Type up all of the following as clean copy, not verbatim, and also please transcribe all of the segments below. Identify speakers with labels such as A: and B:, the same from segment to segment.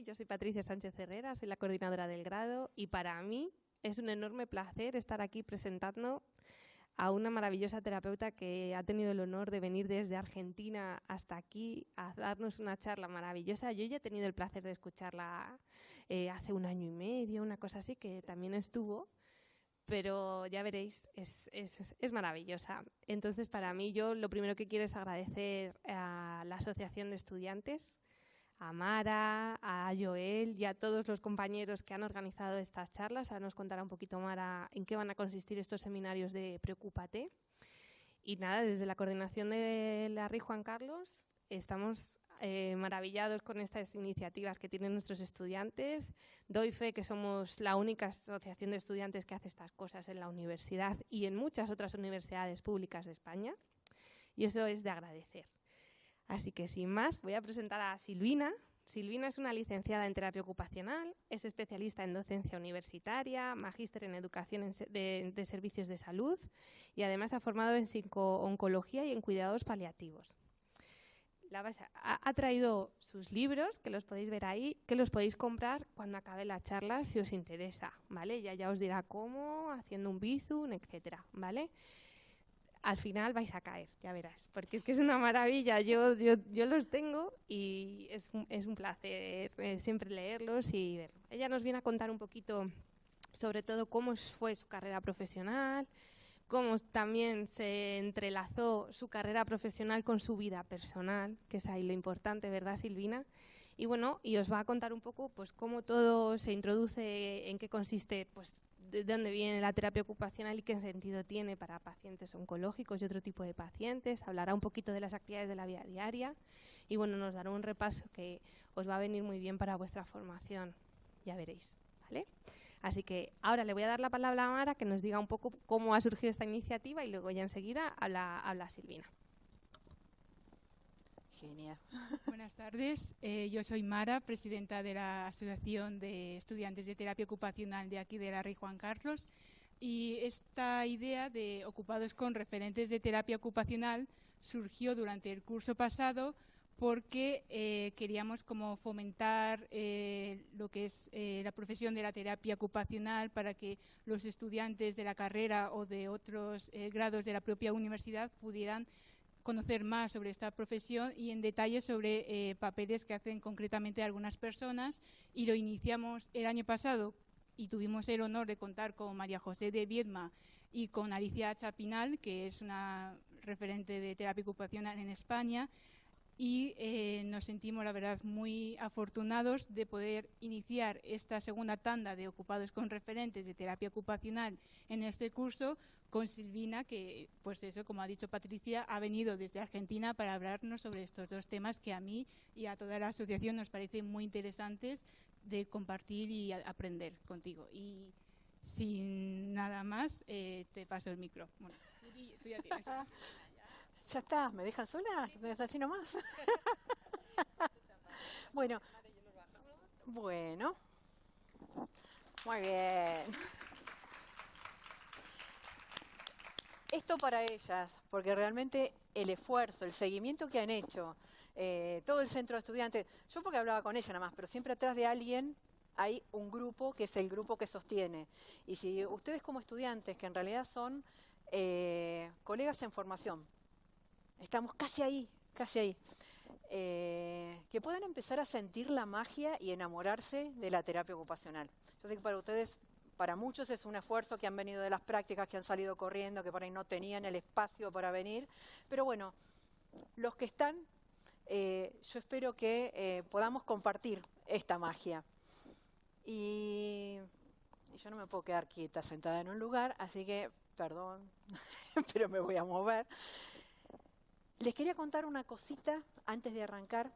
A: yo soy Patricia Sánchez Herrera, soy la coordinadora del grado y para mí es un enorme placer estar aquí presentando a una maravillosa terapeuta que ha tenido el honor de venir desde Argentina hasta aquí a darnos una charla maravillosa. Yo ya he tenido el placer de escucharla hace 1 año y medio, una cosa así, que también estuvo, pero ya veréis, es maravillosa. Entonces, para mí, yo lo primero que quiero es agradecer a la Asociación de Estudiantes, a Mara, a Joel y a todos los compañeros que han organizado estas charlas. Ahora nos contará un poquito Mara en qué van a consistir estos seminarios de Preocúpate. Y nada, desde la coordinación de la RI Juan Carlos estamos maravillados con estas iniciativas que tienen nuestros estudiantes. Doy fe que somos la única asociación de estudiantes que hace estas cosas en la universidad y en muchas otras universidades públicas de España. Y eso es de agradecer. Así que, sin más, voy a presentar a Silvina. Silvina es una licenciada en terapia ocupacional, es especialista en docencia universitaria, magíster en educación de servicios de salud y además ha formado en psico-oncología y en cuidados paliativos. Ha traído sus libros, que los podéis ver ahí, que los podéis comprar cuando acabe la charla si os interesa, ¿vale? Ella ya os dirá cómo, haciendo un bizum, etcétera, ¿vale? Al final vais a caer, ya verás, porque es que es una maravilla. Yo los tengo y es un placer siempre leerlos y verlos. Ella nos viene a contar un poquito sobre todo cómo fue su carrera profesional, cómo también se entrelazó su carrera profesional con su vida personal, que es ahí lo importante, ¿verdad, Silvina? Y bueno, y os va a contar un poco pues cómo todo se introduce, en qué consiste, pues de dónde viene la terapia ocupacional y qué sentido tiene para pacientes oncológicos y otro tipo de pacientes. Hablará un poquito de las actividades de la vida diaria y bueno, nos dará un repaso que os va a venir muy bien para vuestra formación, ya veréis. ¿Vale? Así que ahora le voy a dar la palabra a Mara que nos diga un poco cómo ha surgido esta iniciativa y luego ya enseguida habla Silvina.
B: Genial.
C: Buenas tardes, yo soy Mara, presidenta de la Asociación de Estudiantes de Terapia Ocupacional de aquí de la RI Juan Carlos, y esta idea de ocupados con referentes de terapia ocupacional surgió durante el curso pasado porque queríamos como fomentar lo que es la profesión de la terapia ocupacional para que los estudiantes de la carrera o de otros grados de la propia universidad pudieran conocer más sobre esta profesión y en detalle sobre papeles que hacen concretamente algunas personas, y lo iniciamos el año pasado y tuvimos el honor de contar con María José de Viedma y con Alicia Chapinal, que es una referente de terapia ocupacional en España. Y nos sentimos, la verdad, muy afortunados de poder iniciar esta segunda tanda de ocupados con referentes de terapia ocupacional en este curso con Silvina, que, pues eso, como ha dicho Patricia, ha venido desde Argentina para hablarnos sobre estos dos temas que a mí y a toda la asociación nos parecen muy interesantes de compartir y aprender contigo. Y sin nada más, te paso el micro. Bueno, tú ya tienes.
B: Ya está, ¿me dejan sola? Así nomás. Bueno, muy bien. Esto para ellas, porque realmente el esfuerzo, el seguimiento que han hecho, todo el centro de estudiantes, yo porque hablaba con ella nada más, pero siempre atrás de alguien hay un grupo que es el grupo que sostiene. Y si ustedes como estudiantes, que en realidad son colegas en formación, estamos casi ahí, que puedan empezar a sentir la magia y enamorarse de la terapia ocupacional. Yo sé que para ustedes, para muchos es un esfuerzo, que han venido de las prácticas, que han salido corriendo, que por ahí no tenían el espacio para venir, pero bueno, los que están, yo espero que podamos compartir esta magia. Y yo no me puedo quedar quieta sentada en un lugar, así que, perdón, pero me voy a mover. Les quería contar una cosita antes de arrancar,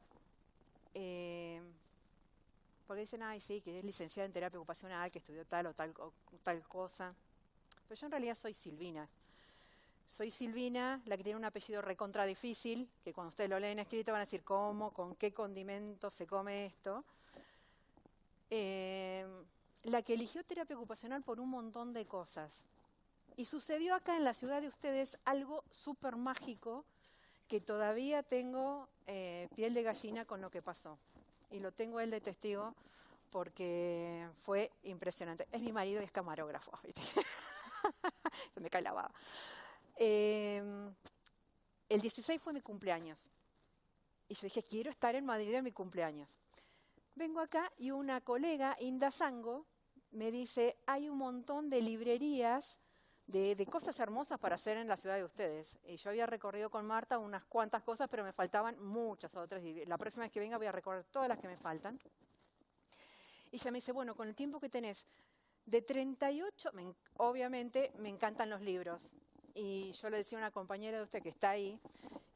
B: porque dicen, ay, sí, que es licenciada en terapia ocupacional, que estudió tal o tal cosa. Pero yo en realidad soy Silvina. Soy Silvina, la que tiene un apellido recontra difícil, que cuando ustedes lo leen escrito van a decir, ¿cómo? ¿Con qué condimento se come esto? La que eligió terapia ocupacional por un montón de cosas. Y sucedió acá en la ciudad de ustedes algo súper mágico, que todavía tengo piel de gallina con lo que pasó. y lo tengo él de testigo porque fue impresionante. Es mi marido y es camarógrafo, ¿viste? Se me cae la baba. El 16 fue mi cumpleaños. Y yo dije, quiero estar en Madrid en mi cumpleaños. Vengo acá y una colega, Inda Sango, me dice, hay un montón de librerías de cosas hermosas para hacer en la ciudad de ustedes. Y yo había recorrido con Marta unas cuantas cosas, pero me faltaban muchas otras. Y la próxima vez que venga voy a recorrer todas las que me faltan. Y ella me dice, bueno, con el tiempo que tenés, de 38, obviamente me encantan los libros. Y yo le decía a una compañera de usted que está ahí,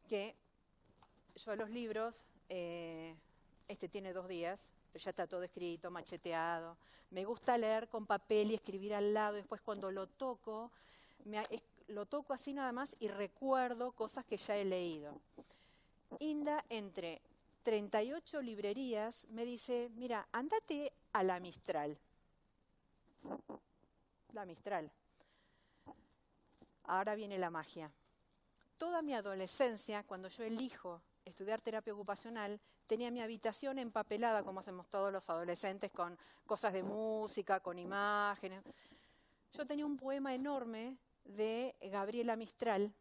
B: que yo los libros, este tiene 2 días, pero ya está todo escrito, macheteado. Me gusta leer con papel y escribir al lado. Después cuando lo toco así nada más y recuerdo cosas que ya he leído. Inda, entre 38 librerías, me dice, mira, ándate a la Mistral. La Mistral. Ahora viene la magia. Toda mi adolescencia, cuando yo elijo estudiar terapia ocupacional, tenía mi habitación empapelada, como hacemos todos los adolescentes, con cosas de música, con imágenes. Yo tenía un poema enorme de Gabriela Mistral,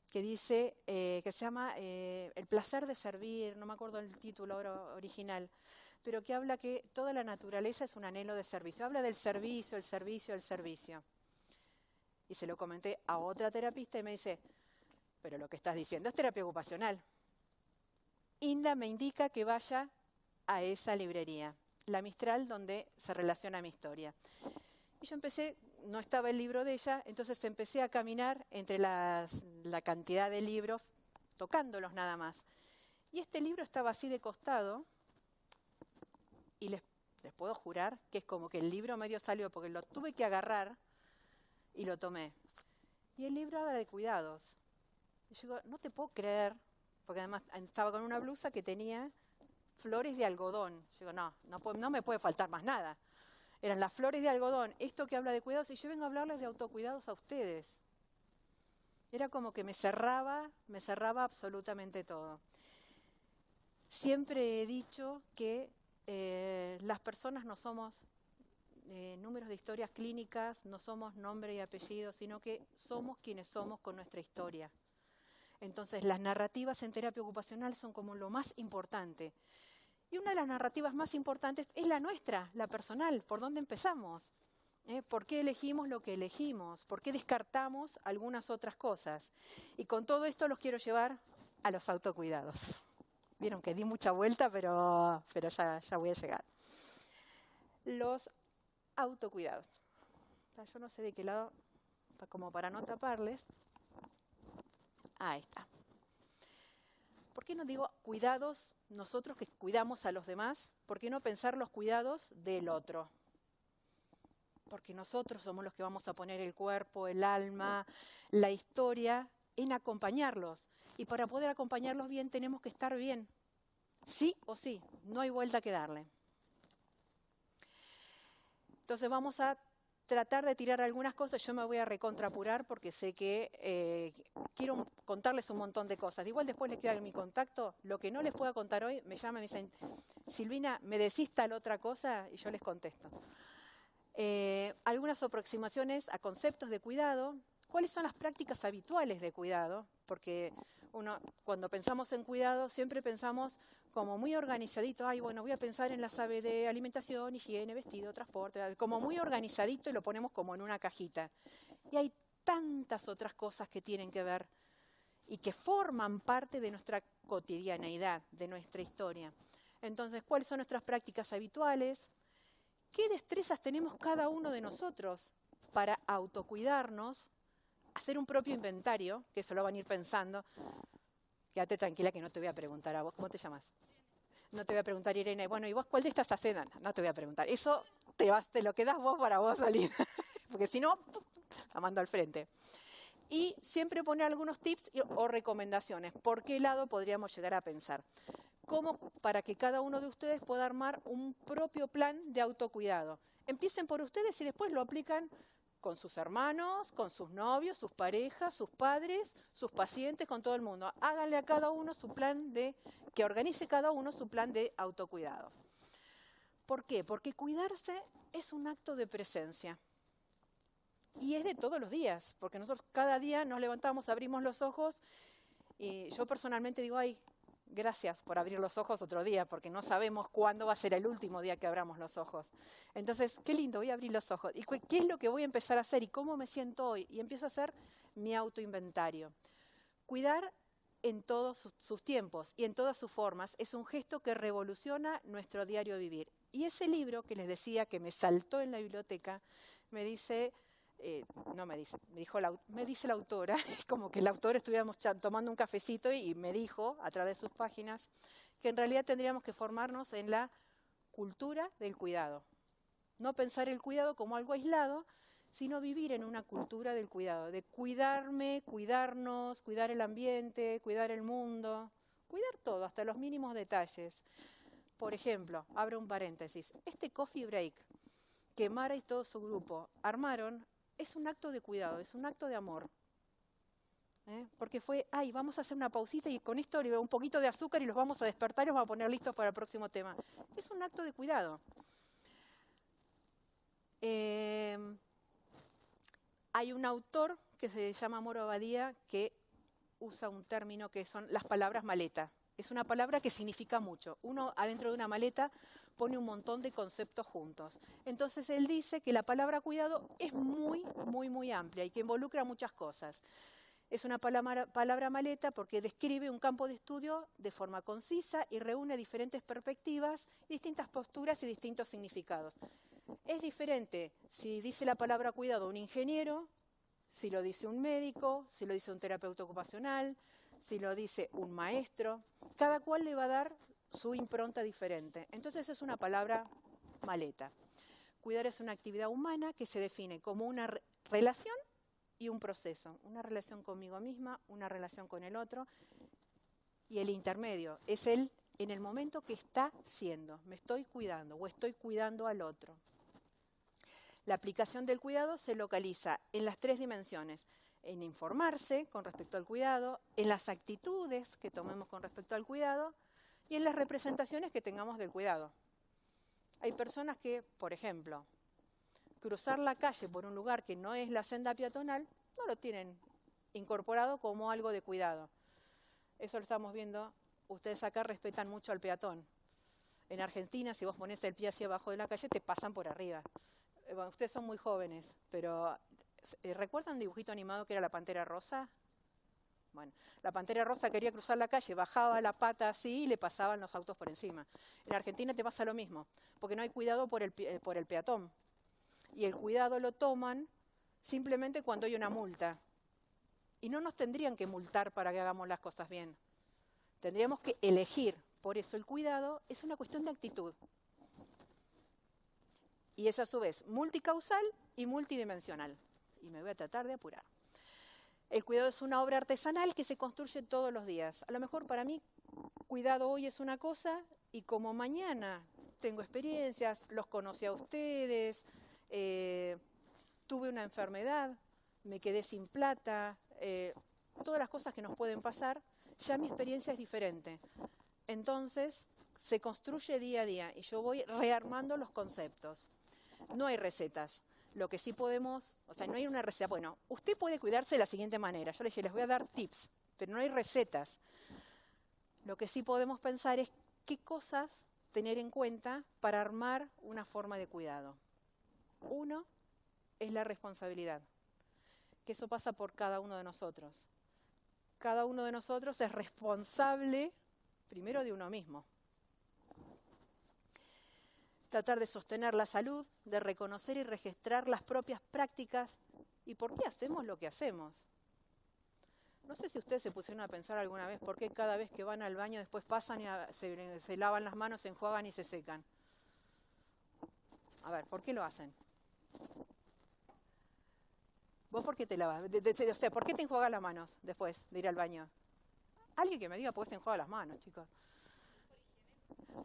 B: que dice, que se llama El placer de servir, no me acuerdo el título ahora original, pero que habla que toda la naturaleza es un anhelo de servicio. Habla del servicio, el servicio, el servicio. Y se lo comenté a otra terapista y me dice, pero lo que estás diciendo es terapia ocupacional. Inda me indica que vaya a esa librería, la Mistral, donde se relaciona mi historia. Y yo empecé, no estaba el libro de ella, entonces empecé a caminar entre la cantidad de libros, tocándolos nada más. Y este libro estaba así de costado, y les puedo jurar que es como que el libro medio salió, porque lo tuve que agarrar y lo tomé. Y el libro habla de cuidados. Y yo digo, no te puedo creer, porque además estaba con una blusa que tenía flores de algodón. Yo digo, no me puede faltar más nada. Eran las flores de algodón, esto que habla de cuidados, y yo vengo a hablarles de autocuidados a ustedes. Era como que me cerraba absolutamente todo. Siempre he dicho que las personas no somos números de historias clínicas, no somos nombre y apellido, sino que somos quienes somos con nuestra historia. Entonces, las narrativas en terapia ocupacional son como lo más importante. Y una de las narrativas más importantes es la nuestra, la personal, por dónde empezamos. ¿Por qué elegimos lo que elegimos? ¿Por qué descartamos algunas otras cosas? Y con todo esto los quiero llevar a los autocuidados. Vieron que di mucha vuelta, pero ya voy a llegar. Los autocuidados. Yo no sé de qué lado, como para no taparles. Ahí está. ¿Por qué no digo cuidados nosotros que cuidamos a los demás? ¿Por qué no pensar los cuidados del otro? Porque nosotros somos los que vamos a poner el cuerpo, el alma, la historia en acompañarlos. Y para poder acompañarlos bien tenemos que estar bien. Sí o sí, no hay vuelta que darle. Entonces vamos a tratar de tirar algunas cosas. Yo me voy a recontrapurar porque sé que quiero contarles un montón de cosas. Igual después les queda mi contacto. Lo que no les pueda contar hoy, me llaman y me dicen, Silvina, ¿me decís tal otra cosa? Y yo les contesto. Algunas aproximaciones a conceptos de cuidado. ¿Cuáles son las prácticas habituales de cuidado? Porque uno, cuando pensamos en cuidado, siempre pensamos como muy organizadito. Ay, bueno, voy a pensar en las ABE de alimentación, higiene, vestido, transporte, como muy organizadito y lo ponemos como en una cajita. Y hay tantas otras cosas que tienen que ver y que forman parte de nuestra cotidianeidad, de nuestra historia. Entonces, ¿cuáles son nuestras prácticas habituales? ¿Qué destrezas tenemos cada uno de nosotros para autocuidarnos? Hacer un propio inventario, que eso lo van a ir pensando. Quédate tranquila que no te voy a preguntar a vos. ¿Cómo te llamas? No te voy a preguntar, Irene. Bueno, ¿y vos cuál de estas haces? No te voy a preguntar. Eso te lo quedás vos para vos solita. Porque si no, la mando al frente. Y siempre poner algunos tips o recomendaciones. ¿Por qué lado podríamos llegar a pensar? ¿Cómo para que cada uno de ustedes pueda armar un propio plan de autocuidado? Empiecen por ustedes y después lo aplican con sus hermanos, con sus novios, sus parejas, sus padres, sus pacientes, con todo el mundo. Háganle a cada uno su plan que organice cada uno su plan de autocuidado. ¿Por qué? Porque cuidarse es un acto de presencia. Y es de todos los días, porque nosotros cada día nos levantamos, abrimos los ojos, y yo personalmente digo, ay, gracias por abrir los ojos otro día, porque no sabemos cuándo va a ser el último día que abramos los ojos. Entonces, qué lindo, voy a abrir los ojos. ¿Y qué es lo que voy a empezar a hacer? ¿Y cómo me siento hoy? Y empiezo a hacer mi autoinventario. Cuidar en todos sus tiempos y en todas sus formas es un gesto que revoluciona nuestro diario vivir. Y ese libro que les decía que me saltó en la biblioteca, me dice... me dice la autora, como que la autora estuviéramos tomando un cafecito y me dijo, a través de sus páginas, que en realidad tendríamos que formarnos en la cultura del cuidado. No pensar el cuidado como algo aislado, sino vivir en una cultura del cuidado, de cuidarme, cuidarnos, cuidar el ambiente, cuidar el mundo, cuidar todo, hasta los mínimos detalles. Por ejemplo, abro un paréntesis, este coffee break que Mara y todo su grupo armaron, es un acto de cuidado, es un acto de amor. Porque fue, vamos a hacer una pausita y con esto un poquito de azúcar y los vamos a despertar y los vamos a poner listos para el próximo tema. Es un acto de cuidado. Hay un autor que se llama Moro Abadía que usa un término que son las palabras maleta. Es una palabra que significa mucho. Uno adentro de una maleta pone un montón de conceptos juntos. Entonces él dice que la palabra cuidado es muy, muy, muy amplia y que involucra muchas cosas. Es una palabra maleta porque describe un campo de estudio de forma concisa y reúne diferentes perspectivas, distintas posturas y distintos significados. Es diferente si dice la palabra cuidado un ingeniero, si lo dice un médico, si lo dice un terapeuta ocupacional, si lo dice un maestro. Cada cual le va a dar su impronta diferente. Entonces es una palabra maleta. Cuidar es una actividad humana que se define como una relación y un proceso. Una relación conmigo misma, una relación con el otro. Y el intermedio es en el momento que está siendo. Me estoy cuidando o estoy cuidando al otro. La aplicación del cuidado se localiza en las 3 dimensiones. En informarse con respecto al cuidado, en las actitudes que tomemos con respecto al cuidado y en las representaciones que tengamos del cuidado. Hay personas que, por ejemplo, cruzar la calle por un lugar que no es la senda peatonal, no lo tienen incorporado como algo de cuidado. Eso lo estamos viendo, ustedes acá respetan mucho al peatón. En Argentina, si vos ponés el pie hacia abajo de la calle, te pasan por arriba. Bueno, ustedes son muy jóvenes, pero ¿recuerdan un dibujito animado que era la Pantera Rosa? Bueno, la Pantera Rosa quería cruzar la calle, bajaba la pata así y le pasaban los autos por encima. En Argentina te pasa lo mismo, porque no hay cuidado por el peatón. Y el cuidado lo toman simplemente cuando hay una multa. Y no nos tendrían que multar para que hagamos las cosas bien. Tendríamos que elegir. Por eso el cuidado es una cuestión de actitud. Y es a su vez multicausal y multidimensional. Y me voy a tratar de apurar. El cuidado es una obra artesanal que se construye todos los días. A lo mejor para mí, cuidado hoy es una cosa y como mañana tengo experiencias, los conocí a ustedes, tuve una enfermedad, me quedé sin plata, todas las cosas que nos pueden pasar, ya mi experiencia es diferente. Entonces, se construye día a día y yo voy rearmando los conceptos. No hay recetas. Lo que sí podemos, no hay una receta. Bueno, usted puede cuidarse de la siguiente manera. Yo le dije, les voy a dar tips, pero no hay recetas. Lo que sí podemos pensar es qué cosas tener en cuenta para armar una forma de cuidado. Uno es la responsabilidad, que eso pasa por cada uno de nosotros. Cada uno de nosotros es responsable primero de uno mismo. Tratar de sostener la salud, de reconocer y registrar las propias prácticas y por qué hacemos lo que hacemos. No sé si ustedes se pusieron a pensar alguna vez por qué cada vez que van al baño después pasan y se lavan las manos, se enjuagan y se secan. A ver, ¿por qué lo hacen? ¿Vos por qué te lavas? ¿Por qué te enjuagas las manos después de ir al baño? Alguien que me diga por qué se enjuaga las manos, chicos.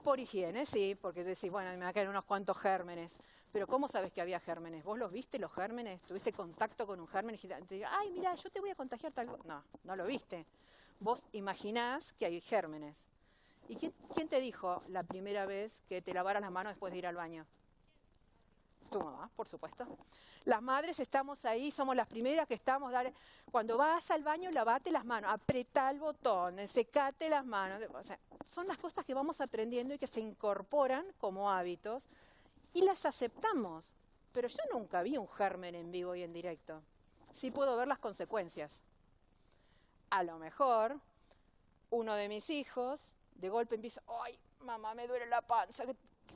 B: Por higiene, sí, porque decís, bueno, me van a caer unos cuantos gérmenes. Pero ¿cómo sabes que había gérmenes? ¿Vos los viste, los gérmenes? ¿Tuviste contacto con un germen? Y te diga, ay, mira, yo te voy a contagiar tal cosa. No, no lo viste. Vos imaginás que hay gérmenes. ¿Y quién te dijo la primera vez que te lavaras las manos después de ir al baño? Tu mamá, por supuesto. Las madres estamos ahí, somos las primeras que estamos. Cuando vas al baño, lavate las manos, apretá el botón, secate las manos. O sea, son las cosas que vamos aprendiendo y que se incorporan como hábitos y las aceptamos. Pero yo nunca vi un germen en vivo y en directo. Sí puedo ver las consecuencias. A lo mejor, uno de mis hijos, de golpe empieza, ay, mamá, me duele la panza.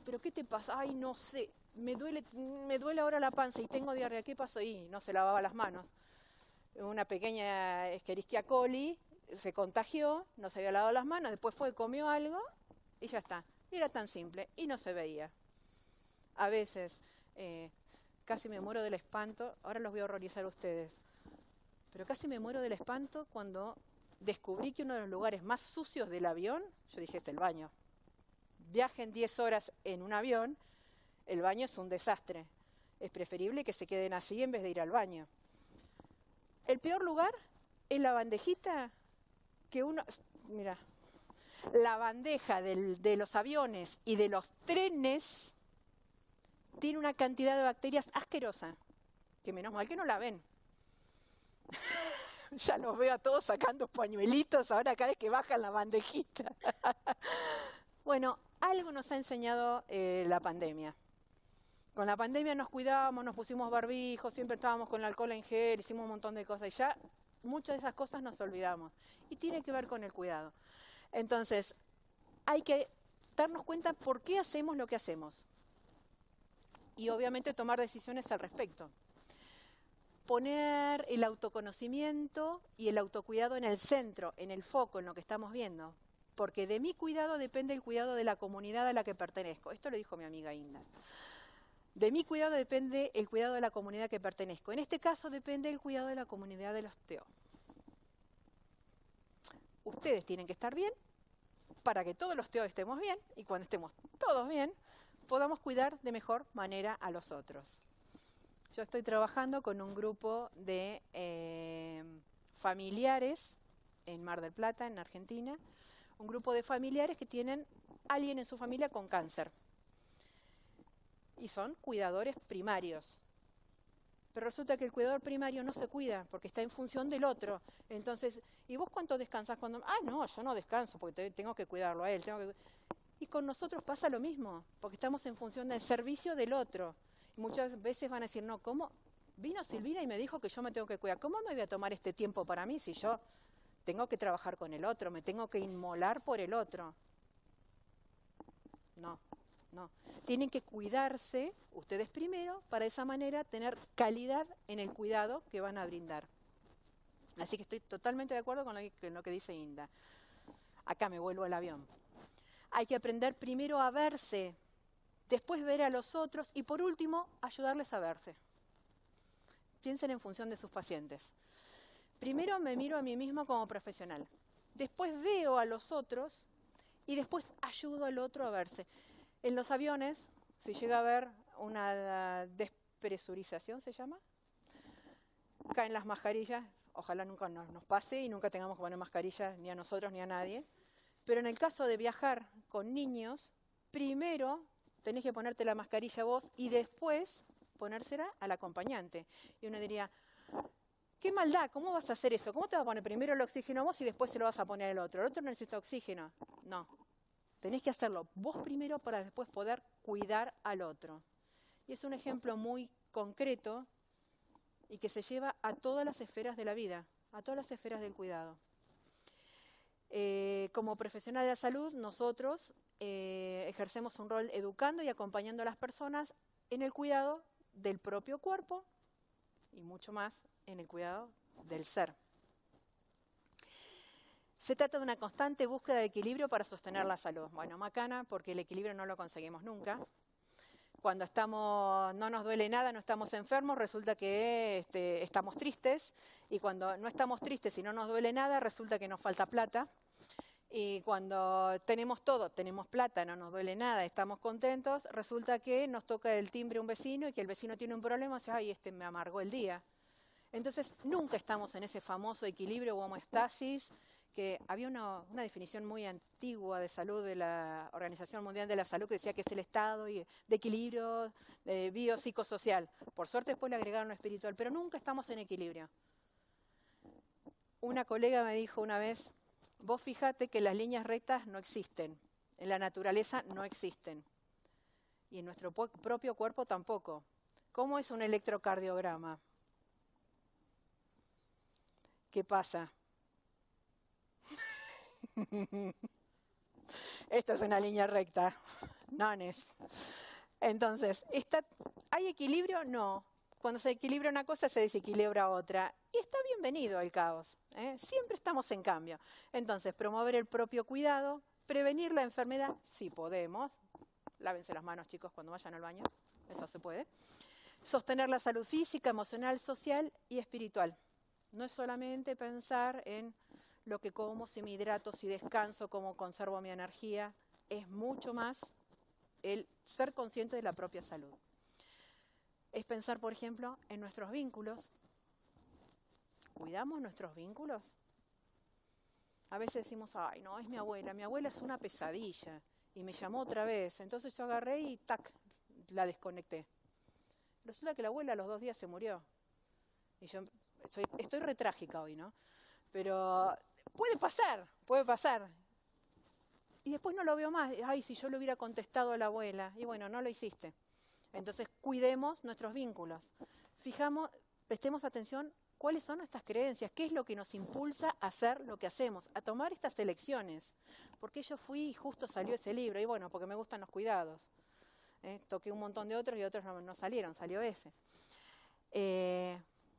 B: ¿Pero qué te pasa? Ay, no sé. Me duele ahora la panza y tengo diarrea. ¿Qué pasó? Y no se lavaba las manos. Una pequeña Escherichia coli se contagió, no se había lavado las manos, después fue, comió algo y ya está. Y era tan simple y no se veía. A veces, casi me muero del espanto, ahora los voy a horrorizar a ustedes, pero casi me muero del espanto cuando descubrí que uno de los lugares más sucios del avión, yo dije, es el baño. Viajen 10 horas en un avión, el baño es un desastre. Es preferible que se queden así en vez de ir al baño. El peor lugar es la bandejita que uno... Mira, la bandeja de los aviones y de los trenes tiene una cantidad de bacterias asquerosa, que menos mal que no la ven. Ya los veo a todos sacando pañuelitos ahora cada vez que bajan la bandejita. Bueno, algo nos ha enseñado la pandemia. Con la pandemia nos cuidamos, nos pusimos barbijos, siempre estábamos con el alcohol en gel, hicimos un montón de cosas y ya muchas de esas cosas nos olvidamos. Y tiene que ver con el cuidado. Entonces, hay que darnos cuenta por qué hacemos lo que hacemos. Y obviamente tomar decisiones al respecto. Poner el autoconocimiento y el autocuidado en el centro, en el foco, en lo que estamos viendo. Porque de mi cuidado depende el cuidado de la comunidad a la que pertenezco. Esto lo dijo mi amiga Inda. De mi cuidado depende el cuidado de la comunidad a que pertenezco. En este caso depende el cuidado de la comunidad de los TEO. Ustedes tienen que estar bien para que todos los TEO estemos bien y cuando estemos todos bien podamos cuidar de mejor manera a los otros. Yo estoy trabajando con un grupo de familiares en Mar del Plata, en Argentina, un grupo de familiares que tienen alguien en su familia con cáncer. Y son cuidadores primarios. Pero resulta que el cuidador primario no se cuida porque está en función del otro. Entonces, ¿y vos cuánto descansás cuando...? Ah, no, yo no descanso porque tengo que cuidarlo a él. Y con nosotros pasa lo mismo, porque estamos en función del servicio del otro. Y muchas veces van a decir, no, ¿cómo? Vino Silvina y me dijo que yo me tengo que cuidar. ¿Cómo me voy a tomar este tiempo para mí si yo tengo que trabajar con el otro, me tengo que inmolar por el otro? No. No, tienen que cuidarse ustedes primero para de esa manera tener calidad en el cuidado que van a brindar. Así que estoy totalmente de acuerdo con lo que dice Inda. Acá me vuelvo al avión. Hay que aprender primero a verse, después ver a los otros y por último ayudarles a verse. Piensen en función de sus pacientes. Primero me miro a mí mismo como profesional, después veo a los otros y después ayudo al otro a verse. En los aviones, si llega a haber una despresurización, ¿se llama? Caen las mascarillas, ojalá nunca nos pase y nunca tengamos que poner mascarillas ni a nosotros ni a nadie. Pero en el caso de viajar con niños, primero tenés que ponerte la mascarilla vos y después ponérsela al acompañante. Y uno diría, qué maldad, ¿cómo vas a hacer eso? ¿Cómo te vas a poner primero el oxígeno vos y después se lo vas a poner al otro? El otro necesita oxígeno. No. Tenés que hacerlo vos primero para después poder cuidar al otro. Y es un ejemplo muy concreto y que se lleva a todas las esferas de la vida, a todas las esferas del cuidado. Como profesional de la salud, nosotros ejercemos un rol educando y acompañando a las personas en el cuidado del propio cuerpo y mucho más en el cuidado del ser. Se trata de una constante búsqueda de equilibrio para sostener la salud. Bueno, macana, porque el equilibrio no lo conseguimos nunca. Cuando no nos duele nada, no estamos enfermos, resulta que estamos tristes. Y cuando no estamos tristes y no nos duele nada, resulta que nos falta plata. Y cuando tenemos todo, tenemos plata, no nos duele nada, estamos contentos, resulta que nos toca el timbre un vecino y que el vecino tiene un problema, y dice, ay, este me amargó el día. Entonces, nunca estamos en ese famoso equilibrio o homeostasis, que había una definición muy antigua de salud de la Organización Mundial de la Salud que decía que es el estado de equilibrio biopsicosocial. Por suerte después le agregaron lo espiritual, pero nunca estamos en equilibrio. Una colega me dijo una vez, vos fíjate que las líneas rectas no existen, en la naturaleza no existen, y en nuestro propio cuerpo tampoco. ¿Cómo es un electrocardiograma? ¿Qué pasa? Esto es una línea recta, nones. Entonces, ¿hay equilibrio? No. Cuando se equilibra una cosa, se desequilibra otra. Y está bienvenido el caos, ¿eh? Siempre estamos en cambio. Entonces, promover el propio cuidado, prevenir la enfermedad, si podemos. Lávense las manos, chicos, cuando vayan al baño. Eso se puede. Sostener la salud física, emocional, social y espiritual. No es solamente pensar en lo que como, si me hidrato, si descanso, cómo conservo mi energía. Es mucho más el ser consciente de la propia salud. Es pensar, por ejemplo, en nuestros vínculos. ¿Cuidamos nuestros vínculos? A veces decimos, ay, no, es mi abuela es una pesadilla. Y me llamó otra vez, entonces yo agarré y tac, la desconecté. Resulta que la abuela a los 2 días se murió. Y yo estoy re trágica hoy, ¿no? Pero puede pasar. Y después no lo veo más. Ay, si yo le hubiera contestado a la abuela. Y bueno, no lo hiciste. Entonces, cuidemos nuestros vínculos. Prestemos atención cuáles son nuestras creencias, qué es lo que nos impulsa a hacer lo que hacemos, a tomar estas elecciones. Porque yo fui y justo salió ese libro. Y bueno, porque me gustan los cuidados. Toqué un montón de otros y otros no salieron, salió ese.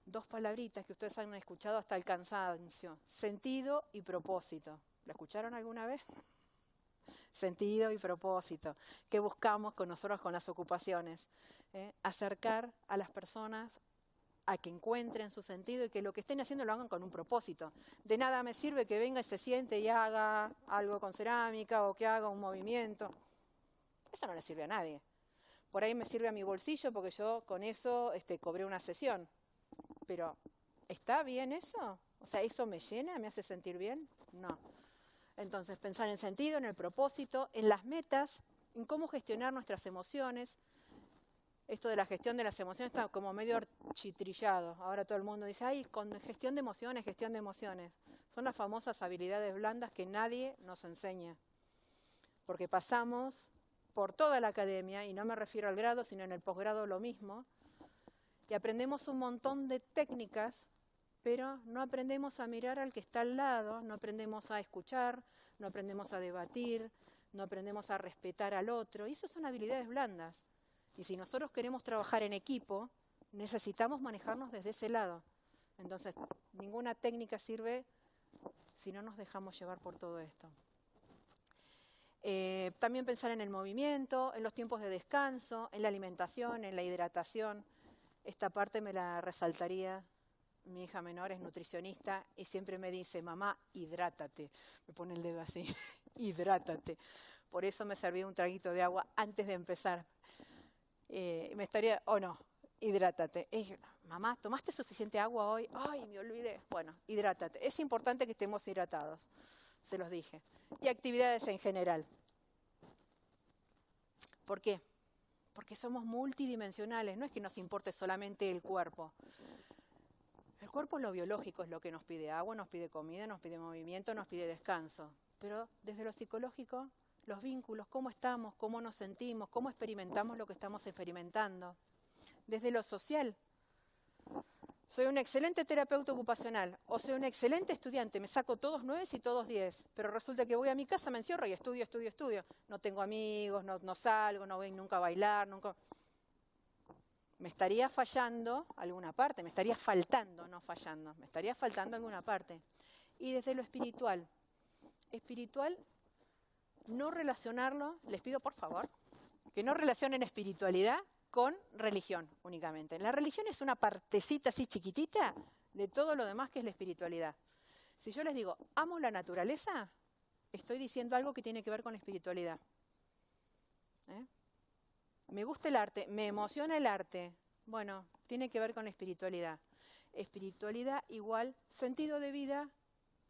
B: 2 palabritas que ustedes han escuchado hasta el cansancio. Sentido y propósito. ¿Lo escucharon alguna vez? Sentido y propósito. ¿Qué buscamos con nosotros con las ocupaciones? Acercar a las personas a que encuentren su sentido y que lo que estén haciendo lo hagan con un propósito. De nada me sirve que venga y se siente y haga algo con cerámica o que haga un movimiento. Eso no le sirve a nadie. Por ahí me sirve a mi bolsillo porque yo con eso cobré una sesión. Pero, ¿está bien eso? O sea, ¿eso me llena? ¿Me hace sentir bien? No. Entonces, pensar en sentido, en el propósito, en las metas, en cómo gestionar nuestras emociones. Esto de la gestión de las emociones está como medio architrillado. Ahora todo el mundo dice, ay, con gestión de emociones, gestión de emociones. Son las famosas habilidades blandas que nadie nos enseña. Porque pasamos por toda la academia, y no me refiero al grado, sino en el posgrado lo mismo, y aprendemos un montón de técnicas, pero no aprendemos a mirar al que está al lado, no aprendemos a escuchar, no aprendemos a debatir, no aprendemos a respetar al otro, y eso son habilidades blandas. Y si nosotros queremos trabajar en equipo, necesitamos manejarnos desde ese lado. Entonces, ninguna técnica sirve si no nos dejamos llevar por todo esto. También pensar en el movimiento, en los tiempos de descanso, en la alimentación, en la hidratación. Esta parte me la resaltaría. Mi hija menor es nutricionista y siempre me dice, mamá, hidrátate. Me pone el dedo así, hidrátate. Por eso me serví un traguito de agua antes de empezar. Hidrátate. Mamá, ¿tomaste suficiente agua hoy? Ay, me olvidé. Bueno, hidrátate. Es importante que estemos hidratados, se los dije. Y actividades en general. ¿Por qué? Porque somos multidimensionales, no es que nos importe solamente el cuerpo. El cuerpo, lo biológico, es lo que nos pide agua, nos pide comida, nos pide movimiento, nos pide descanso. Pero desde lo psicológico, los vínculos, cómo estamos, cómo nos sentimos, cómo experimentamos lo que estamos experimentando. Desde lo social, soy un excelente terapeuta ocupacional o soy un excelente estudiante, me saco todos 9 y todos 10, pero resulta que voy a mi casa, me encierro y estudio. No tengo amigos, no salgo, no voy nunca a bailar, nunca. Me estaría fallando alguna parte, me estaría faltando, no fallando, me estaría faltando alguna parte. Y desde lo espiritual, no relacionarlo, les pido por favor, que no relacionen espiritualidad con religión únicamente. La religión es una partecita así chiquitita de todo lo demás que es la espiritualidad. Si yo les digo, amo la naturaleza, estoy diciendo algo que tiene que ver con espiritualidad. Me gusta el arte, me emociona el arte. Bueno, tiene que ver con espiritualidad. Espiritualidad igual sentido de vida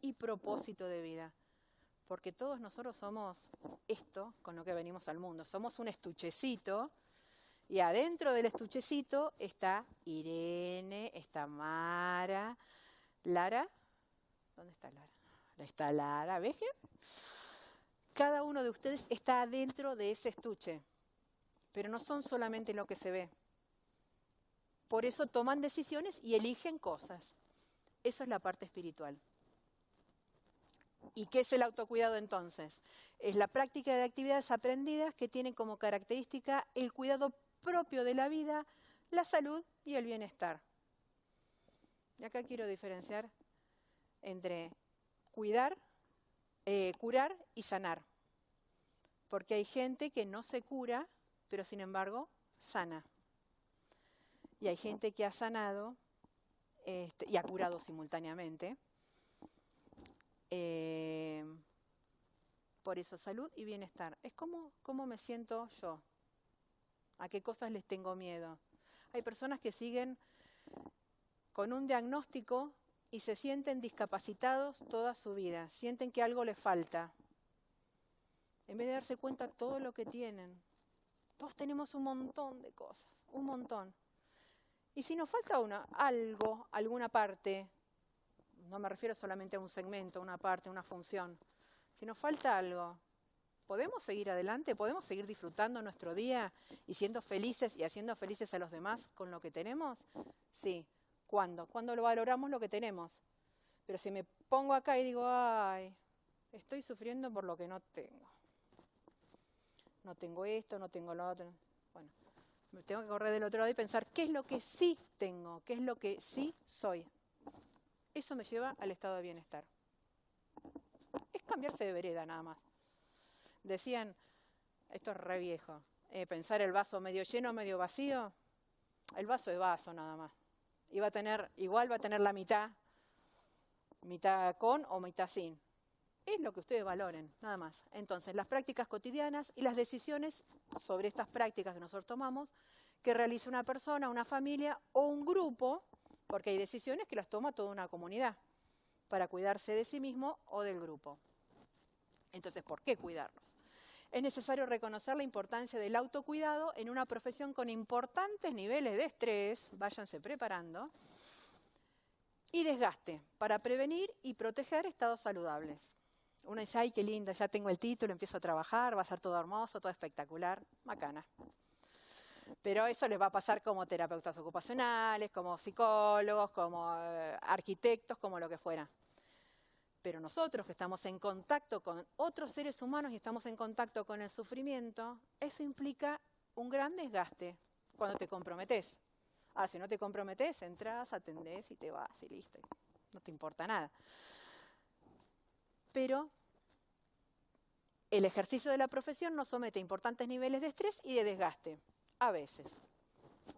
B: y propósito de vida. Porque todos nosotros somos esto con lo que venimos al mundo. Somos un estuchecito y adentro del estuchecito está Irene, está Mara, Lara. ¿Dónde está Lara? Está Lara, ¿ves? Cada uno de ustedes está adentro de ese estuche. Pero no son solamente lo que se ve. Por eso toman decisiones y eligen cosas. Eso es la parte espiritual. ¿Y qué es el autocuidado entonces? Es la práctica de actividades aprendidas que tienen como característica el cuidado propio de la vida, la salud y el bienestar. Y acá quiero diferenciar entre curar y sanar. Porque hay gente que no se cura, pero sin embargo sana. Y hay gente que ha sanado y ha curado simultáneamente. Por eso, salud y bienestar. Es cómo me siento yo. ¿A qué cosas les tengo miedo? Hay personas que siguen con un diagnóstico y se sienten discapacitados toda su vida. Sienten que algo les falta. En vez de darse cuenta de todo lo que tienen. Todos tenemos un montón de cosas, un montón. Y si nos falta algo, alguna parte, no me refiero solamente a un segmento, una parte, una función. Si nos falta algo, ¿podemos seguir adelante? ¿Podemos seguir disfrutando nuestro día y siendo felices y haciendo felices a los demás con lo que tenemos? Sí. ¿Cuándo? Cuando lo valoramos lo que tenemos. Pero si me pongo acá y digo, ay, estoy sufriendo por lo que no tengo. No tengo esto, no tengo lo otro. Bueno, me tengo que correr del otro lado y pensar, ¿qué es lo que sí tengo? ¿Qué es lo que sí soy? Eso me lleva al estado de bienestar. Es cambiarse de vereda nada más. Decían, esto es re viejo, pensar el vaso medio lleno, medio vacío. El vaso es vaso nada más. Igual va a tener la mitad con o mitad sin. Es lo que ustedes valoren, nada más. Entonces, las prácticas cotidianas y las decisiones sobre estas prácticas que nosotros tomamos, que realiza una persona, una familia o un grupo, porque hay decisiones que las toma toda una comunidad para cuidarse de sí mismo o del grupo. Entonces, ¿por qué cuidarnos? Es necesario reconocer la importancia del autocuidado en una profesión con importantes niveles de estrés, váyanse preparando, y desgaste, para prevenir y proteger estados saludables. Uno dice, ay, qué lindo, ya tengo el título, empiezo a trabajar, va a ser todo hermoso, todo espectacular, bacana. Pero eso les va a pasar como terapeutas ocupacionales, como psicólogos, como arquitectos, como lo que fuera. Pero nosotros que estamos en contacto con otros seres humanos y estamos en contacto con el sufrimiento, eso implica un gran desgaste cuando te comprometés. Ahora, si no te comprometés, entras, atendés y te vas y listo. No te importa nada. Pero el ejercicio de la profesión nos somete a importantes niveles de estrés y de desgaste. A veces.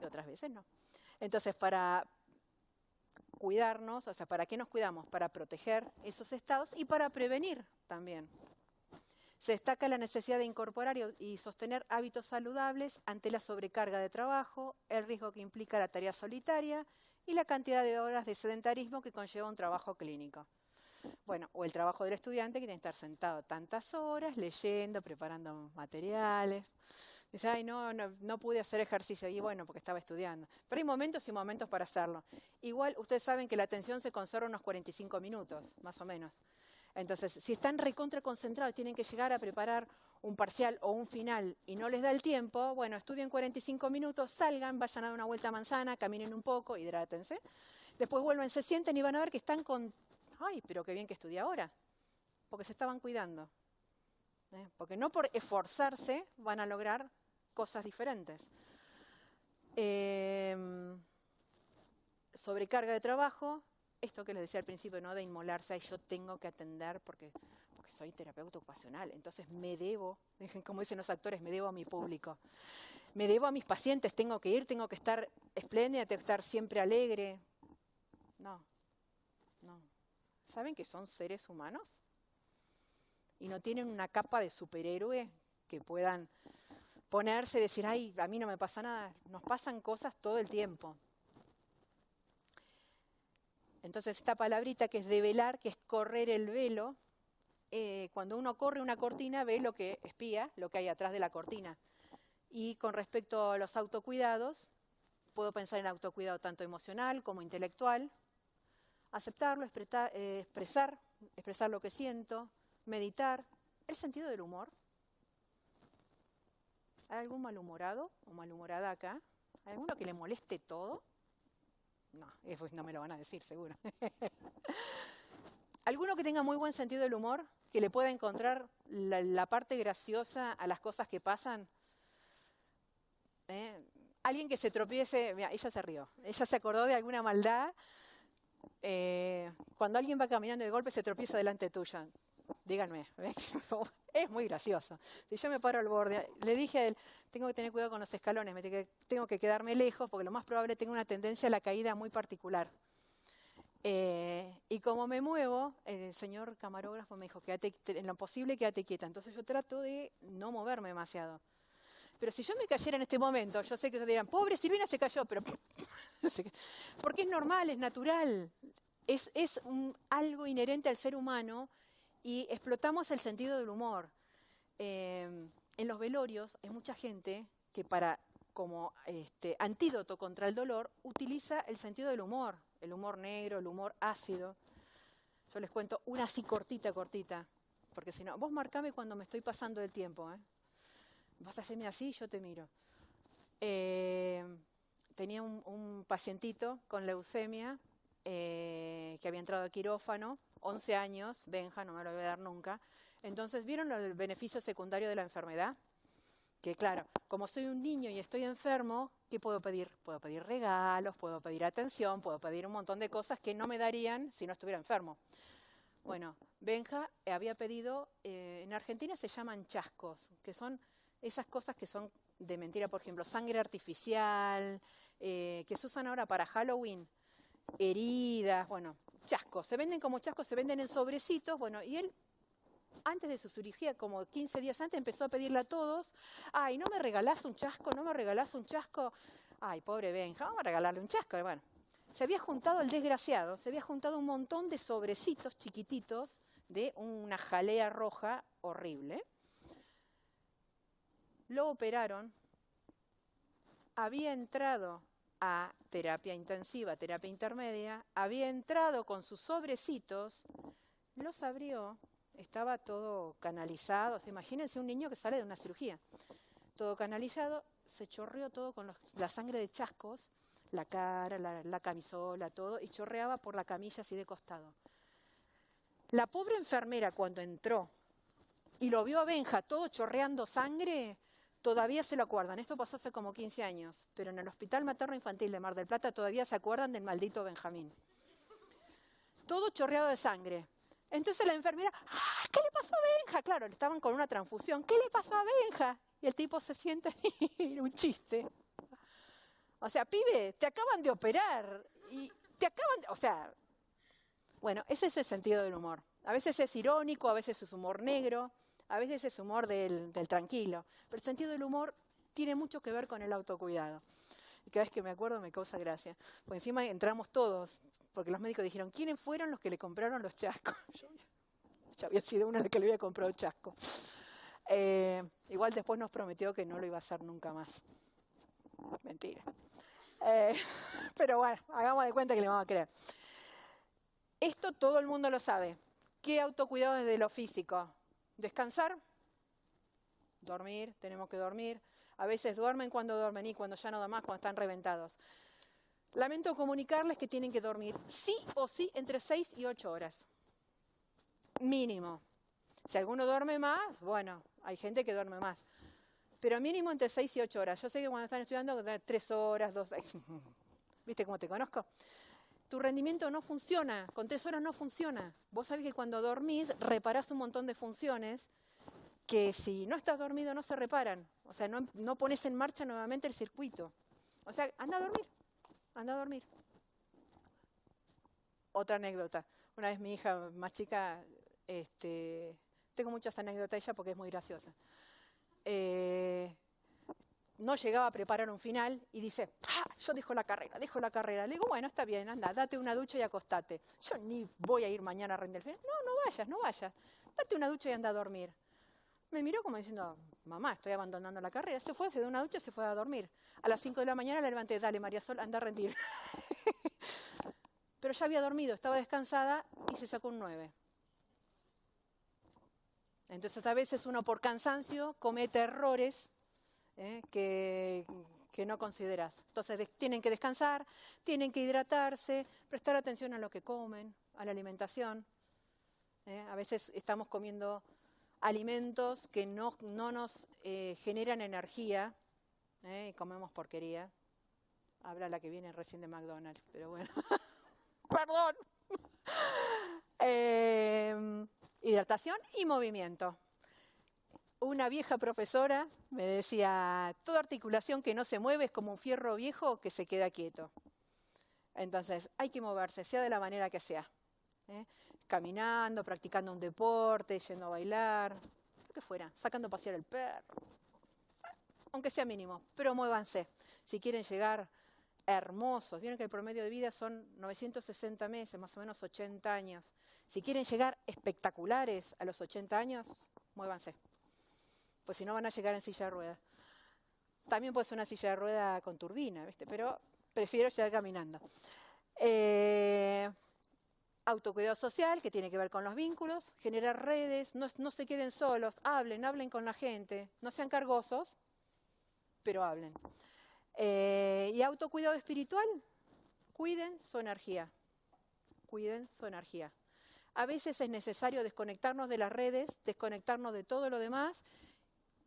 B: Y otras veces no. Entonces, para cuidarnos, o sea, ¿para qué nos cuidamos? Para proteger esos estados y para prevenir también. Se destaca la necesidad de incorporar y sostener hábitos saludables ante la sobrecarga de trabajo, el riesgo que implica la tarea solitaria y la cantidad de horas de sedentarismo que conlleva un trabajo clínico. Bueno, o el trabajo del estudiante que tiene que estar sentado tantas horas, leyendo, preparando materiales. Dice, ay, no pude hacer ejercicio. Y bueno, porque estaba estudiando. Pero hay momentos y momentos para hacerlo. Igual, ustedes saben que la atención se conserva unos 45 minutos, más o menos. Entonces, si están recontra concentrados, tienen que llegar a preparar un parcial o un final y no les da el tiempo, bueno, estudien 45 minutos, salgan, vayan a dar una vuelta a manzana, caminen un poco, hidrátense. Después vuelven, se sienten y van a ver que están con, ay, pero qué bien que estudié ahora, porque se estaban cuidando. Porque no por esforzarse van a lograr cosas diferentes. Sobrecarga de trabajo, esto que les decía al principio, ¿no? De inmolarse, ay, yo tengo que atender porque soy terapeuta ocupacional, entonces me debo, como dicen los actores, me debo a mi público. Me debo a mis pacientes, tengo que ir, tengo que estar espléndida, tengo que estar siempre alegre. No. ¿Saben que son seres humanos? y no tienen una capa de superhéroe que puedan ponerse y decir, ay, a mí no me pasa nada. Nos pasan cosas todo el tiempo. Entonces esta palabrita que es develar, que es correr el velo, cuando uno corre una cortina ve lo que espía, lo que hay atrás de la cortina. Y con respecto a los autocuidados, puedo pensar en autocuidado tanto emocional como intelectual, aceptarlo, expresar lo que siento, meditar, el sentido del humor. ¿Hay algún malhumorado o malhumorada acá? ¿Hay alguno que le moleste todo? No, eso no me lo van a decir, seguro. ¿Alguno que tenga muy buen sentido del humor? ¿Que le pueda encontrar la parte graciosa a las cosas que pasan? Alguien que se tropiece, mira, ella se rió, ella se acordó de alguna maldad. Cuando alguien va caminando y de golpe se tropieza delante tuya, díganme, es muy gracioso. Si yo me paro al borde, le dije a él, tengo que tener cuidado con los escalones, tengo que quedarme lejos porque lo más probable tengo una tendencia a la caída muy particular. Y como me muevo, el señor camarógrafo me dijo, en lo posible quédate quieta. Entonces yo trato de no moverme demasiado. Pero si yo me cayera en este momento, yo sé que dirán, pobre Silvina se cayó, pero porque es normal, es natural, es algo inherente al ser humano y explotamos el sentido del humor. En los velorios hay mucha gente que como antídoto contra el dolor utiliza el sentido del humor, el humor negro, el humor ácido. Yo les cuento una así cortita, porque si no, vos marcame cuando me estoy pasando del tiempo, Vos haceme así y yo te miro. Tenía un pacientito con leucemia que había entrado a quirófano, 11 años, Benja, no me lo voy a dar nunca. Entonces, ¿vieron el beneficio secundario de la enfermedad? Que claro, como soy un niño y estoy enfermo, ¿qué puedo pedir? Puedo pedir regalos, puedo pedir atención, puedo pedir un montón de cosas que no me darían si no estuviera enfermo. Bueno, Benja había pedido, en Argentina se llaman chascos, que son esas cosas que son de mentira, por ejemplo, sangre artificial, que se usan ahora para Halloween, heridas, bueno, chascos. Se venden como chascos, se venden en sobrecitos, bueno, y él, antes de su cirugía, como 15 días antes, empezó a pedirle a todos, ay, ¿no me regalás un chasco? ¿No me regalás un chasco? Ay, pobre Benja, vamos a regalarle un chasco. Y bueno, se había juntado el desgraciado, se había juntado un montón de sobrecitos chiquititos de una jalea roja horrible. Lo operaron, había entrado a terapia intensiva, terapia intermedia, había entrado con sus sobrecitos, los abrió, estaba todo canalizado. O sea, imagínense un niño que sale de una cirugía, todo canalizado, se chorreó todo con la sangre de chascos, la cara, la camisola, todo, y chorreaba por la camilla así de costado. La pobre enfermera cuando entró y lo vio a Benja todo chorreando sangre, todavía se lo acuerdan. Esto pasó hace como 15 años, pero en el Hospital Materno Infantil de Mar del Plata todavía se acuerdan del maldito Benjamín. Todo chorreado de sangre. Entonces la enfermera, ¿qué le pasó a Benja? Claro, estaban con una transfusión. ¿Qué le pasó a Benja? Y el tipo se siente y era un chiste. O sea, pibe, te acaban de operar y o sea, bueno, ese es el sentido del humor. A veces es irónico, a veces es humor negro, a veces es humor del tranquilo. Pero el sentido del humor tiene mucho que ver con el autocuidado. Y cada vez que me acuerdo me causa gracia. Porque encima entramos todos, porque los médicos dijeron, ¿quiénes fueron los que le compraron los chascos? Yo había sido una de las que le había comprado el chasco. Igual después nos prometió que no lo iba a hacer nunca más. Mentira. Pero bueno, hagamos de cuenta que le vamos a creer. Esto todo el mundo lo sabe. ¿Qué autocuidado desde lo físico? Descansar, dormir, tenemos que dormir. A veces duermen cuando duermen y cuando ya no da más, cuando están reventados. Lamento comunicarles que tienen que dormir sí o sí entre 6 y 8 horas. Mínimo. Si alguno duerme más, bueno, hay gente que duerme más. Pero mínimo entre 6 y 8 horas. Yo sé que cuando están estudiando, 3 horas, 2... ¿Viste cómo te conozco? Tu rendimiento no funciona, con 3 horas no funciona. Vos sabés que cuando dormís reparás un montón de funciones que si no estás dormido no se reparan. O sea, no pones en marcha nuevamente el circuito. O sea, anda a dormir, anda a dormir. Otra anécdota. Una vez mi hija más chica tengo muchas anécdotas de ella porque es muy graciosa. No llegaba a preparar un final y dice, yo dejo la carrera. Le digo, bueno, está bien, anda, date una ducha y acostate. Yo ni voy a ir mañana a rendir el final. No vayas. Date una ducha y anda a dormir. Me miró como diciendo, mamá, estoy abandonando la carrera. Se fue, se dio una ducha y se fue a dormir. A las 5 de la mañana la levanté, dale María Sol, anda a rendir. Pero ya había dormido, estaba descansada y se sacó un 9. Entonces a veces uno por cansancio comete errores que no consideras. Entonces tienen que descansar, tienen que hidratarse, prestar atención a lo que comen, a la alimentación. A veces estamos comiendo alimentos que no nos generan energía y comemos porquería. Habla la que viene recién de McDonald's, pero bueno. Perdón. Hidratación y movimiento. Una vieja profesora me decía, toda articulación que no se mueve es como un fierro viejo que se queda quieto. Entonces, hay que moverse, sea de la manera que sea. Caminando, practicando un deporte, yendo a bailar, lo que fuera, sacando a pasear el perro. Aunque sea mínimo, pero muévanse. Si quieren llegar hermosos, vieron que el promedio de vida son 960 meses, más o menos 80 años. Si quieren llegar espectaculares a los 80 años, muévanse. Pues si no van a llegar en silla de ruedas. También puede ser una silla de rueda con turbina, ¿viste? Pero prefiero llegar caminando. Autocuidado social, que tiene que ver con los vínculos, generar redes, no se queden solos, hablen con la gente, no sean cargosos, pero hablen. Y autocuidado espiritual, cuiden su energía. A veces es necesario desconectarnos de las redes, desconectarnos de todo lo demás,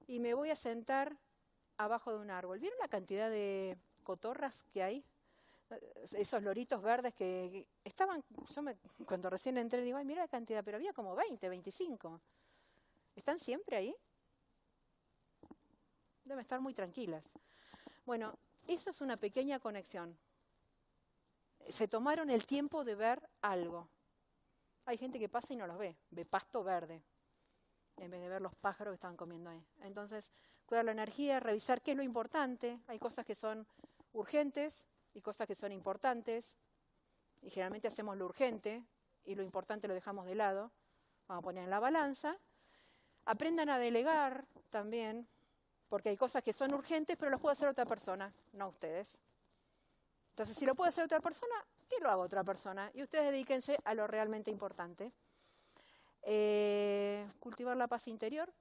B: y me voy a sentar abajo de un árbol. ¿Vieron la cantidad de cotorras que hay? Esos loritos verdes que estaban, cuando recién entré digo, ay, mira la cantidad, pero había como 20, 25. ¿Están siempre ahí? Deben estar muy tranquilas. Bueno, eso es una pequeña conexión. Se tomaron el tiempo de ver algo. Hay gente que pasa y no los ve pasto verde, en vez de ver los pájaros que estaban comiendo ahí. Entonces, cuidar la energía, revisar qué es lo importante. Hay cosas que son urgentes y cosas que son importantes. Y generalmente hacemos lo urgente y lo importante lo dejamos de lado. Vamos a poner en la balanza. Aprendan a delegar también, porque hay cosas que son urgentes, pero las puede hacer otra persona, no ustedes. Entonces, si lo puede hacer otra persona, que lo haga otra persona. Y ustedes dedíquense a lo realmente importante. Cultivar la paz interior,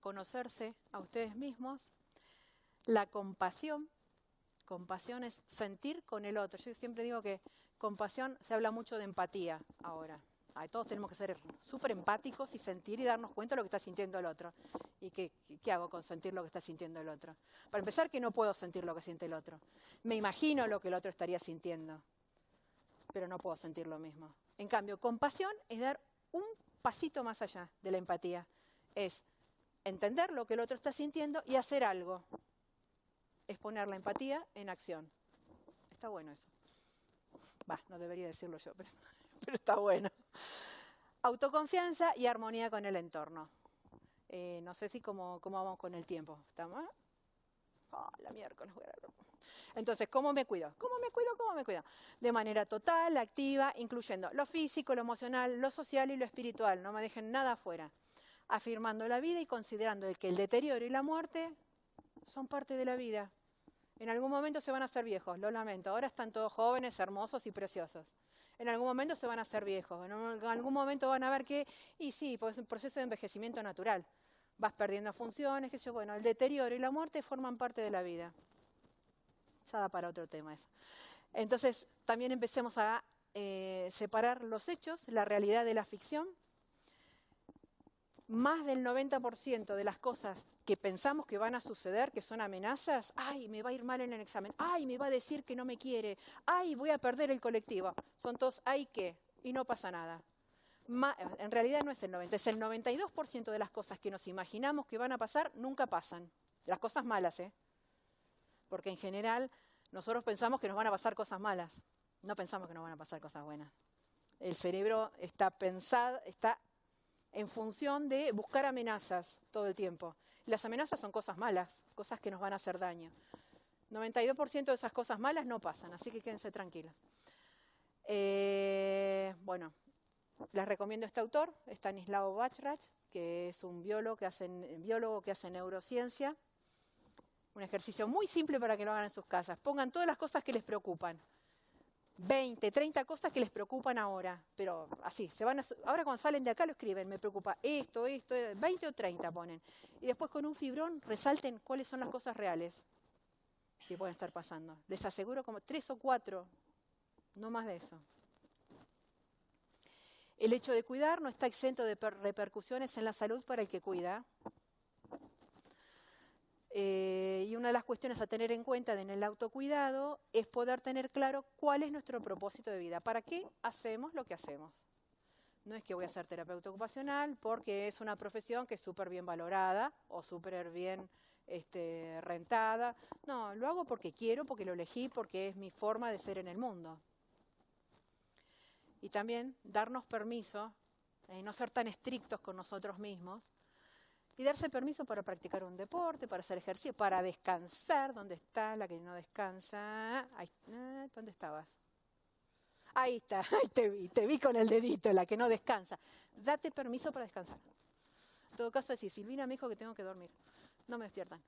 B: conocerse a ustedes mismos, la compasión. Compasión es sentir con el otro. Yo siempre digo que compasión, se habla mucho de empatía ahora. Todos tenemos que ser súper empáticos y sentir y darnos cuenta de lo que está sintiendo el otro. ¿Y qué hago con sentir lo que está sintiendo el otro? Para empezar, que no puedo sentir lo que siente el otro. Me imagino lo que el otro estaría sintiendo, pero no puedo sentir lo mismo. En cambio, compasión es dar un pasito más allá de la empatía. Es entender lo que el otro está sintiendo y hacer algo. Es poner la empatía en acción. Está bueno eso. No debería decirlo yo, pero está bueno. Autoconfianza y armonía con el entorno. No sé si cómo vamos con el tiempo. ¿Estamos? La miércoles voy a verlo. Entonces, ¿cómo me cuido? ¿Cómo me cuido? De manera total, activa, incluyendo lo físico, lo emocional, lo social y lo espiritual. No me dejen nada afuera. Afirmando la vida y considerando que el deterioro y la muerte son parte de la vida. En algún momento se van a hacer viejos, lo lamento. Ahora están todos jóvenes, hermosos y preciosos. En algún momento se van a hacer viejos. En algún momento van a ver que, y sí, pues es un proceso de envejecimiento natural. Vas perdiendo funciones, bueno, el deterioro y la muerte forman parte de la vida. Ya da para otro tema eso. Entonces, también empecemos a separar los hechos, la realidad de la ficción. Más del 90% de las cosas que pensamos que van a suceder, que son amenazas, ay, me va a ir mal en el examen, ay, me va a decir que no me quiere, ay, voy a perder el colectivo. Son todos, ay, ¿qué? Y no pasa nada. En realidad no es el 90%, es el 92% de las cosas que nos imaginamos que van a pasar, nunca pasan. Las cosas malas, Porque en general nosotros pensamos que nos van a pasar cosas malas, no pensamos que nos van a pasar cosas buenas. El cerebro está en función de buscar amenazas todo el tiempo. Las amenazas son cosas malas, cosas que nos van a hacer daño. 92% de esas cosas malas no pasan, así que quédense tranquilos. Bueno, les recomiendo este autor, Stanislav Bachrach, que es un biólogo que hace neurociencia. Un ejercicio muy simple para que lo hagan en sus casas. Pongan todas las cosas que les preocupan. 20, 30 cosas que les preocupan ahora, pero así, ahora cuando salen de acá lo escriben, me preocupa esto, 20 o 30 ponen. Y después con un fibrón resalten cuáles son las cosas reales que pueden estar pasando. Les aseguro como 3 o 4, no más de eso. El hecho de cuidar no está exento de repercusiones en la salud para el que cuida. Y una de las cuestiones a tener en cuenta en el autocuidado es poder tener claro cuál es nuestro propósito de vida. ¿Para qué hacemos lo que hacemos? No es que voy a ser terapeuta ocupacional porque es una profesión que es súper bien valorada o súper bien rentada. No, lo hago porque quiero, porque lo elegí, porque es mi forma de ser en el mundo. Y también darnos permiso, no ser tan estrictos con nosotros mismos, y darse permiso para practicar un deporte, para hacer ejercicio, para descansar. ¿Dónde está la que no descansa? Ahí, ¿dónde estabas? Ahí está, ahí te vi con el dedito, la que no descansa. Date permiso para descansar. En todo caso, decir, Silvina me dijo que tengo que dormir, no me despiertan.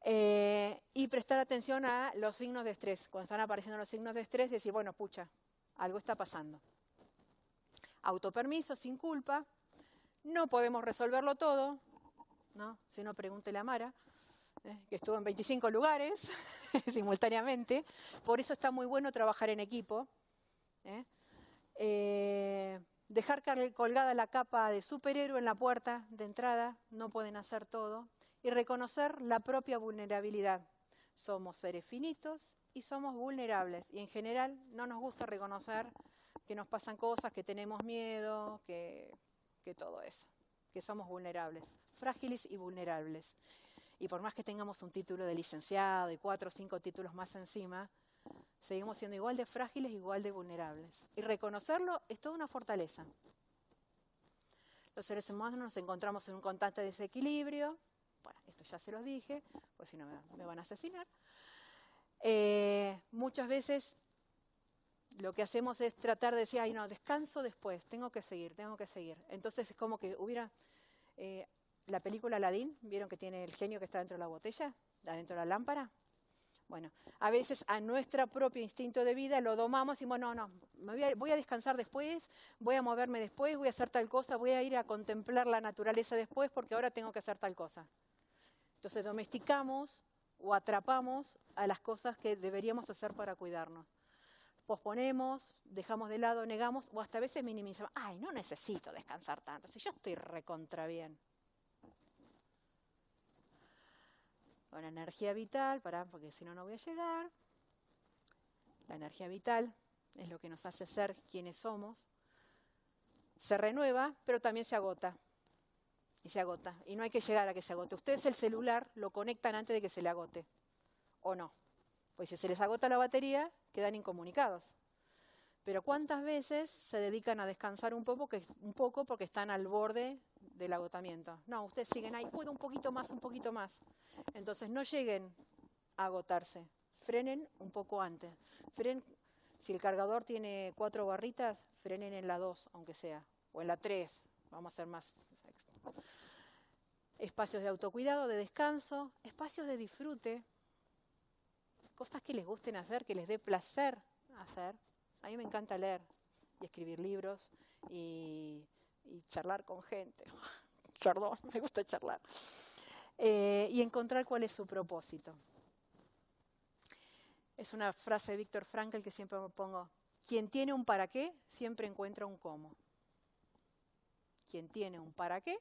B: Y prestar atención a los signos de estrés. Cuando están apareciendo los signos de estrés, decir, bueno, pucha, algo está pasando. Autopermiso, sin culpa. No podemos resolverlo todo, ¿no? Si no, pregúntele a Mara, que estuvo en 25 lugares simultáneamente. Por eso está muy bueno trabajar en equipo. Dejar colgada la capa de superhéroe en la puerta de entrada, no pueden hacer todo. Y reconocer la propia vulnerabilidad. Somos seres finitos y somos vulnerables. Y en general no nos gusta reconocer que nos pasan cosas, que tenemos miedo, que todo eso. Que somos vulnerables, frágiles y vulnerables. Y por más que tengamos un título de licenciado y 4 o 5 títulos más encima, seguimos siendo igual de frágiles, igual de vulnerables. Y reconocerlo es toda una fortaleza. Los seres humanos nos encontramos en un constante desequilibrio. Bueno, esto ya se los dije, pues si no me van a asesinar. Muchas veces lo que hacemos es tratar de decir, ay no, descanso después, tengo que seguir. Entonces es como que hubiera la película Aladdin, ¿vieron que tiene el genio que está dentro de la botella, adentro de la lámpara? Bueno, a veces a nuestro propio instinto de vida lo domamos y bueno, no, voy a descansar después, voy a moverme después, voy a hacer tal cosa, voy a ir a contemplar la naturaleza después porque ahora tengo que hacer tal cosa. Entonces domesticamos o atrapamos a las cosas que deberíamos hacer para cuidarnos. Posponemos, dejamos de lado, negamos o hasta a veces minimizamos. Ay, no necesito descansar tanto, si yo estoy recontra bien. Bueno, energía vital, porque si no, no voy a llegar. La energía vital es lo que nos hace ser quienes somos. Se renueva, pero también se agota. Y se agota. Y no hay que llegar a que se agote. Ustedes el celular lo conectan antes de que se le agote. ¿O no? Pues si se les agota la batería, quedan incomunicados. Pero ¿cuántas veces se dedican a descansar un poco porque están al borde del agotamiento? No, ustedes siguen ahí, puedo un poquito más. Entonces no lleguen a agotarse, frenen un poco antes. Si el cargador tiene 4 barritas, frenen en la 2, aunque sea, o en la 3, vamos a hacer más. Espacios de autocuidado, de descanso, espacios de disfrute, cosas que les gusten hacer, que les dé placer hacer. A mí me encanta leer y escribir libros y charlar con gente. Perdón, me gusta charlar. Y encontrar cuál es su propósito. Es una frase de Viktor Frankl que siempre me pongo. Quien tiene un para qué, siempre encuentra un cómo. Quien tiene un para qué,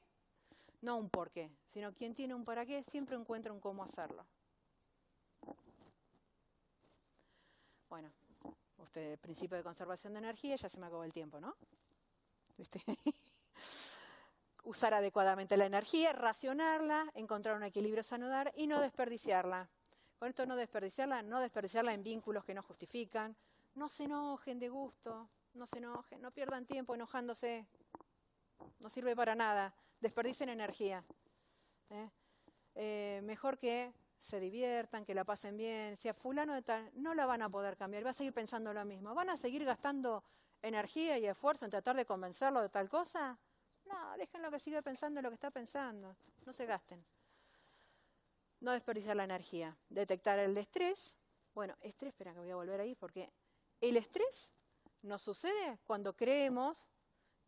B: no un por qué, sino quien tiene un para qué, siempre encuentra un cómo hacerlo. Bueno, el principio de conservación de energía, ya se me acabó el tiempo, ¿no? ¿Viste? Usar adecuadamente la energía, racionarla, encontrar un equilibrio saludar y no desperdiciarla. Con esto no desperdiciarla en vínculos que no justifican. No se enojen de gusto, no pierdan tiempo enojándose. no sirve para nada, desperdicien energía. Mejor que se diviertan, que la pasen bien. Si a fulano de tal, no la van a poder cambiar, va a seguir pensando lo mismo. ¿Van a seguir gastando energía y esfuerzo en tratar de convencerlo de tal cosa? No, déjenlo que siga pensando en lo que está pensando. No se gasten. No desperdiciar la energía. Detectar el estrés. Bueno, estrés, espera que voy a volver ahí, porque el estrés nos sucede cuando creemos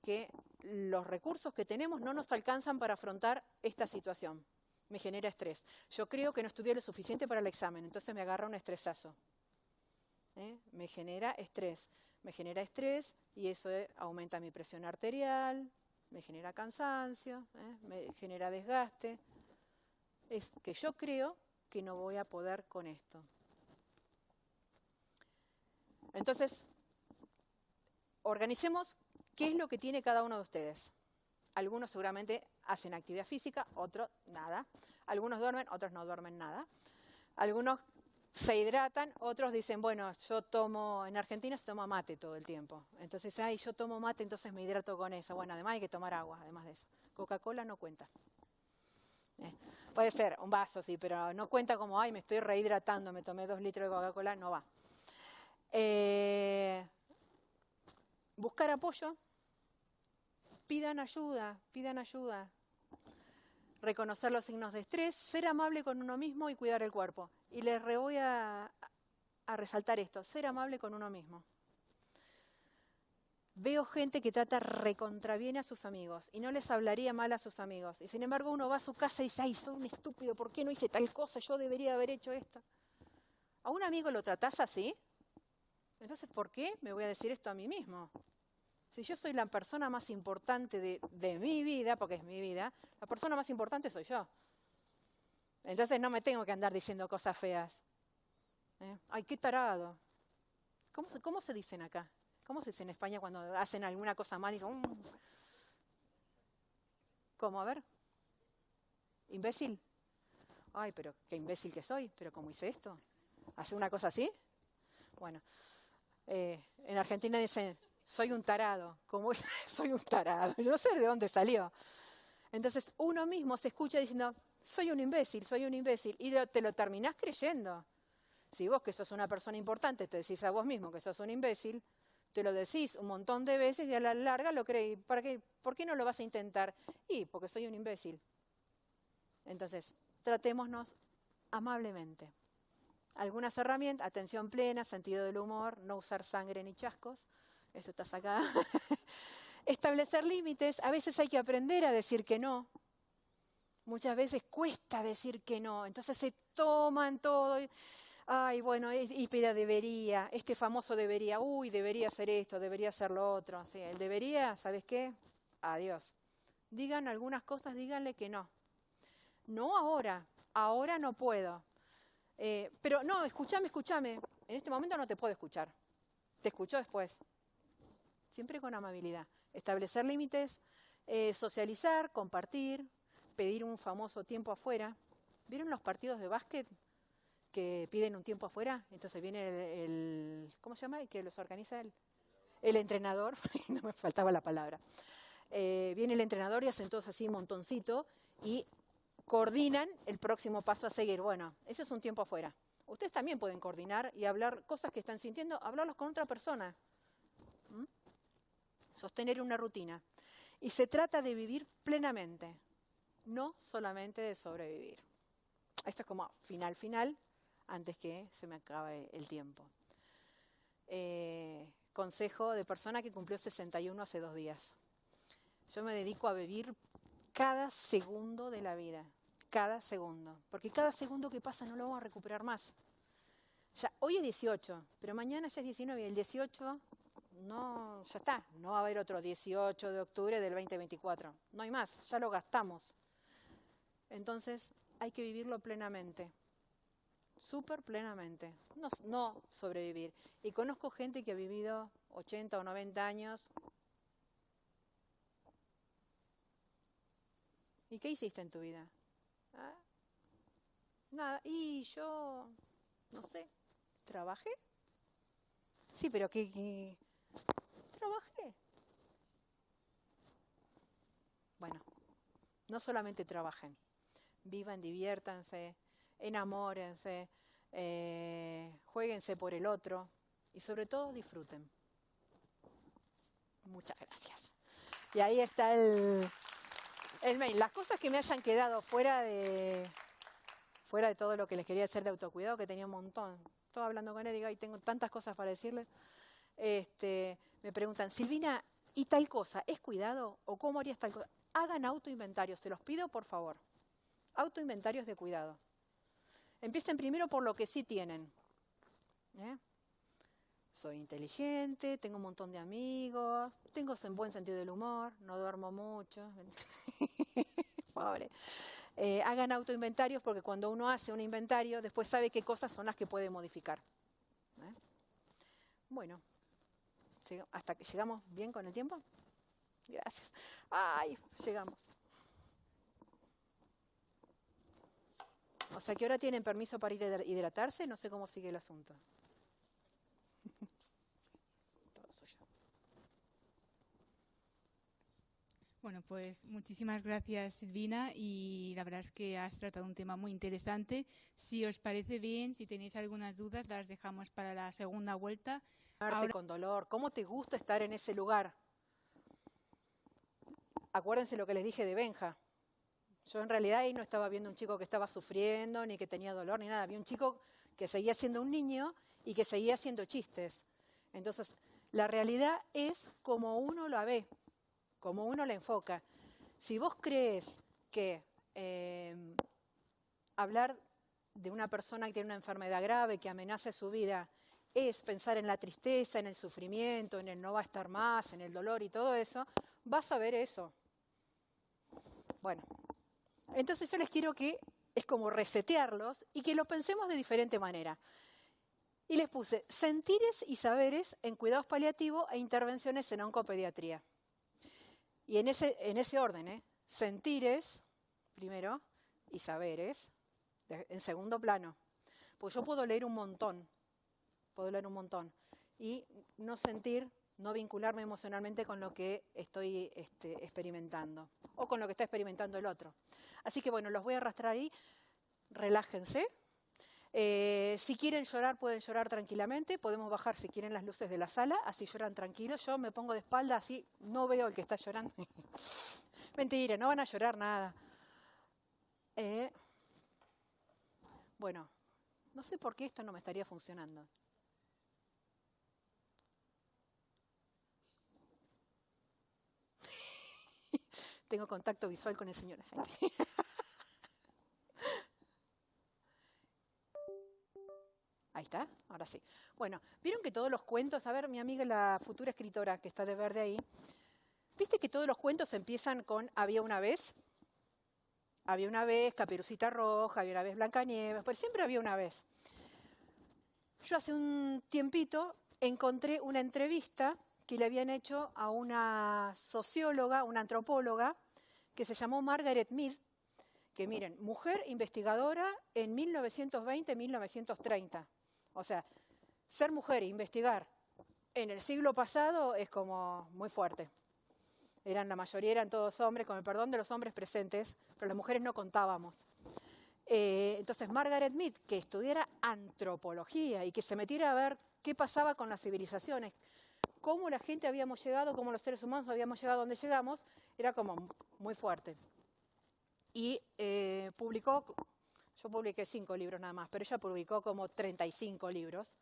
B: que los recursos que tenemos no nos alcanzan para afrontar esta situación. Me genera estrés. Yo creo que no estudié lo suficiente para el examen, entonces me agarra un estresazo. Me genera estrés. Me genera estrés y eso aumenta mi presión arterial, me genera cansancio, me genera desgaste. Es que yo creo que no voy a poder con esto. Entonces, organicemos qué es lo que tiene cada uno de ustedes. Algunos seguramente hacen actividad física, otros nada. Algunos duermen, otros no duermen nada. Algunos se hidratan, otros dicen, bueno, yo tomo, en Argentina se toma mate todo el tiempo. Entonces, yo tomo mate, entonces me hidrato con eso. Bueno, además hay que tomar agua, además de eso. Coca-Cola no cuenta. Puede ser un vaso, sí, pero no cuenta como, me estoy rehidratando, me tomé 2 litros de Coca-Cola, no va. Buscar apoyo. Pidan ayuda. Reconocer los signos de estrés, ser amable con uno mismo y cuidar el cuerpo. Y les voy a resaltar esto, ser amable con uno mismo. Veo gente que trata recontra bien a sus amigos y no les hablaría mal a sus amigos. Y sin embargo uno va a su casa y dice, soy un estúpido, ¿por qué no hice tal cosa? Yo debería haber hecho esto. ¿A un amigo lo tratás así? Entonces, ¿por qué me voy a decir esto a mí mismo? Si yo soy la persona más importante de mi vida, porque es mi vida, la persona más importante soy yo. Entonces no me tengo que andar diciendo cosas feas. Ay, qué tarado. ¿Cómo se dicen acá? ¿Cómo se dice en España cuando hacen alguna cosa mal y dicen, ¿cómo? A ver. ¿Imbécil? Ay, pero qué imbécil que soy. ¿Pero cómo hice esto? ¿Hace una cosa así? Bueno, en Argentina dicen, soy un tarado. ¿Cómo soy un tarado? Yo no sé de dónde salió. Entonces uno mismo se escucha diciendo, soy un imbécil. Y te lo terminás creyendo. Si vos que sos una persona importante te decís a vos mismo que sos un imbécil, te lo decís un montón de veces y a la larga lo creí. ¿Por qué no lo vas a intentar? Porque soy un imbécil. Entonces, tratémonos amablemente. Algunas herramientas, atención plena, sentido del humor, no usar sangre ni chascos. Eso está acá. Establecer límites. A veces hay que aprender a decir que no. Muchas veces cuesta decir que no. Entonces se toman todo. Pero debería. Este famoso debería. Debería hacer esto, debería hacer lo otro. Sí, el debería, ¿sabes qué? Adiós. Digan algunas cosas, díganle que no. No ahora. Ahora no puedo. Pero no, escúchame. En este momento no te puedo escuchar. Te escucho después. Siempre con amabilidad. Establecer límites, socializar, compartir, pedir un famoso tiempo afuera. ¿Vieron los partidos de básquet que piden un tiempo afuera? Entonces viene el ¿cómo se llama? El que los organiza, el entrenador. No me faltaba la palabra. Viene el entrenador y hacen todos así un montoncito y coordinan el próximo paso a seguir. Bueno, ese es un tiempo afuera. Ustedes también pueden coordinar y hablar cosas que están sintiendo, hablarlos con otra persona. Sostener una rutina. Y se trata de vivir plenamente, no solamente de sobrevivir. Esto es como final, antes que se me acabe el tiempo. Consejo de persona que cumplió 61 hace 2 días. Yo me dedico a vivir cada segundo de la vida, cada segundo. Porque cada segundo que pasa no lo vamos a recuperar más. Ya, hoy es 18, pero mañana ya es 19 y el 18... No, ya está, no va a haber otro 18 de octubre del 2024, no hay más, ya lo gastamos. Entonces hay que vivirlo plenamente, súper plenamente, no sobrevivir. Y conozco gente que ha vivido 80 o 90 años. ¿Y qué hiciste en tu vida? Nada, y yo, no sé, ¿trabajé? Sí, pero ¿qué? Trabajé. Bueno, no solamente trabajen, vivan, diviértanse, enamórense, juéguense por el otro y sobre todo disfruten. Muchas gracias. Y ahí está el mail. Las cosas que me hayan quedado fuera de todo lo que les quería decir de autocuidado, que tenía un montón. Estaba hablando con él y tengo tantas cosas para decirles. Me preguntan, Silvina, ¿y tal cosa es cuidado? ¿O cómo harías tal cosa? Hagan autoinventarios, se los pido por favor. Autoinventarios de cuidado. Empiecen primero por lo que sí tienen. Soy inteligente, tengo un montón de amigos, tengo un buen sentido del humor, no duermo mucho. Pobre. Hagan autoinventarios porque cuando uno hace un inventario, después sabe qué cosas son las que puede modificar. Bueno, ¿hasta que llegamos bien con el tiempo? Gracias. ¡Ay! Llegamos. O sea que ahora tienen permiso para ir a hidratarse, no sé cómo sigue el asunto. Todo suyo.
C: Bueno, pues muchísimas gracias, Silvina, y la verdad es que has tratado un tema muy interesante. Si os parece bien, si tenéis algunas dudas, las dejamos para la segunda vuelta.
B: Ahora, con dolor, ¿cómo te gusta estar en ese lugar? Acuérdense lo que les dije de Benja. Yo en realidad ahí no estaba viendo un chico que estaba sufriendo, ni que tenía dolor, ni nada. Vi un chico que seguía siendo un niño y que seguía haciendo chistes. Entonces, la realidad es como uno la ve, como uno la enfoca. Si vos crees que hablar de una persona que tiene una enfermedad grave, que amenaza su vida, es pensar en la tristeza, en el sufrimiento, en el no va a estar más, en el dolor y todo eso, vas a ver eso. Bueno, entonces yo les quiero que es como resetearlos y que lo pensemos de diferente manera. Y les puse sentires y saberes en cuidados paliativos e intervenciones en oncopediatría. Y en ese orden, sentires primero y saberes en segundo plano. Pues yo puedo leer un montón y no sentir, no vincularme emocionalmente con lo que estoy experimentando o con lo que está experimentando el otro. Así que bueno, los voy a arrastrar ahí, relájense. Si quieren llorar, pueden llorar tranquilamente, podemos bajar si quieren las luces de la sala, así lloran tranquilos. Yo me pongo de espalda, así no veo al que está llorando. Mentira, no van a llorar nada. Bueno, no sé por qué esto no me estaría funcionando. Tengo contacto visual con el señor. Ahí está, ahora sí. Bueno, vieron que todos los cuentos, a ver, mi amiga la futura escritora que está de verde ahí, ¿viste que todos los cuentos empiezan con había una vez? Había una vez Caperucita Roja, había una vez Blancanieves, pues siempre había una vez. Yo hace un tiempito encontré una entrevista que le habían hecho a una socióloga, una antropóloga, que se llamó Margaret Mead, que miren, mujer investigadora en 1920-1930. O sea, ser mujer e investigar en el siglo pasado es como muy fuerte. La mayoría eran todos hombres, con el perdón de los hombres presentes, pero las mujeres no contábamos. Entonces, Margaret Mead, que estudiara antropología y que se metiera a ver qué pasaba con las civilizaciones, cómo la gente habíamos llegado, cómo los seres humanos habíamos llegado a donde llegamos, era como muy fuerte. Y publicó, yo publiqué 5 libros nada más, pero ella publicó como 35 libros.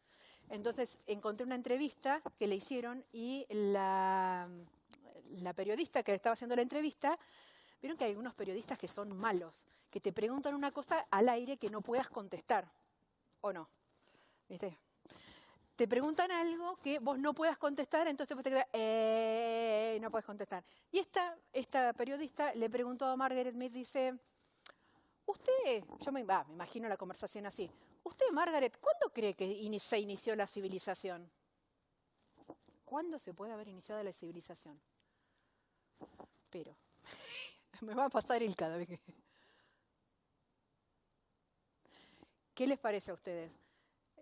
B: Entonces encontré una entrevista que le hicieron y la periodista que le estaba haciendo la entrevista, vieron que hay algunos periodistas que son malos, que te preguntan una cosa al aire que no puedas contestar, ¿o no? ¿Viste? Te preguntan algo que vos no puedas contestar, entonces vos te quedas, no puedes contestar. Y esta periodista le preguntó a Margaret Mead, dice, usted, yo me imagino la conversación así, usted, Margaret, ¿cuándo cree que se inició la civilización? ¿Cuándo se puede haber iniciado la civilización? Pero, me va a pasar el cada vez que... ¿Qué les parece a ustedes?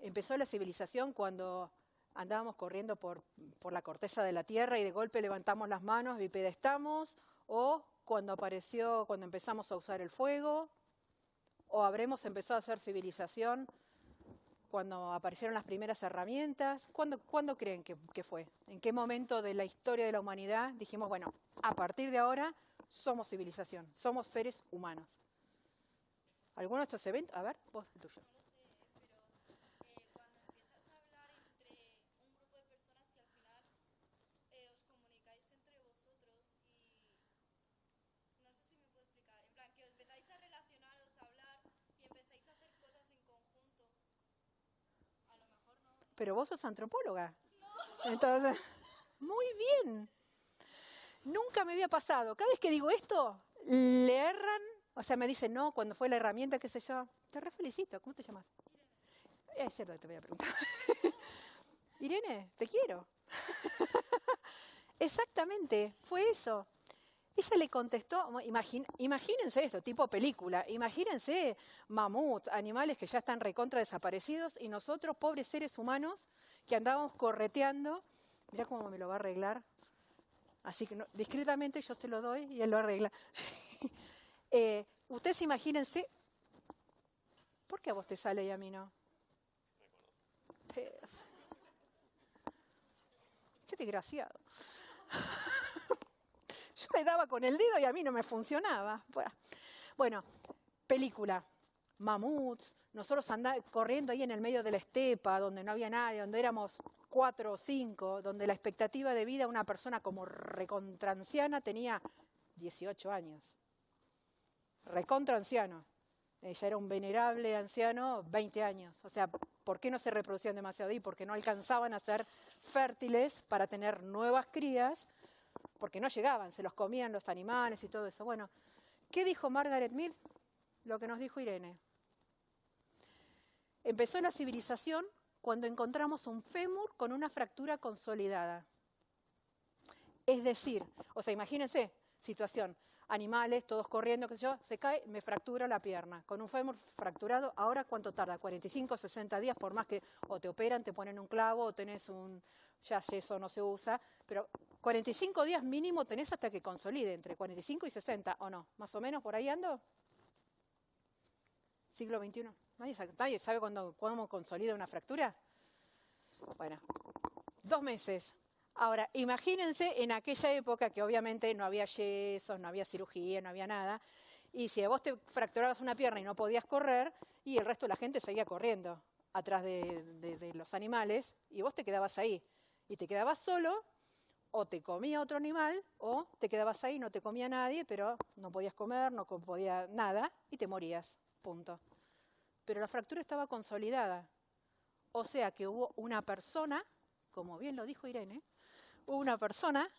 B: ¿Empezó la civilización cuando andábamos corriendo por la corteza de la tierra y de golpe levantamos las manos, bipedestamos, o cuando empezamos a usar el fuego? ¿O habremos empezado a hacer civilización cuando aparecieron las primeras herramientas? ¿Cuándo creen que fue? ¿En qué momento de la historia de la humanidad dijimos, bueno, a partir de ahora somos civilización, somos seres humanos? ¿Alguno de estos eventos? A ver, vos, el tuyo. Pero vos sos antropóloga. No. Entonces, muy bien. Nunca me había pasado. Cada vez que digo esto, le erran. O sea, me dicen, no, cuando fue la herramienta, qué sé yo. Te re felicito. ¿Cómo te llamas? Es cierto que te voy a preguntar. Irene, te quiero. Exactamente, fue eso. Ella le contestó, imagínense esto, tipo película, imagínense mamuts, animales que ya están recontra desaparecidos y nosotros, pobres seres humanos, que andábamos correteando. Mirá cómo me lo va a arreglar. Así que discretamente yo se lo doy y él lo arregla. Ustedes imagínense, ¿por qué a vos te sale y a mí no? Qué desgraciado. Yo le daba con el dedo y a mí no me funcionaba. Bueno, película, mamuts, nosotros andábamos corriendo ahí en el medio de la estepa, donde no había nadie, donde éramos 4 o 5, donde la expectativa de vida de una persona como recontranciana tenía 18 años. Recontranciano. Ella era un venerable anciano, 20 años. O sea, ¿por qué no se reproducían demasiado ahí? Porque no alcanzaban a ser fértiles para tener nuevas crías, porque no llegaban, se los comían los animales y todo eso. Bueno, ¿qué dijo Margaret Mead? Lo que nos dijo Irene. Empezó la civilización cuando encontramos un fémur con una fractura consolidada. Es decir, o sea, imagínense, situación, animales, todos corriendo, qué sé yo, se cae, me fractura la pierna. Con un fémur fracturado, ¿ahora cuánto tarda? 45, 60 días, por más que o te operan, te ponen un clavo, o tenés ya eso no se usa, pero 45 días mínimo tenés hasta que consolide, entre 45 y 60, ¿o no? ¿Más o menos por ahí ando? Siglo XXI. ¿Nadie sabe cómo consolida una fractura? Bueno, 2 meses. Ahora, imagínense en aquella época que obviamente no había yesos, no había cirugía, no había nada, y si a vos te fracturabas una pierna y no podías correr, y el resto de la gente seguía corriendo atrás de los animales, y vos te quedabas ahí. Y te quedabas solo, o te comía otro animal, o te quedabas ahí, no te comía nadie, pero no podías comer, no podías nada, y te morías, punto. Pero la fractura estaba consolidada. O sea que hubo una persona, como bien lo dijo Irene, hubo una persona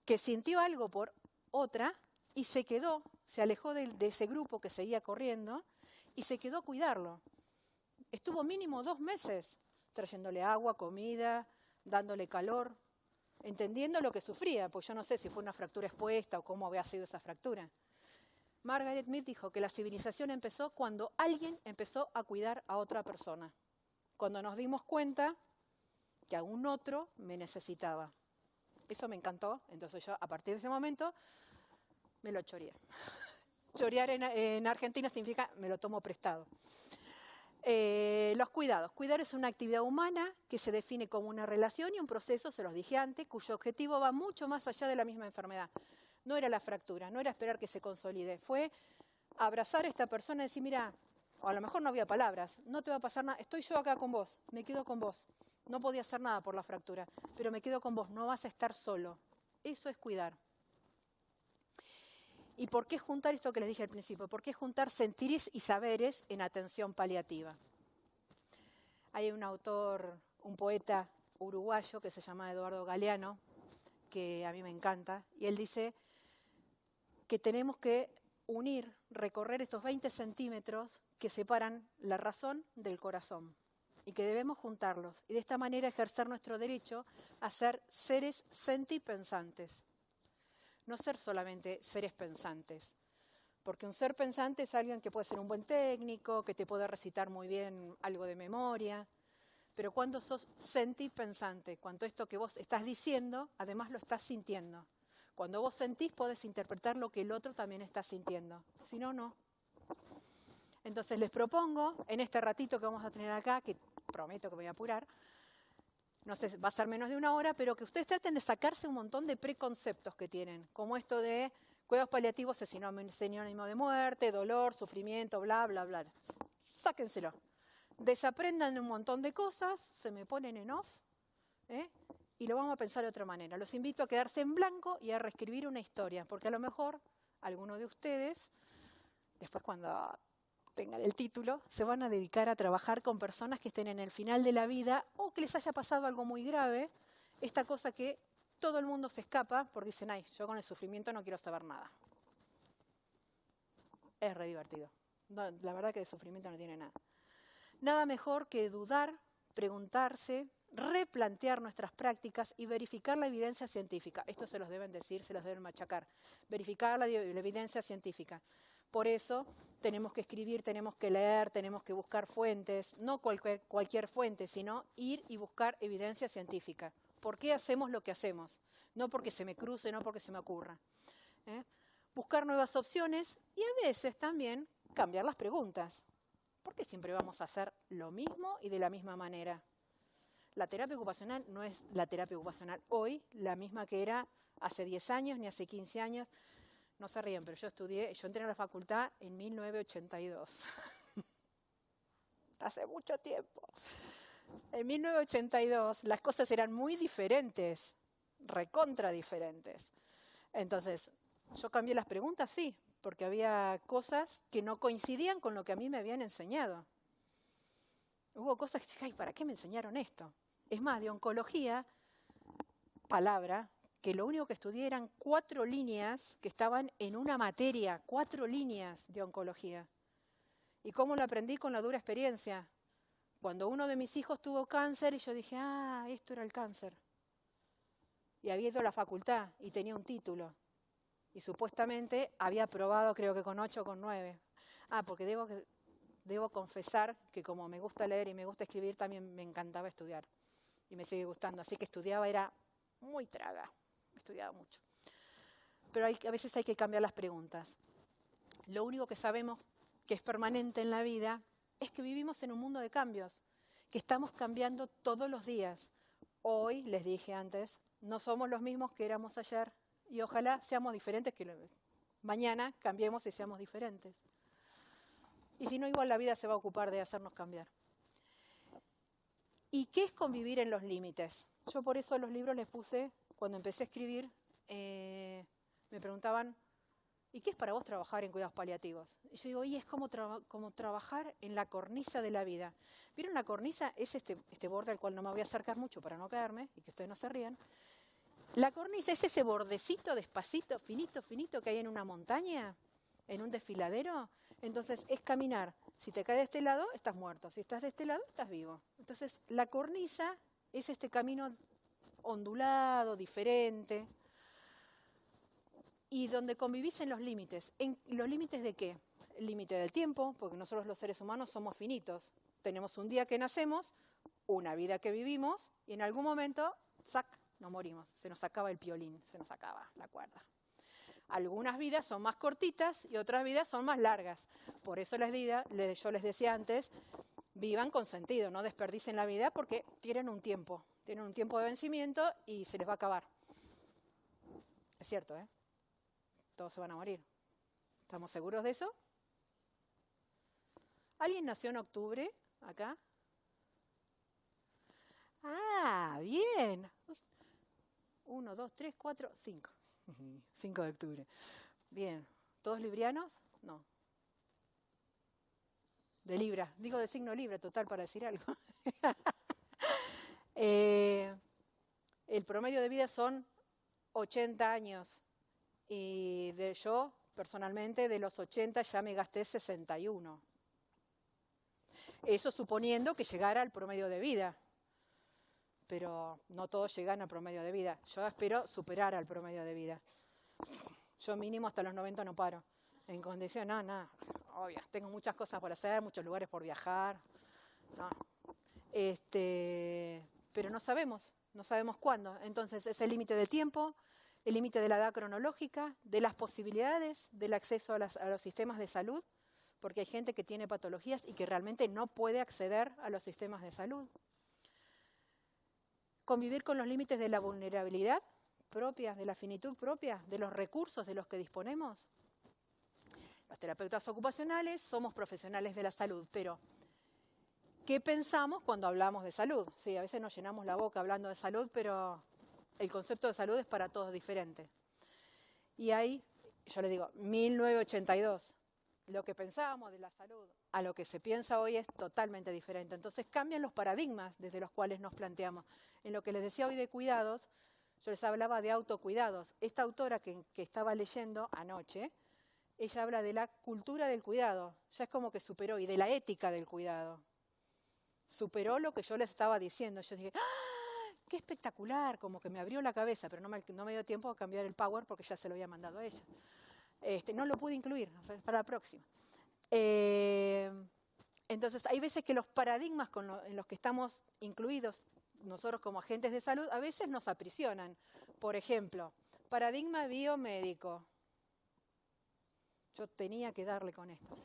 B: que sintió algo por otra y se alejó de ese grupo que seguía corriendo y se quedó a cuidarlo. Estuvo mínimo 2 meses trayéndole agua, comida, dándole calor, entendiendo lo que sufría, pues yo no sé si fue una fractura expuesta o cómo había sido esa fractura. Margaret Mead dijo que la civilización empezó cuando alguien empezó a cuidar a otra persona, cuando nos dimos cuenta que a un otro me necesitaba. Eso me encantó, entonces yo a partir de ese momento me lo choreé. Chorear en Argentina significa me lo tomo prestado. Los cuidados. Cuidar es una actividad humana que se define como una relación y un proceso, se los dije antes, cuyo objetivo va mucho más allá de la misma enfermedad. No era la fractura, no era esperar que se consolide, fue abrazar a esta persona y decir, mira, o a lo mejor no había palabras, no te va a pasar nada, estoy yo acá con vos, me quedo con vos. No podía hacer nada por la fractura, pero me quedo con vos, no vas a estar solo. Eso es cuidar. ¿Y por qué juntar esto que les dije al principio? ¿Por qué juntar sentires y saberes en atención paliativa? Hay un autor, un poeta uruguayo que se llama Eduardo Galeano, que a mí me encanta, y él dice que tenemos que recorrer estos 20 centímetros que separan la razón del corazón y que debemos juntarlos y de esta manera ejercer nuestro derecho a ser seres sentipensantes. No ser solamente seres pensantes, porque un ser pensante es alguien que puede ser un buen técnico, que te puede recitar muy bien algo de memoria, pero cuando sos sentipensante, cuando esto que vos estás diciendo, además lo estás sintiendo. Cuando vos sentís, podés interpretar lo que el otro también está sintiendo. Si no, no. Entonces les propongo, en este ratito que vamos a tener acá, que prometo que voy a apurar, no sé, va a ser menos de 1 hora, pero que ustedes traten de sacarse un montón de preconceptos que tienen, como esto de cuidados paliativos es sinónimo de muerte, dolor, sufrimiento, bla, bla, bla. Sáquenselo. Desaprendan un montón de cosas, se me ponen en off, y lo vamos a pensar de otra manera. Los invito a quedarse en blanco y a reescribir una historia, porque a lo mejor alguno de ustedes, después cuando tengan el título, se van a dedicar a trabajar con personas que estén en el final de la vida o que les haya pasado algo muy grave, esta cosa que todo el mundo se escapa porque dicen, ay, yo con el sufrimiento no quiero saber nada. Es re divertido. No, la verdad que de sufrimiento no tiene nada. Nada mejor que dudar, preguntarse, replantear nuestras prácticas y verificar la evidencia científica. Esto se los deben decir, se los deben machacar. Verificar la evidencia científica. Por eso tenemos que escribir, tenemos que leer, tenemos que buscar fuentes, no cualquier fuente, sino ir y buscar evidencia científica. ¿Por qué hacemos lo que hacemos? No porque se me cruce, no porque se me ocurra. Buscar nuevas opciones y a veces también cambiar las preguntas. ¿Por qué siempre vamos a hacer lo mismo y de la misma manera? La terapia ocupacional no es la terapia ocupacional hoy, la misma que era hace 10 años ni hace 15 años. No se ríen, pero yo entré a la facultad en 1982. Hace mucho tiempo. En 1982 las cosas eran muy diferentes, recontra diferentes. Entonces, yo cambié las preguntas, sí, porque había cosas que no coincidían con lo que a mí me habían enseñado. Hubo cosas que dije, ay, ¿para qué me enseñaron esto? Es más, de oncología, palabra, que lo único que estudié eran 4 líneas que estaban en una materia, 4 líneas de oncología. ¿Y cómo lo aprendí? Con la dura experiencia. Cuando uno de mis hijos tuvo cáncer y yo dije, ah, esto era el cáncer. Y había ido a la facultad y tenía un título. Y supuestamente había aprobado, creo que con 8 o con 9. Ah, porque debo confesar que como me gusta leer y me gusta escribir, también me encantaba estudiar. Y me sigue gustando. Así que estudiaba, era muy traga. Estudiaba mucho. Pero a veces hay que cambiar las preguntas. Lo único que sabemos que es permanente en la vida es que vivimos en un mundo de cambios, que estamos cambiando todos los días. Hoy, les dije antes, no somos los mismos que éramos ayer y ojalá seamos diferentes, que mañana cambiemos y seamos diferentes. Y si no, igual la vida se va a ocupar de hacernos cambiar. ¿Y qué es convivir en los límites? Yo por eso los libros les puse, cuando empecé a escribir, me preguntaban, ¿y qué es para vos trabajar en cuidados paliativos? Y yo digo, y es como trabajar en la cornisa de la vida. ¿Vieron la cornisa? Es este borde al cual no me voy a acercar mucho para no caerme y que ustedes no se rían. La cornisa es ese bordecito despacito, finito, finito que hay en una montaña, en un desfiladero. Entonces es caminar. Si te caes de este lado, estás muerto. Si estás de este lado, estás vivo. Entonces la cornisa es este camino ondulado, diferente, y donde convivís en los límites. ¿En los límites de qué? El límite del tiempo, porque nosotros los seres humanos somos finitos. Tenemos un día que nacemos, una vida que vivimos, y en algún momento, ¡zac!, nos morimos. Se nos acaba el piolín, se nos acaba la cuerda. Algunas vidas son más cortitas y otras vidas son más largas. Por eso yo les decía antes, vivan con sentido, no desperdicien la vida porque tienen un tiempo de vencimiento y se les va a acabar. Es cierto, ¿eh? Todos se van a morir. ¿Estamos seguros de eso? ¿Alguien nació en octubre acá? Ah, bien. 1, 2, 3, 4, 5. 5 de octubre. Bien. ¿Todos librianos? No. De Libra. Digo de signo Libra, total, para decir algo. El promedio de vida son 80 años. Y yo, personalmente, de los 80 ya me gasté 61. Eso suponiendo que llegara al promedio de vida. Pero no todos llegan al promedio de vida. Yo espero superar al promedio de vida. Yo mínimo hasta los 90 no paro. En condición, no, obvio. Tengo muchas cosas por hacer, muchos lugares por viajar. No. Pero no sabemos cuándo. Entonces, ese límite de tiempo, el límite de la edad cronológica, de las posibilidades del acceso a los sistemas de salud, porque hay gente que tiene patologías y que realmente no puede acceder a los sistemas de salud. Convivir con los límites de la vulnerabilidad propia, de la finitud propia, de los recursos de los que disponemos. Los terapeutas ocupacionales somos profesionales de la salud, pero ¿qué pensamos cuando hablamos de salud? Sí, a veces nos llenamos la boca hablando de salud, pero el concepto de salud es para todos diferente. Y ahí, yo les digo, 1982, lo que pensábamos de la salud a lo que se piensa hoy es totalmente diferente. Entonces cambian los paradigmas desde los cuales nos planteamos. En lo que les decía hoy de cuidados, yo les hablaba de autocuidados. Esta autora que estaba leyendo anoche, ella habla de la cultura del cuidado. Ya es como que superó, y de la ética del cuidado. Superó lo que yo les estaba diciendo. Yo dije, ¡ah! ¡Qué espectacular! Como que me abrió la cabeza, pero no me dio tiempo a cambiar el power porque ya se lo había mandado a ella. No lo pude incluir para la próxima. Entonces, hay veces que los paradigmas en los que estamos incluidos nosotros como agentes de salud, a veces nos aprisionan. Por ejemplo, paradigma biomédico. Yo tenía que darle con esto.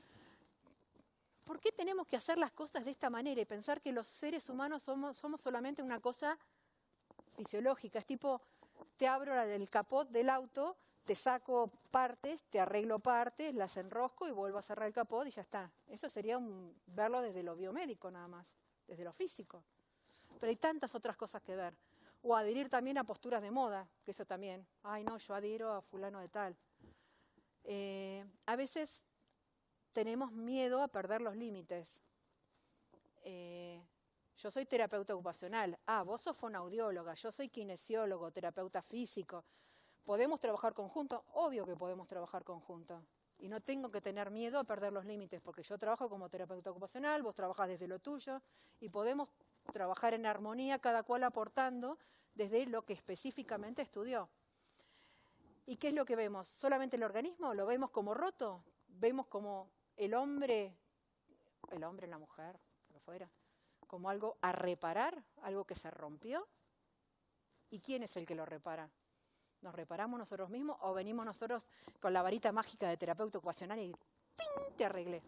B: ¿Por qué tenemos que hacer las cosas de esta manera y pensar que los seres humanos somos solamente una cosa fisiológica? Es tipo, te abro el capot del auto, te saco partes, te arreglo partes, las enrosco y vuelvo a cerrar el capot y ya está. Eso sería verlo desde lo biomédico nada más, desde lo físico. Pero hay tantas otras cosas que ver. O adherir también a posturas de moda, que eso también. Ay, no, yo adhiero a fulano de tal. A veces tenemos miedo a perder los límites. Yo soy terapeuta ocupacional. Vos sos fonoaudióloga, yo soy kinesiólogo, terapeuta físico. ¿Podemos trabajar conjuntos? Obvio que podemos trabajar conjuntos. Y no tengo que tener miedo a perder los límites, porque yo trabajo como terapeuta ocupacional, vos trabajás desde lo tuyo, y podemos trabajar en armonía, cada cual aportando desde lo que específicamente estudió. ¿Y qué es lo que vemos? ¿Solamente el organismo? ¿Lo vemos como roto? ¿Vemos como el hombre, la mujer, lo que fuera, como algo a reparar, algo que se rompió? ¿Y quién es el que lo repara? ¿Nos reparamos nosotros mismos o venimos nosotros con la varita mágica de terapeuta ocupacional y ¡ping! Te arreglé?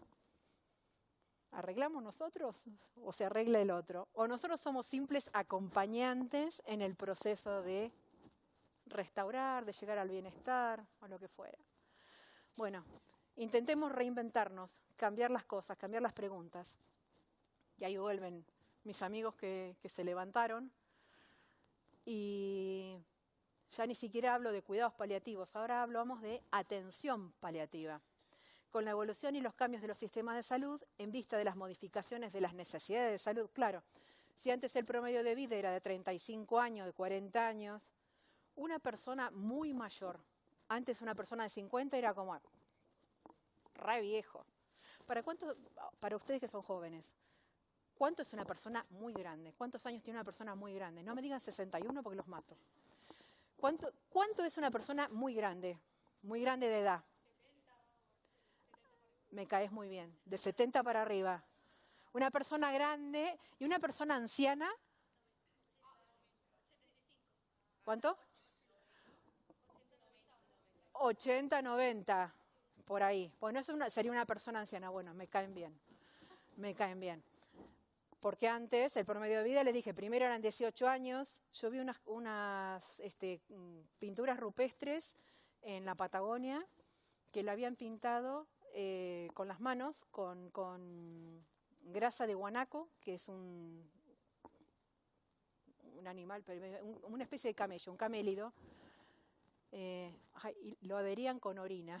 B: ¿Arreglamos nosotros o se arregla el otro? ¿O nosotros somos simples acompañantes en el proceso de restaurar, de llegar al bienestar o lo que fuera? Bueno, intentemos reinventarnos, cambiar las cosas, cambiar las preguntas. Y ahí vuelven mis amigos que se levantaron. Y ya ni siquiera hablo de cuidados paliativos, ahora hablamos de atención paliativa. Con la evolución y los cambios de los sistemas de salud, en vista de las modificaciones de las necesidades de salud, claro, si antes el promedio de vida era de 35 años, de 40 años, una persona muy mayor, antes una persona de 50 era como re viejo. Para ustedes que son jóvenes, ¿cuánto es una persona muy grande? ¿Cuántos años tiene una persona muy grande? No me digan 61 porque los mato. ¿Cuánto es una persona muy grande de edad? 70. Me caes muy bien, de 70 para arriba. Una persona grande y una persona anciana. ¿Cuánto? 80, 90, por ahí. Bueno, eso sería una persona anciana. Bueno, me caen bien. Porque antes, el promedio de vida, les dije, primero eran 18 años. Yo vi unas pinturas rupestres en la Patagonia que la habían pintado con las manos, con grasa de guanaco, que es un animal, una especie de camello, un camélido. Y lo adherían con orina.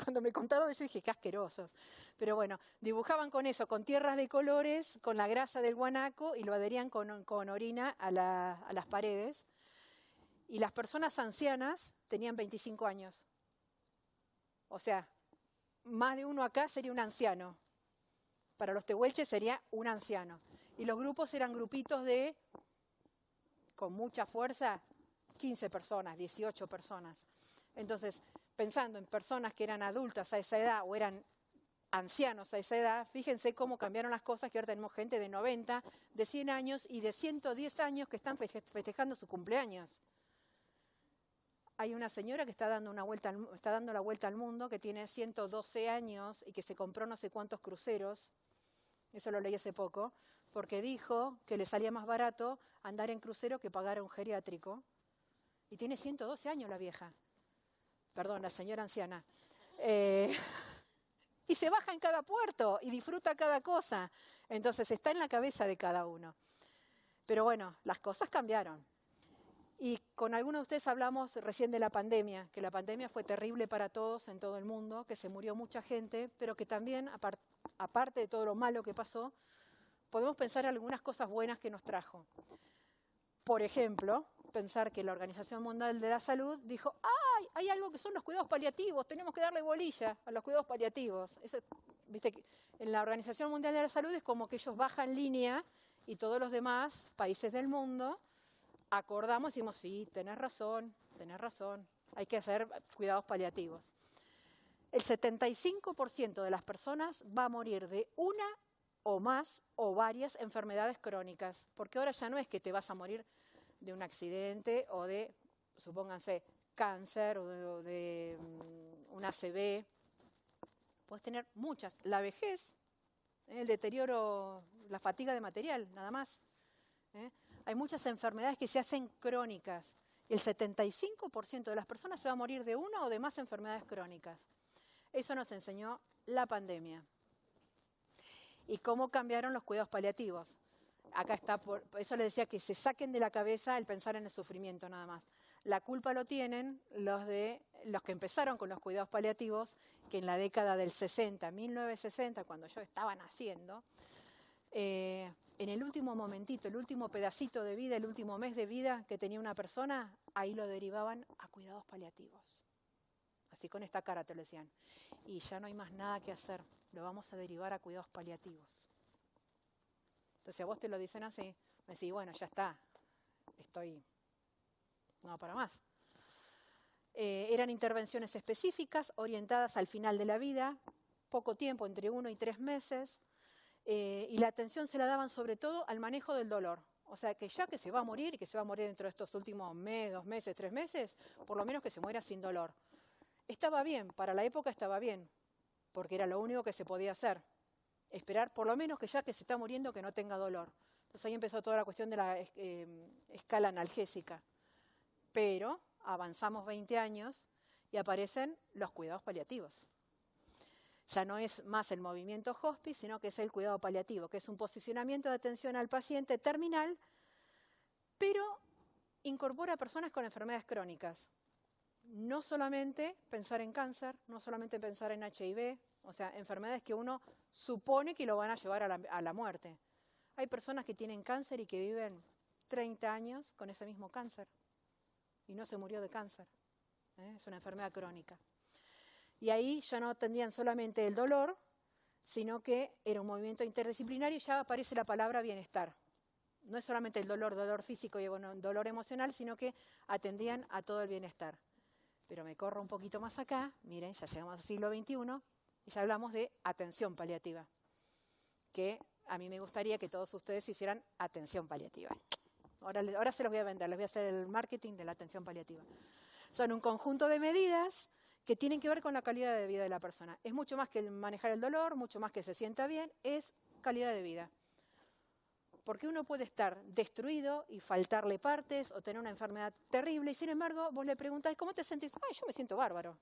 B: Cuando me contaron eso dije, qué asquerosos. Pero bueno, dibujaban con eso, con tierras de colores, con la grasa del guanaco y lo adherían con orina a las paredes. Y las personas ancianas tenían 25 años. O sea, más de uno acá sería un anciano. Para los tehuelches sería un anciano. Y los grupos eran grupitos de, con mucha fuerza, 15 personas, 18 personas. Entonces, pensando en personas que eran adultas a esa edad o eran ancianos a esa edad, fíjense cómo cambiaron las cosas, que ahora tenemos gente de 90, de 100 años y de 110 años que están festejando su cumpleaños. hay una señora que está dando la vuelta al mundo, que tiene 112 años y que se compró no sé cuántos cruceros, eso lo leí hace poco, porque dijo que le salía más barato andar en crucero que pagar a un geriátrico. Y tiene 112 años la vieja. Perdón, la señora anciana. Y se baja en cada puerto y disfruta cada cosa. Entonces está en la cabeza de cada uno. Pero bueno, las cosas cambiaron. Y con algunos de ustedes hablamos recién de la pandemia, que la pandemia fue terrible para todos en todo el mundo, que se murió mucha gente, pero que también, aparte de todo lo malo que pasó, podemos pensar en algunas cosas buenas que nos trajo. Por ejemplo, pensar que la Organización Mundial de la Salud dijo, ¡ay! Hay algo que son los cuidados paliativos, tenemos que darle bolilla a los cuidados paliativos. Viste que en la Organización Mundial de la Salud es como que ellos bajan línea y todos los demás países del mundo acordamos y decimos, sí, tenés razón, hay que hacer cuidados paliativos. El 75% de las personas va a morir de una o más o varias enfermedades crónicas, porque ahora ya no es que te vas a morir de un accidente o de, supónganse, cáncer o de un ACV. Puedes tener muchas. La vejez, el deterioro, la fatiga de material, nada más. Hay muchas enfermedades que se hacen crónicas. El 75% de las personas se va a morir de una o de más enfermedades crónicas. Eso nos enseñó la pandemia. ¿Y cómo cambiaron los cuidados paliativos? Acá está, por eso les decía que se saquen de la cabeza el pensar en el sufrimiento nada más. La culpa lo tienen los que empezaron con los cuidados paliativos, que en la década del 60, 1960, cuando yo estaba naciendo, en el último momentito, el último pedacito de vida, el último mes de vida que tenía una persona, ahí lo derivaban a cuidados paliativos. Así con esta cara te lo decían. Y ya no hay más nada que hacer, lo vamos a derivar a cuidados paliativos. Entonces a vos te lo dicen así, me decís, bueno, ya está, no va para más. Eran intervenciones específicas, orientadas al final de la vida, poco tiempo, entre 1 y 3 meses, y la atención se la daban sobre todo al manejo del dolor. O sea, que ya que se va a morir, y que se va a morir dentro de estos últimos meses, 2 meses, 3 meses, por lo menos que se muera sin dolor. Estaba bien, para la época estaba bien, porque era lo único que se podía hacer. Esperar por lo menos que ya que se está muriendo que no tenga dolor. Entonces ahí empezó toda la cuestión de la escala analgésica. Pero avanzamos 20 años y aparecen los cuidados paliativos. Ya no es más el movimiento hospice, sino que es el cuidado paliativo, que es un posicionamiento de atención al paciente terminal, pero incorpora a personas con enfermedades crónicas. No solamente pensar en cáncer, no solamente pensar en HIV, o sea, enfermedades que uno supone que lo van a llevar a la muerte. Hay personas que tienen cáncer y que viven 30 años con ese mismo cáncer y no se murió de cáncer. Es una enfermedad crónica. Y ahí ya no atendían solamente el dolor, sino que era un movimiento interdisciplinario y ya aparece la palabra bienestar. No es solamente el dolor físico y dolor emocional, sino que atendían a todo el bienestar. Pero me corro un poquito más acá, miren, ya llegamos al siglo XXI y ya hablamos de atención paliativa, que a mí me gustaría que todos ustedes hicieran atención paliativa. Ahora se los voy a vender, les voy a hacer el marketing de la atención paliativa. Son un conjunto de medidas que tienen que ver con la calidad de vida de la persona. Es mucho más que manejar el dolor, mucho más que se sienta bien, es calidad de vida. Porque uno puede estar destruido y faltarle partes o tener una enfermedad terrible y sin embargo vos le preguntás, ¿cómo te sentís? Ay, yo me siento bárbaro.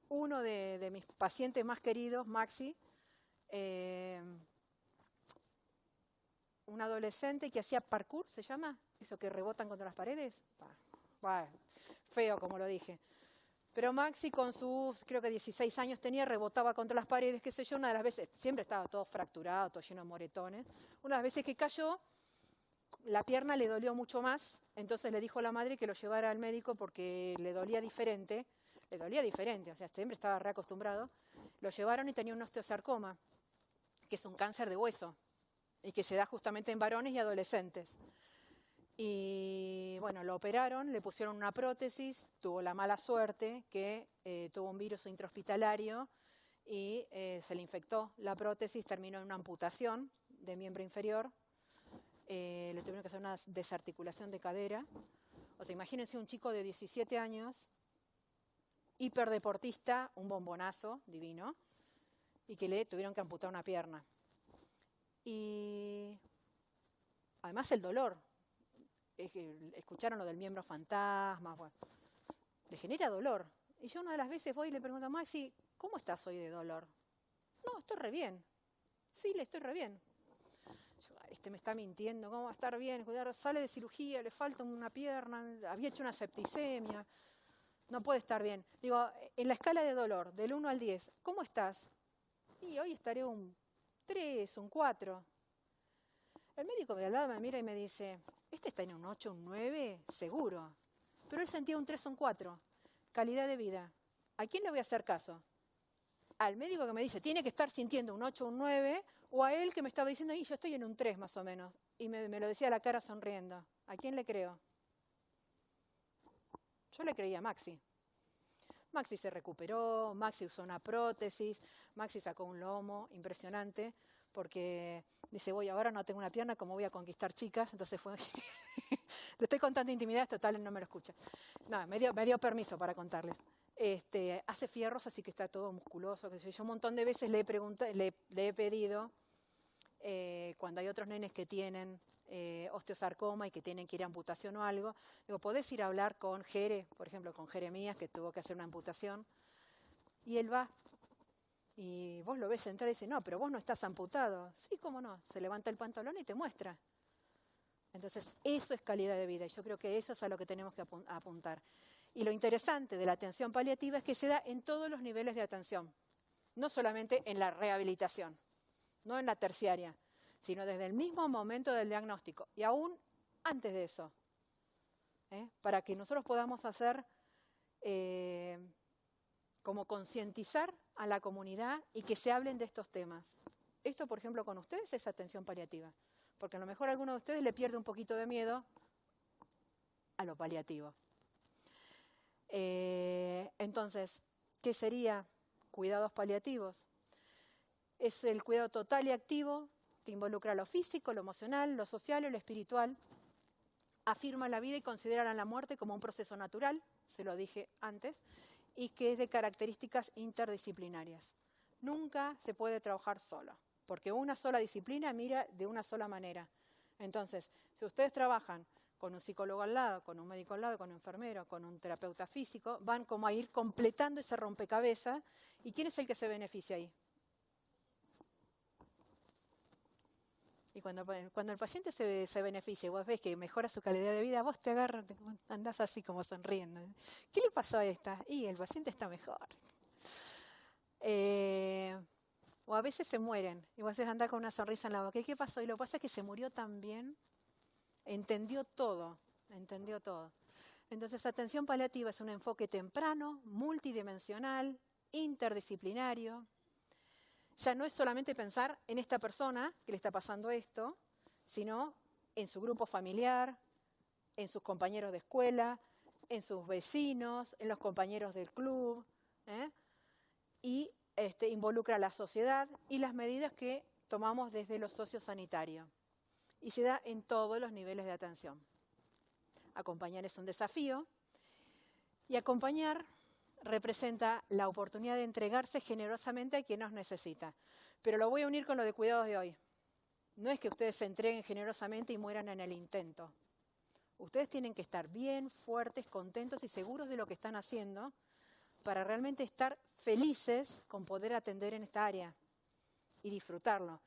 B: Uno de mis pacientes más queridos, Maxi, un adolescente que hacía parkour, ¿se llama? Eso que rebotan contra las paredes. Feo, como lo dije. Pero Maxi con sus, creo que 16 años tenía, rebotaba contra las paredes, qué sé yo, una de las veces, siempre estaba todo fracturado, todo lleno de moretones. Una de las veces que cayó, la pierna le dolió mucho más, entonces le dijo a la madre que lo llevara al médico porque le dolía diferente, o sea, siempre estaba reacostumbrado. Lo llevaron y tenía un osteosarcoma, que es un cáncer de hueso, y que se da justamente en varones y adolescentes. Y bueno, lo operaron, le pusieron una prótesis, tuvo la mala suerte que tuvo un virus intrahospitalario y se le infectó la prótesis, terminó en una amputación de miembro inferior, le tuvieron que hacer una desarticulación de cadera, O sea, imagínense un chico de 17 años, hiperdeportista, un bombonazo divino, y que le tuvieron que amputar una pierna. Y además el dolor. Escucharon lo del miembro fantasma, bueno, le genera dolor. Y yo una de las veces voy y le pregunto a Maxi, ¿cómo estás hoy de dolor? No, estoy re bien. Sí, le estoy re bien. Yo, me está mintiendo, ¿cómo va a estar bien? Sale de cirugía, le falta una pierna, había hecho una septicemia, no puede estar bien. Digo, en la escala de dolor, del 1 al 10, ¿cómo estás? Y hoy estaré un 3, un 4. El médico de al lado me mira y me dice, este está en un 8, un 9, seguro. Pero él sentía un 3 o un 4. Calidad de vida. ¿A quién le voy a hacer caso? ¿Al médico que me dice, tiene que estar sintiendo un 8 o un 9? ¿O a él que me estaba diciendo, yo estoy en un 3 más o menos? Y me lo decía a la cara sonriendo. ¿A quién le creo? Yo le creía a Maxi. Maxi se recuperó, Maxi usó una prótesis, Maxi sacó un lomo impresionante, porque dice, ahora no tengo una pierna, ¿cómo voy a conquistar chicas? Entonces fue, le estoy contando intimidades, total, no me lo escucha. No, me dio permiso para contarles. Hace fierros, así que está todo musculoso, qué sé yo. Un montón de veces le he pedido, cuando hay otros nenes que tienen osteosarcoma y que tienen que ir a amputación o algo, digo, ¿podés ir a hablar con Jere, por ejemplo, con Jeremías, que tuvo que hacer una amputación? Y él va. Y vos lo ves entrar y dice, no, pero vos no estás amputado. Sí, cómo no, se levanta el pantalón y te muestra. Entonces, eso es calidad de vida y yo creo que eso es a lo que tenemos que apuntar. Y lo interesante de la atención paliativa es que se da en todos los niveles de atención, no solamente en la rehabilitación, no en la terciaria, sino desde el mismo momento del diagnóstico y aún antes de eso, para que nosotros podamos hacer como concientizar a la comunidad y que se hablen de estos temas. Esto, por ejemplo, con ustedes es atención paliativa, porque a lo mejor a alguno de ustedes le pierde un poquito de miedo a lo paliativo. Entonces, ¿qué sería cuidados paliativos? Es el cuidado total y activo que involucra lo físico, lo emocional, lo social y lo espiritual. Afirma la vida y considera la muerte como un proceso natural, se lo dije antes, y que es de características interdisciplinarias. Nunca se puede trabajar solo, porque una sola disciplina mira de una sola manera. Entonces, si ustedes trabajan con un psicólogo al lado, con un médico al lado, con un enfermero, con un terapeuta físico, van como a ir completando ese rompecabezas. ¿Y quién es el que se beneficia ahí? Y cuando el paciente se beneficia y vos ves que mejora su calidad de vida, vos te agarras, andás así como sonriendo. ¿Qué le pasó a esta? Y el paciente está mejor. O a veces se mueren y vos andás con una sonrisa en la boca. ¿Y qué pasó? Y lo que pasa es que se murió tan bien, entendió todo. Entonces, atención paliativa es un enfoque temprano, multidimensional, interdisciplinario. Ya no es solamente pensar en esta persona que le está pasando esto, sino en su grupo familiar, en sus compañeros de escuela, en sus vecinos, en los compañeros del club, y involucra a la sociedad y las medidas que tomamos desde lo sociosanitario. Y se da en todos los niveles de atención. Acompañar es un desafío y acompañar representa la oportunidad de entregarse generosamente a quien nos necesita. Pero lo voy a unir con lo de cuidados de hoy. No es que ustedes se entreguen generosamente y mueran en el intento. Ustedes tienen que estar bien, fuertes, contentos y seguros de lo que están haciendo para realmente estar felices con poder atender en esta área y disfrutarlo.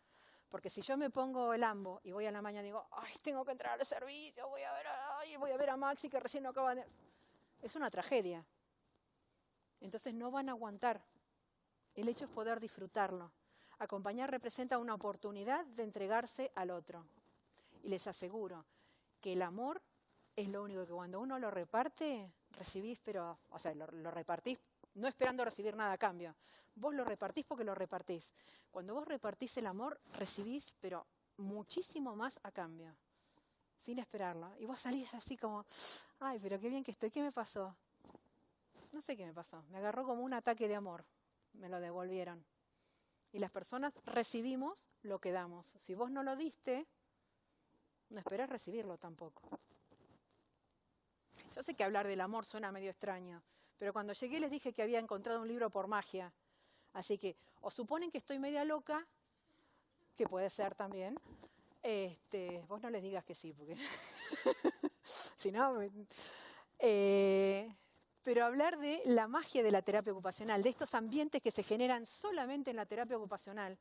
B: Porque si yo me pongo el ambo y voy a la mañana y digo, ay, tengo que entrar al servicio, voy a ver a Maxi que recién no acaba de... Es una tragedia. Entonces no van a aguantar. El hecho es poder disfrutarlo. Acompañar representa una oportunidad de entregarse al otro. Y les aseguro que el amor es lo único que cuando uno lo reparte, recibís, pero, o sea, lo repartís no esperando recibir nada a cambio. Vos lo repartís porque lo repartís. Cuando vos repartís el amor, recibís, pero muchísimo más a cambio, sin esperarlo. Y vos salís así como, ay, pero qué bien que estoy, ¿qué me pasó? No sé qué me pasó, me agarró como un ataque de amor, me lo devolvieron. Y las personas recibimos lo que damos. Si vos no lo diste, no esperás recibirlo tampoco. Yo sé que hablar del amor suena medio extraño, pero cuando llegué les dije que había encontrado un libro por magia. Así que o suponen que estoy media loca, que puede ser también. Vos no les digas que sí, porque si no... pero hablar de la magia de la terapia ocupacional, de estos ambientes que se generan solamente en la terapia ocupacional.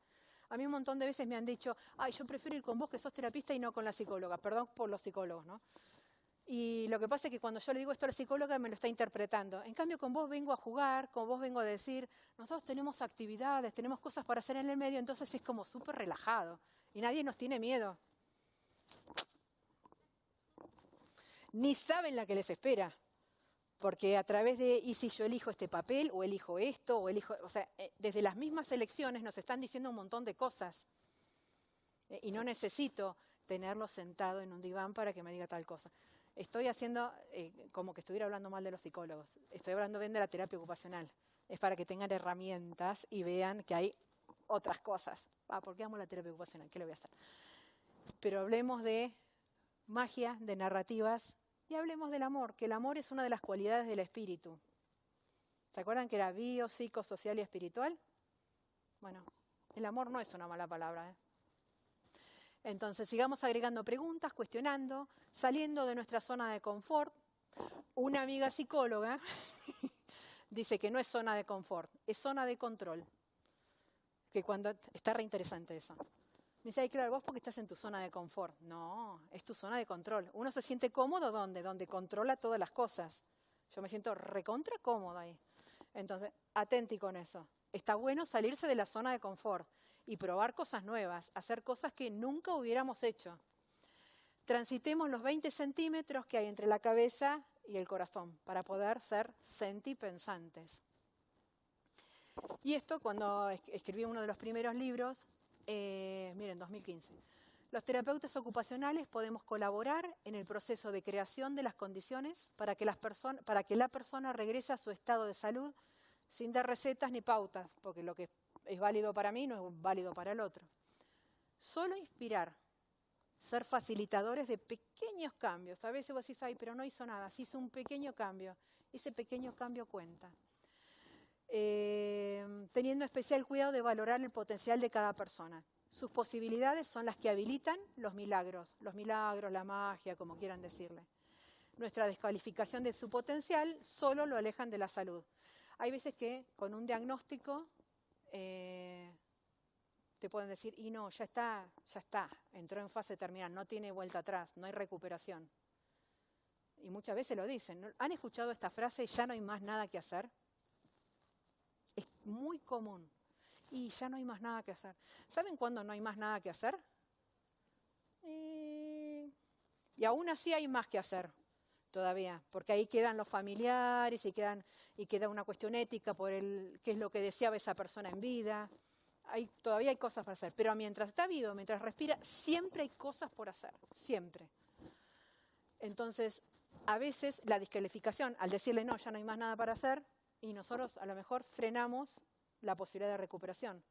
B: A mí un montón de veces me han dicho, ay, yo prefiero ir con vos que sos terapista y no con la psicóloga. Perdón por los psicólogos, ¿no? Y lo que pasa es que cuando yo le digo esto a la psicóloga me lo está interpretando. En cambio, con vos vengo a jugar, con vos vengo a decir, nosotros tenemos actividades, tenemos cosas para hacer en el medio, entonces es como súper relajado. Y nadie nos tiene miedo. Ni saben la que les espera. Porque a través de, y si yo elijo este papel, o elijo esto, o elijo... O sea, desde las mismas elecciones nos están diciendo un montón de cosas. Y no necesito tenerlo sentado en un diván para que me diga tal cosa. Estoy haciendo como que estuviera hablando mal de los psicólogos. Estoy hablando bien de la terapia ocupacional. Es para que tengan herramientas y vean que hay otras cosas. ¿Por qué amo la terapia ocupacional? ¿Qué le voy a hacer? Pero hablemos de magia, de narrativas, y hablemos del amor, que el amor es una de las cualidades del espíritu. ¿Se acuerdan que era bio, psico, social y espiritual? Bueno, el amor no es una mala palabra, ¿eh? Entonces, sigamos agregando preguntas, cuestionando, saliendo de nuestra zona de confort. Una amiga psicóloga dice que no es zona de confort, es zona de control. Que cuando está re interesante eso. Me dice, ay, claro, vos porque estás en tu zona de confort. No, es tu zona de control. Uno se siente cómodo ¿dónde? Donde controla todas las cosas. Yo me siento recontra cómodo ahí. Entonces, atenti con eso. Está bueno salirse de la zona de confort y probar cosas nuevas, hacer cosas que nunca hubiéramos hecho. Transitemos los 20 centímetros que hay entre la cabeza y el corazón para poder ser sentipensantes. Y esto cuando escribí uno de los primeros libros, miren, 2015. Los terapeutas ocupacionales podemos colaborar en el proceso de creación de las condiciones para que la persona regrese a su estado de salud sin dar recetas ni pautas, porque lo que es válido para mí no es válido para el otro. Solo inspirar, ser facilitadores de pequeños cambios. A veces vos decís, ay, pero no hizo nada, se hizo un pequeño cambio. Ese pequeño cambio cuenta. Teniendo especial cuidado de valorar el potencial de cada persona. Sus posibilidades son las que habilitan los milagros, la magia, como quieran decirle. Nuestra descalificación de su potencial solo lo alejan de la salud. Hay veces que con un diagnóstico te pueden decir, y no, ya está, entró en fase terminal, no tiene vuelta atrás, no hay recuperación. Y muchas veces lo dicen, ¿no? ¿Han escuchado esta frase, ya no hay más nada que hacer? Es muy común. Y ya no hay más nada que hacer. ¿Saben cuándo no hay más nada que hacer? Y aún así hay más que hacer todavía, porque ahí quedan los familiares y queda una cuestión ética por qué es lo que deseaba esa persona en vida. Todavía hay cosas para hacer, pero mientras está vivo, mientras respira, siempre hay cosas por hacer, siempre. Entonces, a veces la descalificación, al decirle no, ya no hay más nada para hacer, y nosotros a lo mejor frenamos la posibilidad de recuperación.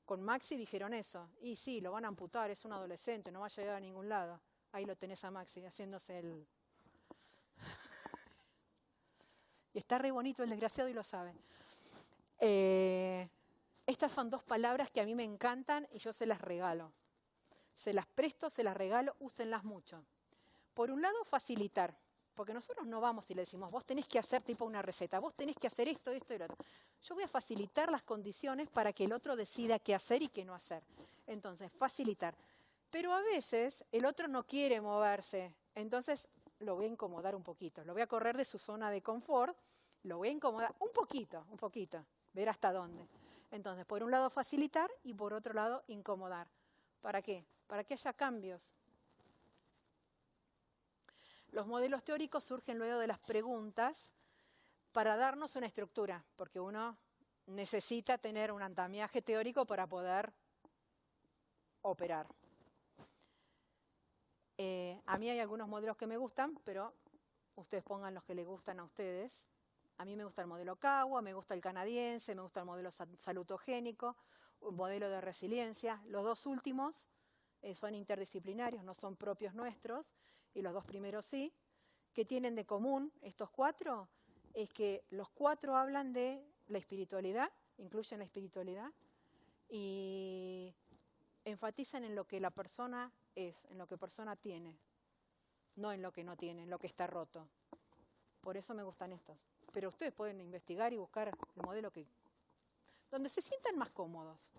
B: Con Maxi dijeron eso, y sí, lo van a amputar, es un adolescente, no va a llegar a ningún lado. Ahí lo tenés a Maxi, haciéndose el... Y está re bonito el desgraciado y lo sabe. Estas son dos palabras que a mí me encantan y yo se las regalo. Se las presto, se las regalo, úsenlas mucho. Por un lado, facilitar. Porque nosotros no vamos y le decimos, vos tenés que hacer tipo una receta, vos tenés que hacer esto, esto y lo otro. Yo voy a facilitar las condiciones para que el otro decida qué hacer y qué no hacer. Entonces, facilitar. Pero a veces el otro no quiere moverse, entonces lo voy a incomodar un poquito. Lo voy a correr de su zona de confort, lo voy a incomodar un poquito, ver hasta dónde. Entonces, por un lado facilitar y por otro lado incomodar. ¿Para qué? Para que haya cambios. Los modelos teóricos surgen luego de las preguntas para darnos una estructura, porque uno necesita tener un andamiaje teórico para poder operar. A mí hay algunos modelos que me gustan, pero ustedes pongan los que les gustan a ustedes. A mí me gusta el modelo CAWA, me gusta el canadiense, me gusta el modelo salutogénico, un modelo de resiliencia. Los dos últimos son interdisciplinarios, no son propios nuestros, y los dos primeros sí. ¿Qué tienen de común estos 4? Es que los 4 hablan de la espiritualidad, incluyen la espiritualidad, y enfatizan en lo que la persona es, en lo que la persona tiene, no en lo que no tiene, en lo que está roto. Por eso me gustan estos. Pero ustedes pueden investigar y buscar el modelo donde se sientan más cómodos.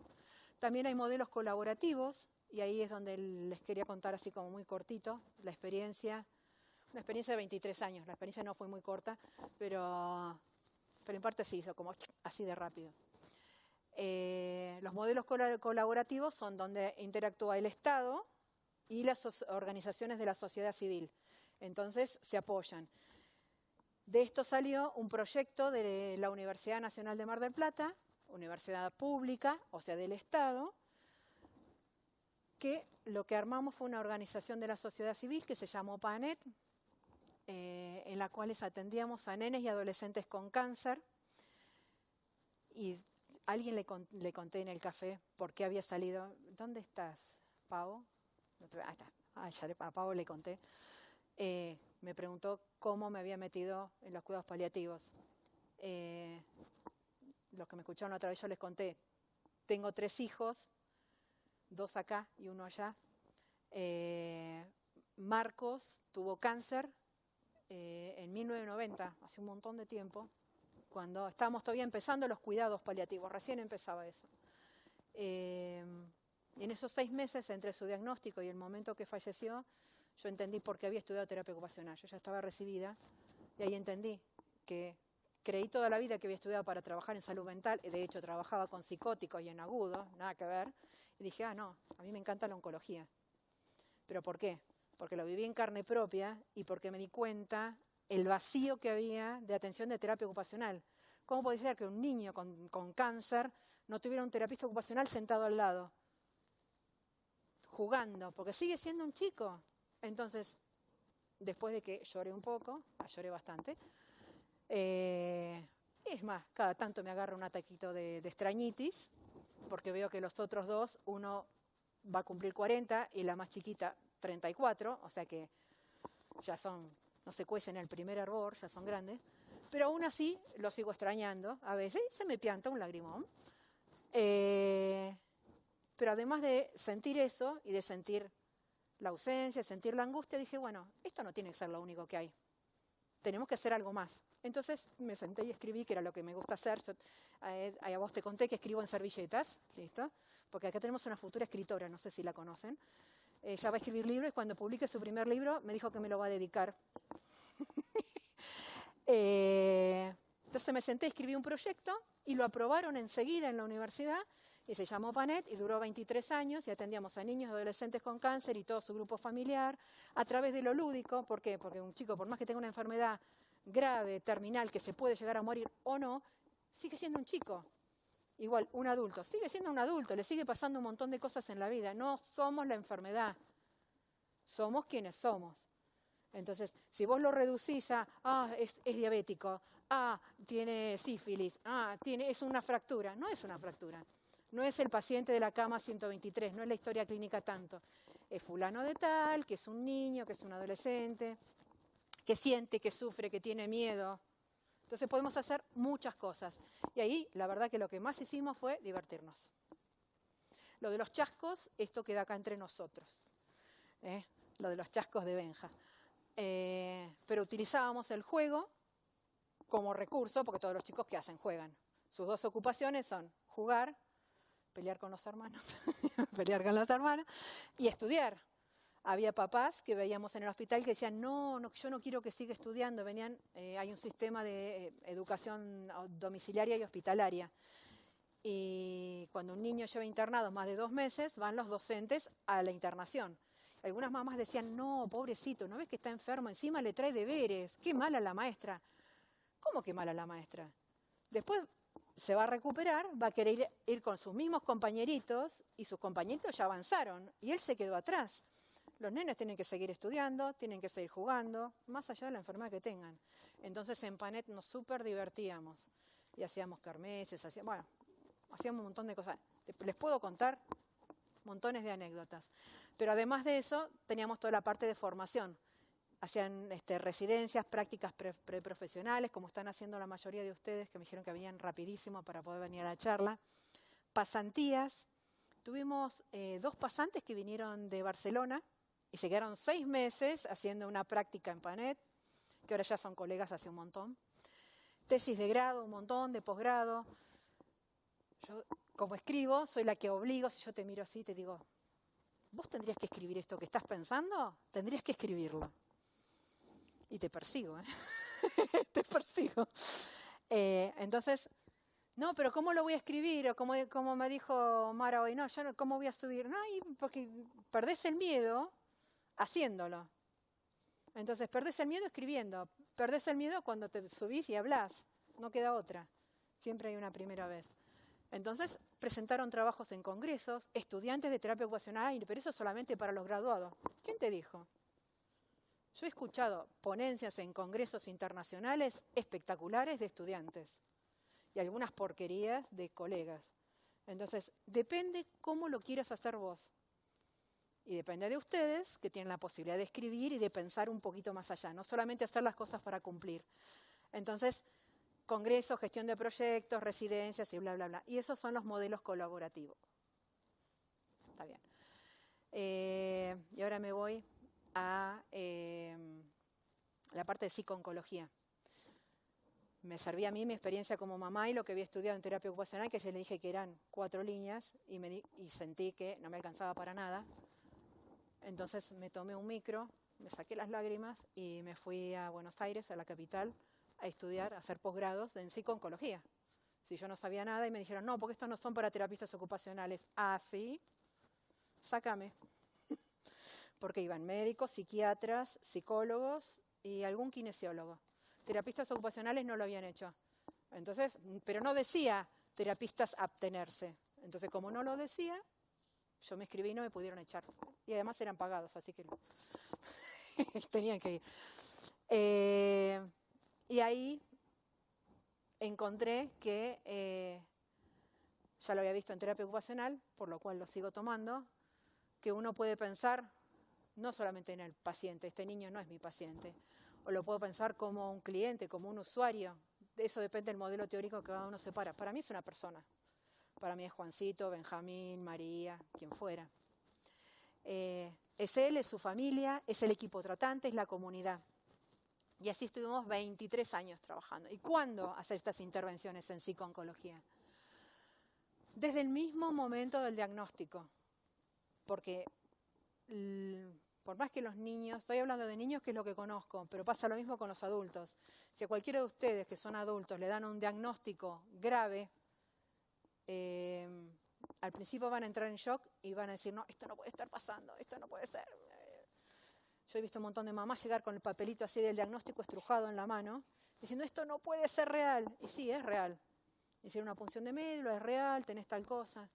B: También hay modelos colaborativos, y ahí es donde les quería contar así como muy cortito la experiencia. Una experiencia de 23 años. La experiencia no fue muy corta, pero en parte sí hizo como así de rápido. Los modelos colaborativos son donde interactúa el Estado y las organizaciones de la sociedad civil. Entonces se apoyan. De esto salió un proyecto de la Universidad Nacional de Mar del Plata, universidad pública, o sea, del Estado, que lo que armamos fue una organización de la sociedad civil que se llamó PANET, en la cual atendíamos a nenes y adolescentes con cáncer. Y a alguien le conté en el café por qué había salido. ¿Dónde estás, Pau? Ahí está. A Pau le conté. Me preguntó cómo me había metido en los cuidados paliativos. Los que me escucharon otra vez yo les conté. Tengo 3 hijos, 2 acá y 1 allá. Marcos tuvo cáncer en 1990, hace un montón de tiempo, cuando estábamos todavía empezando los cuidados paliativos, recién empezaba eso. En esos 6 meses, entre su diagnóstico y el momento que falleció, yo entendí por qué había estudiado terapia ocupacional. Yo ya estaba recibida y ahí entendí que creí toda la vida que había estudiado para trabajar en salud mental, y de hecho trabajaba con psicóticos y en agudo, nada que ver, y dije, no, a mí me encanta la oncología. ¿Pero por qué? Porque lo viví en carne propia y porque me di cuenta el vacío que había de atención de terapia ocupacional. ¿Cómo puede ser que un niño con cáncer no tuviera un terapista ocupacional sentado al lado, jugando? Porque sigue siendo un chico. Entonces, después de que lloré un poco, lloré bastante, es más, cada tanto me agarra un ataquito de extrañitis, porque veo que los otros 2, uno va a cumplir 40 y la más chiquita 34, o sea que ya no se cuecen el primer hervor, ya son grandes, pero aún así lo sigo extrañando, a veces se me pianta un lagrimón. Pero además de sentir eso y de sentir la ausencia, sentir la angustia, dije, bueno, esto no tiene que ser lo único que hay. Tenemos que hacer algo más. Entonces me senté y escribí, que era lo que me gusta hacer. Yo, a vos te conté que escribo en servilletas, ¿listo? Porque acá tenemos una futura escritora, no sé si la conocen. Ella va a escribir libros y cuando publique su primer libro me dijo que me lo va a dedicar. Entonces me senté, escribí un proyecto y lo aprobaron enseguida en la universidad y se llamó PANET y duró 23 años y atendíamos a niños y adolescentes con cáncer y todo su grupo familiar a través de lo lúdico. ¿Por qué? Porque un chico, por más que tenga una enfermedad grave, terminal, que se puede llegar a morir o no, sigue siendo un chico. Igual, un adulto, sigue siendo un adulto, le sigue pasando un montón de cosas en la vida. No somos la enfermedad, somos quienes somos. Entonces, si vos lo reducís a, es diabético, tiene sífilis, es una fractura. No es una fractura. No es el paciente de la cama 123, no es la historia clínica tanto. Es fulano de tal, que es un niño, que es un adolescente, que siente, que sufre, que tiene miedo. Entonces podemos hacer muchas cosas. Y ahí, la verdad que lo que más hicimos fue divertirnos. Lo de los chascos, esto queda acá entre nosotros. Lo de los chascos de Benja. Pero utilizábamos el juego como recurso, porque todos los chicos que hacen juegan. Sus 2 ocupaciones son jugar, pelear con los hermanos, y estudiar. Había papás que veíamos en el hospital que decían, no, yo no quiero que siga estudiando. Hay un sistema de educación domiciliaria y hospitalaria. Y cuando un niño lleva internado más de 2 meses, van los docentes a la internación. Algunas mamás decían, no, pobrecito, ¿no ves que está enfermo? Encima le trae deberes, qué mala la maestra. ¿Cómo que mala la maestra? Después se va a recuperar, va a querer ir con sus mismos compañeritos y sus compañeritos ya avanzaron y él se quedó atrás. Los nenes tienen que seguir estudiando, tienen que seguir jugando, más allá de la enfermedad que tengan. Entonces en PANET nos súper divertíamos y hacíamos kermeses, hacíamos un montón de cosas. Les puedo contar montones de anécdotas. Pero además de eso, teníamos toda la parte de formación. hacían residencias, prácticas preprofesionales, como están haciendo la mayoría de ustedes, que me dijeron que venían rapidísimo para poder venir a la charla. Pasantías. Tuvimos 2 pasantes que vinieron de Barcelona y se quedaron 6 meses haciendo una práctica en Panet, que ahora ya son colegas hace un montón. Tesis de grado, un montón, de posgrado. Yo, como escribo, soy la que obligo, si yo te miro así, te digo, vos tendrías que escribir esto que estás pensando, tendrías que escribirlo. Y te persigo, te persigo. Entonces, no, pero ¿cómo lo voy a escribir? O como me dijo Mara hoy, no, yo no, ¿cómo voy a subir? No, porque perdés el miedo haciéndolo. Entonces, perdés el miedo escribiendo, perdés el miedo cuando te subís y hablás. No queda otra. Siempre hay una primera vez. Entonces, presentaron trabajos en congresos, estudiantes de terapia ocupacional, pero eso solamente para los graduados. ¿Quién te dijo? Yo he escuchado ponencias en congresos internacionales espectaculares de estudiantes y algunas porquerías de colegas. Entonces, depende cómo lo quieras hacer vos. Y depende de ustedes, que tienen la posibilidad de escribir y de pensar un poquito más allá, no solamente hacer las cosas para cumplir. Entonces, congresos, gestión de proyectos, residencias y bla, bla, bla. Y esos son los modelos colaborativos. Está bien. Y ahora me voy a la parte de psico-oncología. Me servía a mí mi experiencia como mamá y lo que había estudiado en terapia ocupacional, que ya le dije que eran 4 líneas y sentí que no me alcanzaba para nada. Entonces me tomé un micro, me saqué las lágrimas y me fui a Buenos Aires, a la capital, a estudiar, a hacer posgrados en psico-oncología. Si yo no sabía nada y me dijeron, no, porque estos no son para terapistas ocupacionales. Ah, sí, sácame. Porque iban médicos, psiquiatras, psicólogos y algún kinesiólogo. Terapistas ocupacionales no lo habían hecho. Entonces, pero no decía terapistas abstenerse. Entonces, como no lo decía, yo me inscribí y no me pudieron echar. Y además eran pagados, así que tenían que ir. Y ahí encontré que, ya lo había visto en terapia ocupacional, por lo cual lo sigo tomando, que uno puede pensar no solamente en el paciente, este niño no es mi paciente, o lo puedo pensar como un cliente, como un usuario. De eso depende del modelo teórico que cada uno separa. Para mí es una persona. Para mí es Juancito, Benjamín, María, quien fuera. Es él, es su familia, es el equipo tratante, es la comunidad. Y así estuvimos 23 años trabajando. ¿Y cuándo hacer estas intervenciones en psico-oncología? Desde el mismo momento del diagnóstico. Porque por más que los niños, estoy hablando de niños que es lo que conozco, pero pasa lo mismo con los adultos. Si a cualquiera de ustedes que son adultos le dan un diagnóstico grave, al principio van a entrar en shock y van a decir, no, esto no puede estar pasando, esto no puede ser. Yo he visto un montón de mamás llegar con el papelito así del diagnóstico estrujado en la mano, diciendo, esto no puede ser real. Y sí, es real. Hicieron una punción de médula, es real, tenés tal cosa.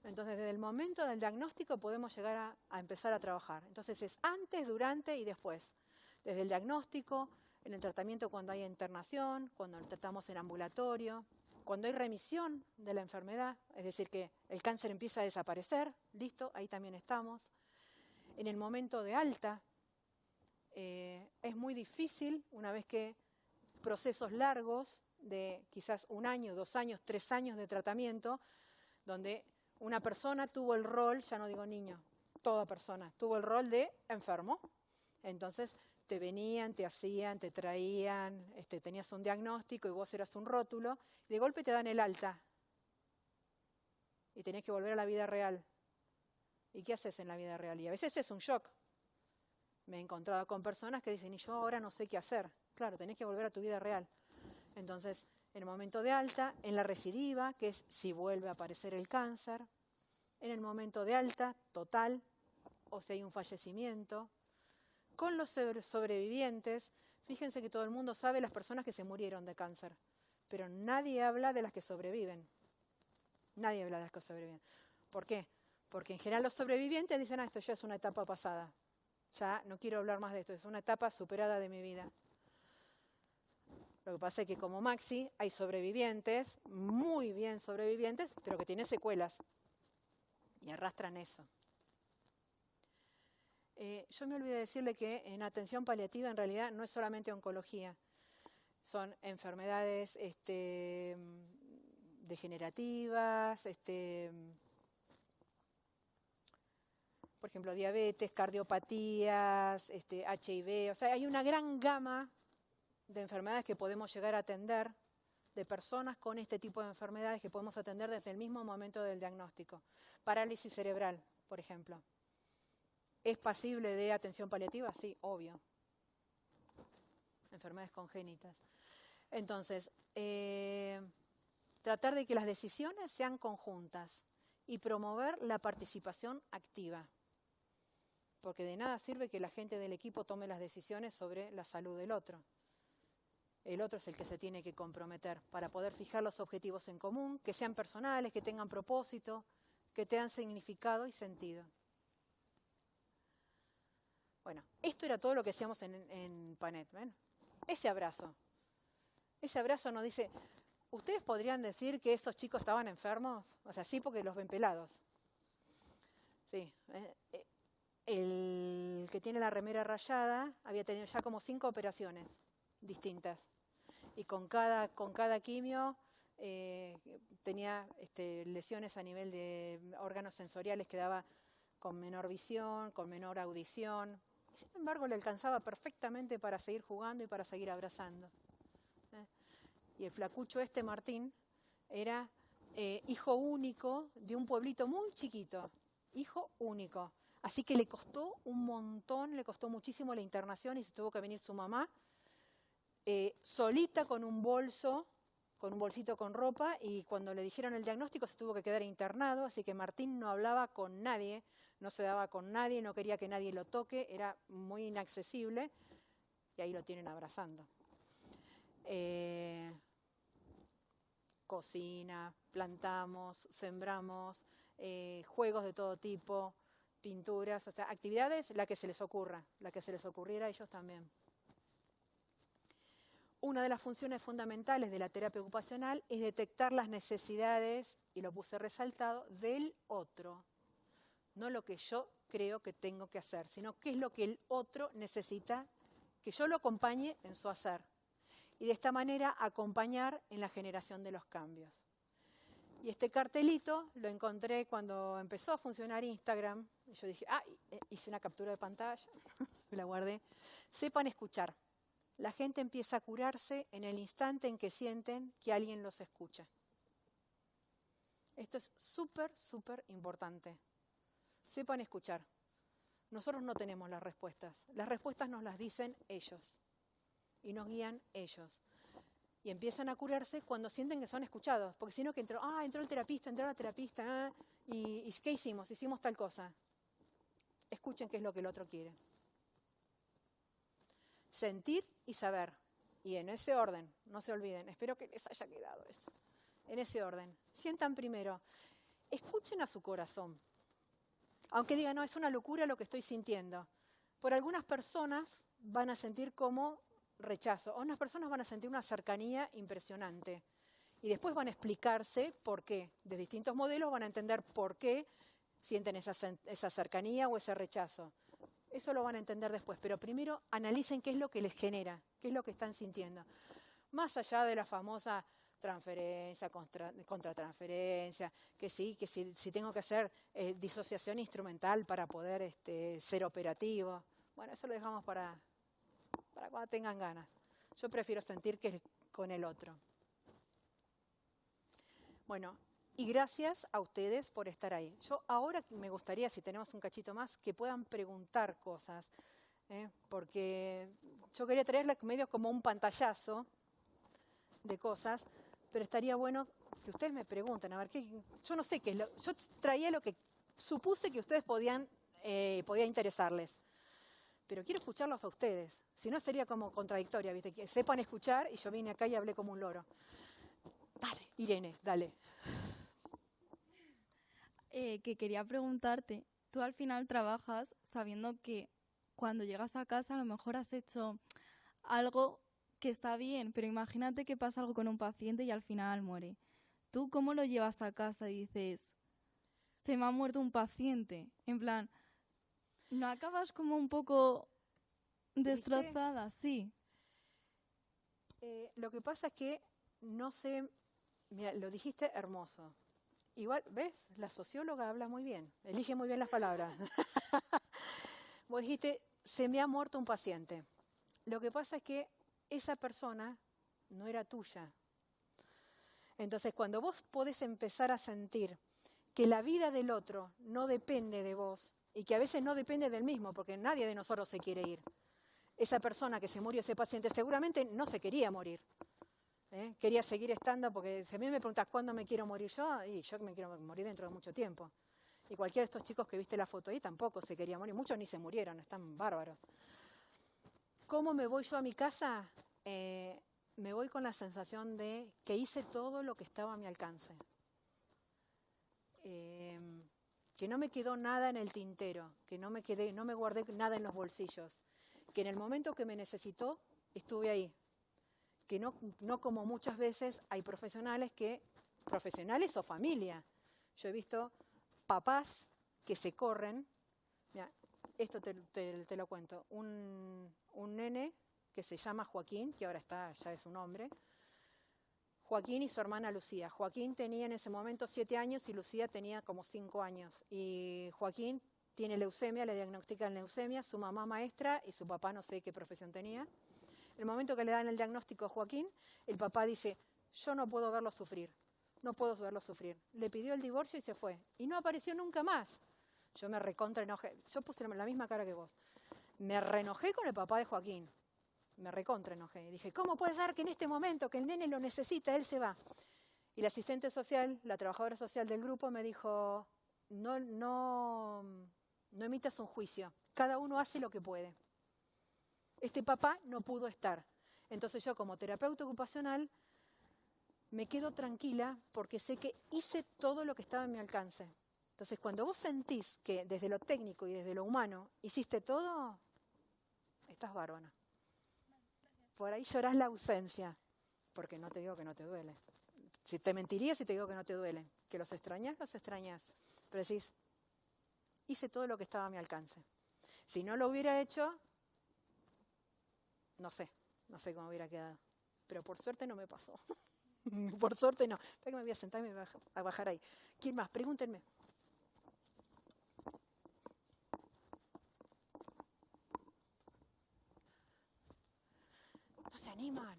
B: Entonces, desde el momento del diagnóstico podemos llegar a empezar a trabajar. Entonces, es antes, durante y después. Desde el diagnóstico, en el tratamiento cuando hay internación, cuando lo tratamos en ambulatorio, cuando hay remisión de la enfermedad, es decir, que el cáncer empieza a desaparecer, listo, ahí también estamos. En el momento de alta, es muy difícil, una vez que procesos largos de quizás 1 año, 2 años, 3 años de tratamiento, donde una persona tuvo el rol, ya no digo niño, toda persona, tuvo el rol de enfermo. Entonces te venían, te hacían, te traían, tenías un diagnóstico y vos eras un rótulo, y de golpe te dan el alta. Y tenés que volver a la vida real. ¿Y qué haces en la vida real? Y a veces es un shock. Me he encontrado con personas que dicen, y yo ahora no sé qué hacer. Claro, tenés que volver a tu vida real. Entonces, en el momento de alta, en la recidiva, que es si vuelve a aparecer el cáncer, en el momento de alta, total, o si hay un fallecimiento. Con los sobrevivientes, fíjense que todo el mundo sabe las personas que se murieron de cáncer, pero nadie habla de las que sobreviven. Nadie habla de las que sobreviven. ¿Por qué? Porque en general los sobrevivientes dicen, esto ya es una etapa pasada. Ya no quiero hablar más de esto, es una etapa superada de mi vida. Lo que pasa es que como Maxi hay sobrevivientes, muy bien sobrevivientes, pero que tienen secuelas y arrastran eso. Yo me olvidé decirle que en atención paliativa en realidad no es solamente oncología, son enfermedades degenerativas, por ejemplo, diabetes, cardiopatías, HIV, o sea, hay una gran gama de enfermedades que podemos llegar a atender, de personas con este tipo de enfermedades que podemos atender desde el mismo momento del diagnóstico. Parálisis cerebral, por ejemplo. ¿Es pasible de atención paliativa? Sí, obvio. Enfermedades congénitas. Entonces, tratar de que las decisiones sean conjuntas y promover la participación activa. Porque de nada sirve que la gente del equipo tome las decisiones sobre la salud del otro. El otro es el que se tiene que comprometer para poder fijar los objetivos en común, que sean personales, que tengan propósito, que tengan significado y sentido. Bueno, esto era todo lo que hacíamos en Panet, ¿ven? Ese abrazo nos dice, ¿ustedes podrían decir que esos chicos estaban enfermos? O sea, sí, porque los ven pelados. Sí. El que tiene la remera rayada había tenido ya como 5 operaciones distintas. Y con cada quimio tenía lesiones a nivel de órganos sensoriales, quedaba con menor visión, con menor audición. Sin embargo, le alcanzaba perfectamente para seguir jugando y para seguir abrazando. Y el flacucho Martín, era hijo único de un pueblito muy chiquito, hijo único. Así que le costó un montón, le costó muchísimo la internación y se tuvo que venir su mamá solita con un bolsito con ropa, y cuando le dijeron el diagnóstico se tuvo que quedar internado, así que Martín no hablaba con nadie, no se daba con nadie, no quería que nadie lo toque, era muy inaccesible, y ahí lo tienen abrazando. Cocina, plantamos, sembramos, juegos de todo tipo, pinturas, o sea, actividades, la que se les ocurriera a ellos también. Una de las funciones fundamentales de la terapia ocupacional es detectar las necesidades, y lo puse resaltado, del otro. No lo que yo creo que tengo que hacer, sino qué es lo que el otro necesita, que yo lo acompañe en su hacer. Y de esta manera acompañar en la generación de los cambios. Y este cartelito lo encontré cuando empezó a funcionar Instagram. Y yo dije, hice una captura de pantalla, la guardé. Sepan escuchar. La gente empieza a curarse en el instante en que sienten que alguien los escucha. Esto es súper, súper importante. Sepan escuchar. Nosotros no tenemos las respuestas nos las dicen ellos y nos guían ellos. Y empiezan a curarse cuando sienten que son escuchados, porque si no que entró el terapista, entró la terapista, y ¿qué hicimos? Hicimos tal cosa. Escuchen qué es lo que el otro quiere. Sentir y saber. Y en ese orden, no se olviden, espero que les haya quedado eso. En ese orden. Sientan primero, escuchen a su corazón. Aunque digan, no, es una locura lo que estoy sintiendo. Por algunas personas van a sentir como rechazo, o unas personas van a sentir una cercanía impresionante. Y después van a explicarse por qué. De distintos modelos van a entender por qué sienten esa cercanía o ese rechazo. Eso lo van a entender después, pero primero analicen qué es lo que les genera, qué es lo que están sintiendo. Más allá de la famosa transferencia, contratransferencia, que sí, si tengo que hacer disociación instrumental para poder ser operativo. Bueno, eso lo dejamos para cuando tengan ganas. Yo prefiero sentir que es con el otro. Bueno, y gracias a ustedes por estar ahí. Yo ahora me gustaría, si tenemos un cachito más, que puedan preguntar cosas, porque yo quería traerles medio como un pantallazo de cosas, pero estaría bueno que ustedes me pregunten, a ver, yo no sé qué es yo traía lo que supuse que ustedes podía interesarles, pero quiero escucharlos a ustedes, si no sería como contradictoria, ¿viste? Que sepan escuchar y yo vine acá y hablé como un loro. Dale, Irene, dale.
D: Que quería preguntarte, tú al final trabajas sabiendo que cuando llegas a casa a lo mejor has hecho algo que está bien, pero imagínate que pasa algo con un paciente y al final muere. ¿Tú cómo lo llevas a casa y dices, se me ha muerto un paciente? En plan, ¿No acabas como un poco
B: ¿Triste?
D: destrozada? Sí.
B: Lo que pasa es que no sé, mira, lo dijiste hermoso. Igual, ¿ves? La socióloga habla muy bien, elige muy bien las palabras. Vos dijiste, se me ha muerto un paciente. Lo que pasa es que esa persona no era tuya. Entonces, cuando vos podés empezar a sentir que la vida del otro no depende de vos y que a veces no depende del mismo, porque nadie de nosotros se quiere ir. Esa persona que se murió, ese paciente, seguramente no se quería morir. Quería seguir estando, porque si a mí me preguntas cuándo me quiero morir yo, y yo me quiero morir dentro de mucho tiempo. Y cualquiera de estos chicos que viste la foto ahí tampoco se quería morir, muchos ni se murieron, están bárbaros. ¿Cómo me voy yo a mi casa? Me voy con la sensación de que hice todo lo que estaba a mi alcance. Que no me quedó nada en el tintero, que no me guardé nada en los bolsillos, que en el momento que me necesitó, estuve ahí. Que no como muchas veces hay profesionales o familia. Yo he visto papás que se corren. Mira, esto te lo cuento. Un nene que se llama Joaquín, que ahora ya es un hombre. Joaquín y su hermana Lucía. Joaquín tenía en ese momento 7 años y Lucía tenía como 5 años. Y Joaquín tiene leucemia, le diagnostican leucemia, su mamá maestra y su papá no sé qué profesión tenía. El momento que le dan el diagnóstico a Joaquín, el papá dice, yo no puedo verlo sufrir, no puedo verlo sufrir. Le pidió el divorcio y se fue. Y no apareció nunca más. Yo me recontra enojé. Yo puse la misma cara que vos. Me reenojé con el papá de Joaquín. Me recontra enojé. Dije, ¿cómo puede ser que en este momento que el nene lo necesita, él se va? Y la asistente social, la trabajadora social del grupo me dijo, no emitas un juicio. Cada uno hace lo que puede. Este papá no pudo estar. Entonces yo como terapeuta ocupacional me quedo tranquila porque sé que hice todo lo que estaba en mi alcance. Entonces cuando vos sentís que desde lo técnico y desde lo humano hiciste todo, estás bárbara. Por ahí llorás la ausencia, porque no te digo que no te duele. Si te mentiría si te digo que no te duele. Que los extrañás. Pero decís, hice todo lo que estaba a mi alcance. Si no lo hubiera hecho, no sé cómo hubiera quedado. Pero por suerte no me pasó. Por suerte no. Espera que me voy a sentar y me voy a bajar ahí. ¿Quién más? Pregúntenme. No se animan.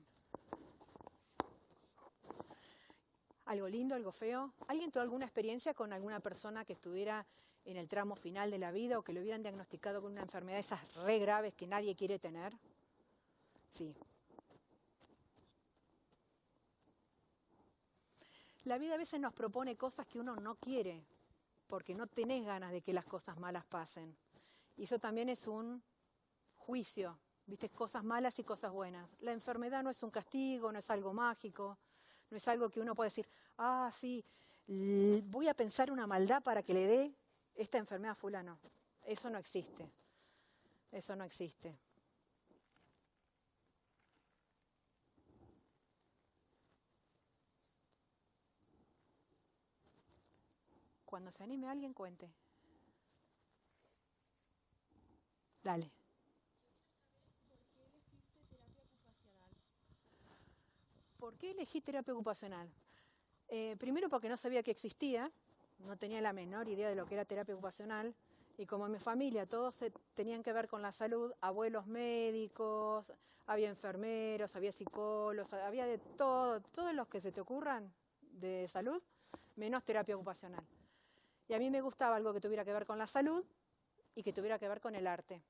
B: ¿Algo lindo, algo feo? ¿Alguien tuvo alguna experiencia con alguna persona que estuviera en el tramo final de la vida o que lo hubieran diagnosticado con una enfermedad de esas re graves que nadie quiere tener? Sí. La vida a veces nos propone cosas que uno no quiere, porque no tenés ganas de que las cosas malas pasen. Y eso también es un juicio, ¿viste? Cosas malas y cosas buenas. La enfermedad no es un castigo, no es algo mágico, no es algo que uno puede decir, sí, voy a pensar una maldad para que le dé esta enfermedad a fulano. Eso no existe. Eso no existe. Cuando se anime alguien, cuente. Dale. ¿Por qué elegí terapia ocupacional? Primero porque no sabía que existía, no tenía la menor idea de lo que era terapia ocupacional, y como en mi familia todos tenían que ver con la salud, abuelos médicos, había enfermeros, había psicólogos, había de todo, todos los que se te ocurran de salud, menos terapia ocupacional. Y a mí me gustaba algo que tuviera que ver con la salud y que tuviera que ver con el arte,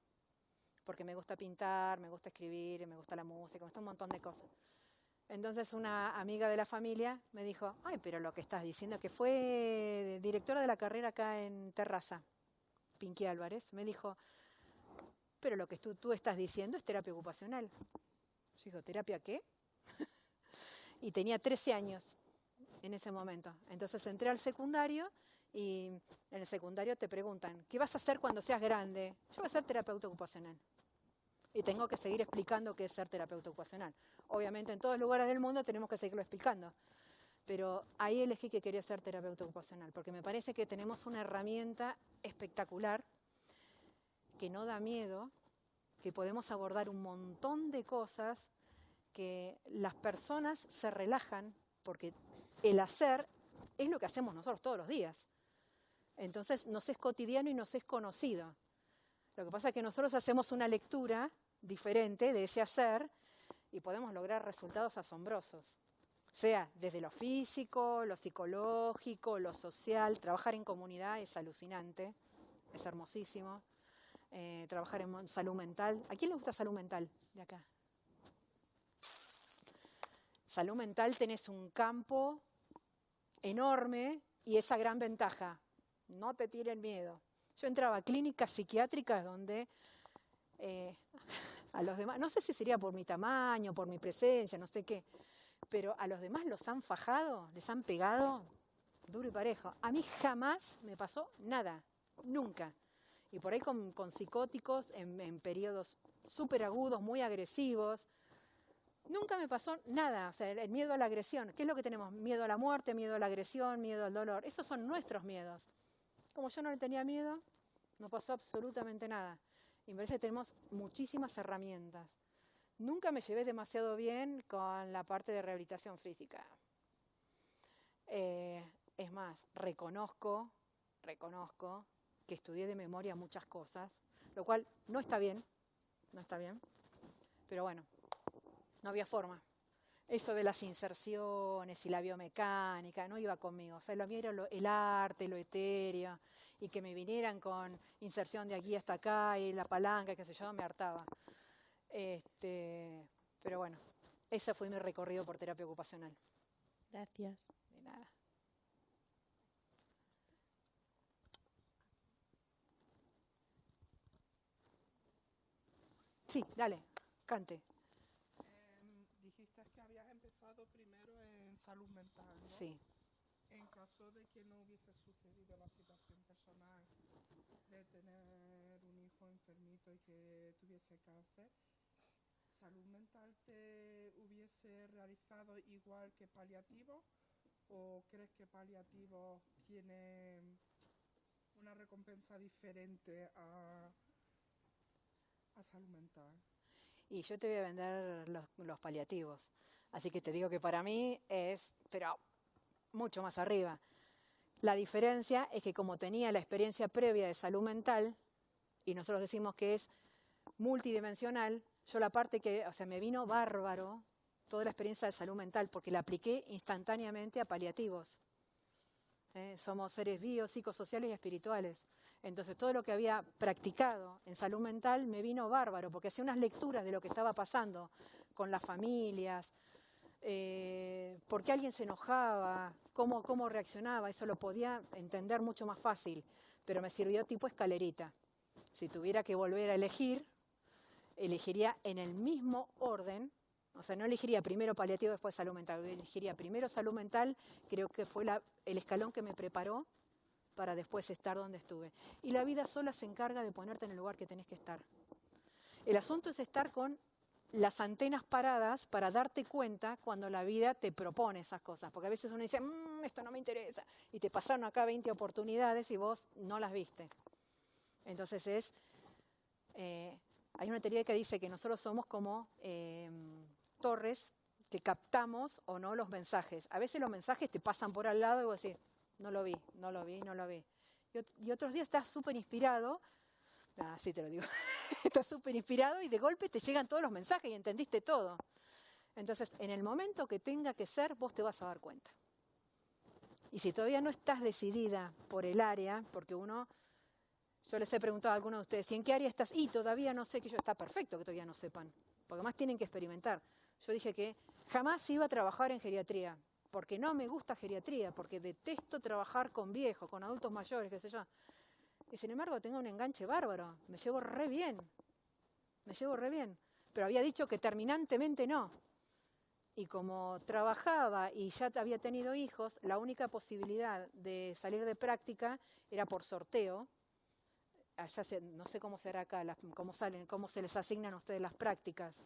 B: porque me gusta pintar, me gusta escribir, me gusta la música, me gusta un montón de cosas. Entonces una amiga de la familia me dijo, pero lo que estás diciendo, que fue directora de la carrera acá en Terraza, Pinky Álvarez, me dijo, pero lo que tú estás diciendo es terapia ocupacional. Yo digo, ¿terapia qué? Y tenía 13 años en ese momento. Entonces entré al secundario y en el secundario te preguntan, ¿qué vas a hacer cuando seas grande? Yo voy a ser terapeuta ocupacional. Y tengo que seguir explicando qué es ser terapeuta ocupacional. Obviamente en todos los lugares del mundo tenemos que seguirlo explicando. Pero ahí elegí que quería ser terapeuta ocupacional, porque me parece que tenemos una herramienta espectacular que no da miedo, que podemos abordar un montón de cosas, que las personas se relajan, porque el hacer es lo que hacemos nosotros todos los días. Entonces nos es cotidiano y nos es conocido. Lo que pasa es que nosotros hacemos una lectura diferente de ese hacer y podemos lograr resultados asombrosos. Sea desde lo físico, lo psicológico, lo social. Trabajar en comunidad es alucinante, es hermosísimo. Trabajar en salud mental. ¿A quién le gusta salud mental de acá? Salud mental tenés un campo enorme y esa gran ventaja. No te tiren miedo. Yo entraba a clínicas psiquiátricas donde a los demás, no sé si sería por mi tamaño, por mi presencia, no sé qué, pero a los demás los han fajado, les han pegado duro y parejo. A mí jamás me pasó nada, nunca. Y por ahí con psicóticos en periodos súper agudos, muy agresivos. Nunca me pasó nada, o sea, el miedo a la agresión. ¿Qué es lo que tenemos? Miedo a la muerte, miedo a la agresión, miedo al dolor. Esos son nuestros miedos. Como yo no le tenía miedo, no pasó absolutamente nada. Y me parece que tenemos muchísimas herramientas. Nunca me llevé demasiado bien con la parte de rehabilitación física. Es más, reconozco que estudié de memoria muchas cosas, lo cual no está bien, pero bueno, no había forma. Eso de las inserciones y la biomecánica no iba conmigo. O sea, lo mío era el arte, lo etéreo, y que me vinieran con inserción de aquí hasta acá y la palanca, qué sé yo, me hartaba. Pero bueno, ese fue mi recorrido por terapia ocupacional.
A: Gracias.
B: De nada. Sí, dale, cante.
E: Dijiste que habías empezado primero en salud mental, ¿no?
B: Sí.
E: En caso de que no hubiese sucedido la situación personal de tener un hijo enfermito y que tuviese cáncer, ¿salud mental te hubiese realizado igual que paliativo? ¿O crees que paliativo tiene una recompensa diferente a salud mental?
B: Y yo te voy a vender los paliativos. Así que te digo que para mí es, pero mucho más arriba. La diferencia es que como tenía la experiencia previa de salud mental, y nosotros decimos que es multidimensional, yo la parte que, o sea, me vino bárbaro toda la experiencia de salud mental, porque la apliqué instantáneamente a paliativos. Somos seres psicosociales y espirituales. Entonces todo lo que había practicado en salud mental me vino bárbaro, porque hacía unas lecturas de lo que estaba pasando con las familias, por qué alguien se enojaba, cómo reaccionaba, eso lo podía entender mucho más fácil, pero me sirvió tipo escalerita. Si tuviera que volver a elegir, elegiría en el mismo orden. O sea, no elegiría primero paliativo, después salud mental. Elegiría primero salud mental, creo que fue el escalón que me preparó para después estar donde estuve. Y la vida sola se encarga de ponerte en el lugar que tenés que estar. El asunto es estar con las antenas paradas para darte cuenta cuando la vida te propone esas cosas. Porque a veces uno dice, esto no me interesa, y te pasaron acá 20 oportunidades y vos no las viste. Entonces hay una teoría que dice que nosotros somos como torres que captamos o no los mensajes. A veces los mensajes te pasan por al lado y vos decís, no lo vi. Y otros días estás súper inspirado, así te lo digo, estás súper inspirado y de golpe te llegan todos los mensajes y entendiste todo. Entonces, en el momento que tenga que ser, vos te vas a dar cuenta. Y si todavía no estás decidida por el área, porque yo les he preguntado a algunos de ustedes, ¿y en qué área estás? Y todavía no sé, que está perfecto que todavía no sepan, porque más tienen que experimentar. Yo dije que jamás iba a trabajar en geriatría, porque no me gusta geriatría, porque detesto trabajar con viejos, con adultos mayores, qué sé yo. Y sin embargo tengo un enganche bárbaro, me llevo re bien. Pero había dicho que terminantemente no. Y como trabajaba y ya había tenido hijos, la única posibilidad de salir de práctica era por sorteo. Allá no sé cómo será acá, cómo se les asignan a ustedes las prácticas.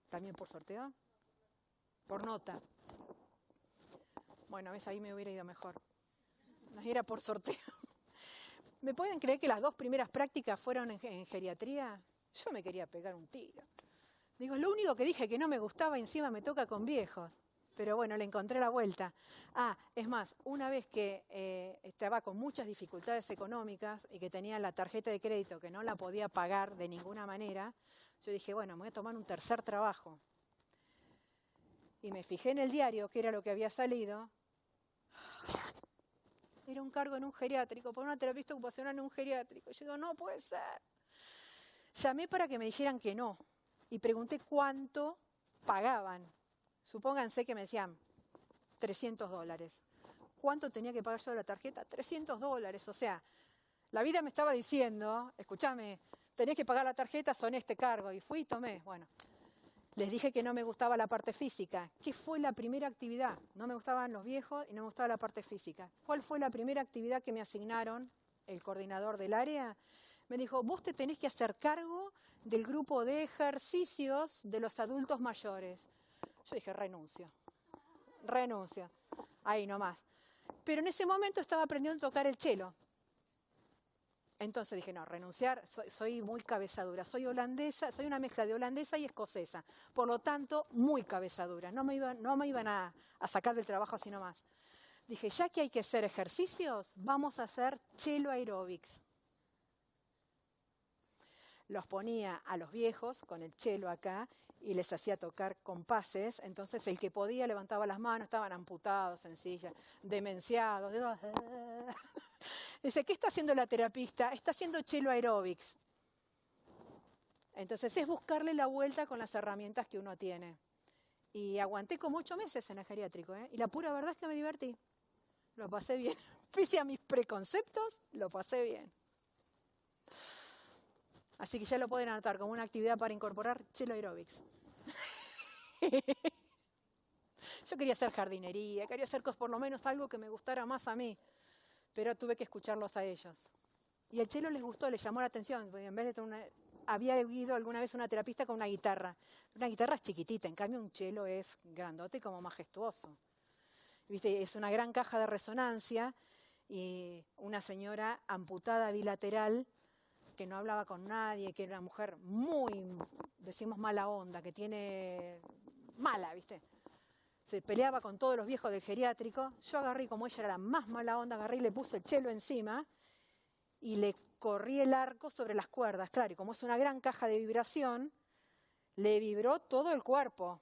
B: ¿También por sorteo? Por nota. Bueno, a veces ahí me hubiera ido mejor. No era por sorteo. ¿Me pueden creer que las 2 primeras prácticas fueron en geriatría? Yo me quería pegar un tiro. Digo, lo único que dije que no me gustaba, encima me toca con viejos. Pero bueno, le encontré la vuelta. Es más, una vez que estaba con muchas dificultades económicas y que tenía la tarjeta de crédito que no la podía pagar de ninguna manera, yo dije, bueno, me voy a tomar un tercer trabajo. Y me fijé en el diario, que era lo que había salido. Era un cargo en un geriátrico, por una terapista ocupacional en un geriátrico. Yo digo, no puede ser. Llamé para que me dijeran que no. Y pregunté cuánto pagaban. Supónganse que me decían $300. ¿Cuánto tenía que pagar yo de la tarjeta? $300. O sea, la vida me estaba diciendo, escúchame, tenés que pagar la tarjeta, son este cargo. Y fui y tomé. Bueno, les dije que no me gustaba la parte física. ¿Qué fue la primera actividad? No me gustaban los viejos y no me gustaba la parte física. ¿Cuál fue la primera actividad que me asignaron el coordinador del área? Me dijo, vos te tenés que hacer cargo del grupo de ejercicios de los adultos mayores. Yo dije, renuncio. Ahí nomás. Pero en ese momento estaba aprendiendo a tocar el cello. Entonces dije, no, renunciar, soy muy cabezadura. Soy holandesa, soy una mezcla de holandesa y escocesa. Por lo tanto, muy cabezadura. No me iban a sacar del trabajo así nomás. Dije, ya que hay que hacer ejercicios, vamos a hacer cello aeróbics. Los ponía a los viejos con el cello acá y les hacía tocar compases. Entonces el que podía levantaba las manos, estaban amputados en silla, demenciados. Dice, ¿qué está haciendo la terapista? Está haciendo cello aeróbics. Entonces es buscarle la vuelta con las herramientas que uno tiene. Y aguanté como 8 meses en el geriátrico, ¿eh? Y la pura verdad es que me divertí. Lo pasé bien. Pese a mis preconceptos, lo pasé bien. Así que ya lo pueden anotar como una actividad para incorporar cello aeróbics. Yo quería hacer jardinería, quería hacer por lo menos algo que me gustara más a mí, pero tuve que escucharlos a ellos. Y el cello les gustó, les llamó la atención, porque en vez de había oído alguna vez una terapista con una guitarra. Una guitarra es chiquitita, en cambio un cello es grandote y como majestuoso. ¿Viste? Es una gran caja de resonancia y una señora amputada bilateral que no hablaba con nadie, que era una mujer muy, decimos mala onda, que tiene mala, ¿viste? Se peleaba con todos los viejos del geriátrico. Yo agarré, como ella era la más mala onda, agarré y le puse el cello encima y le corrí el arco sobre las cuerdas. Claro, y como es una gran caja de vibración, le vibró todo el cuerpo.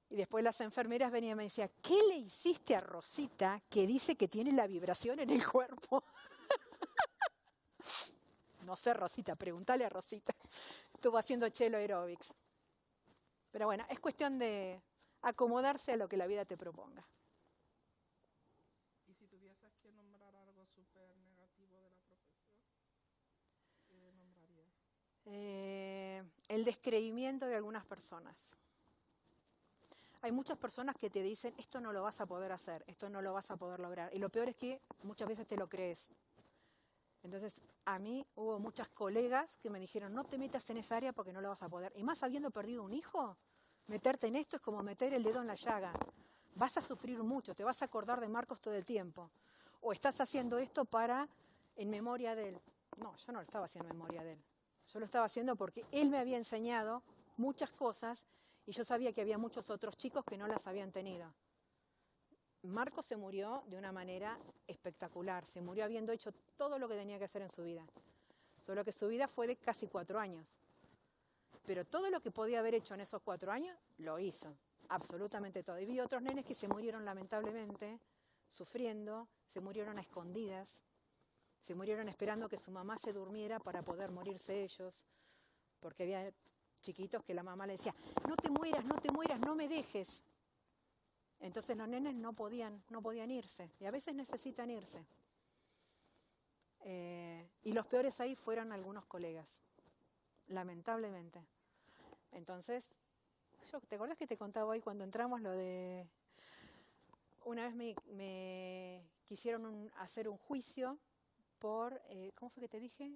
B: Y después las enfermeras venían y me decían, ¿qué le hiciste a Rosita que dice que tiene la vibración en el cuerpo? No sé, Rosita, pregúntale a Rosita. Estuvo haciendo cello aeróbics. Pero bueno, es cuestión de acomodarse a lo que la vida te proponga.
E: Y si tuvieses que nombrar algo súper negativo de la profesión, ¿qué nombrarías?
B: El descreimiento de algunas personas. Hay muchas personas que te dicen, esto no lo vas a poder hacer, esto no lo vas a poder lograr. Y lo peor es que muchas veces te lo crees. Entonces, a mí hubo muchas colegas que me dijeron, no te metas en esa área porque no lo vas a poder. Y más habiendo perdido un hijo, meterte en esto es como meter el dedo en la llaga. Vas a sufrir mucho, te vas a acordar de Marcos todo el tiempo. O estás haciendo esto en memoria de él. No, yo no lo estaba haciendo en memoria de él. Yo lo estaba haciendo porque él me había enseñado muchas cosas y yo sabía que había muchos otros chicos que no las habían tenido. Marcos se murió de una manera espectacular, se murió habiendo hecho todo lo que tenía que hacer en su vida. Solo que su vida fue de casi 4 años. Pero todo lo que podía haber hecho en esos 4 años, lo hizo. Absolutamente todo. Y vi otros nenes que se murieron lamentablemente, sufriendo, se murieron a escondidas, se murieron esperando que su mamá se durmiera para poder morirse ellos, porque había chiquitos que la mamá le decía, no te mueras, no me dejes. Entonces los nenes no podían irse, y a veces necesitan irse. Y los peores ahí fueron algunos colegas, lamentablemente. Entonces, ¿te acuerdas que te contaba hoy cuando entramos lo de... Una vez me quisieron hacer un juicio por... ¿cómo fue que te dije?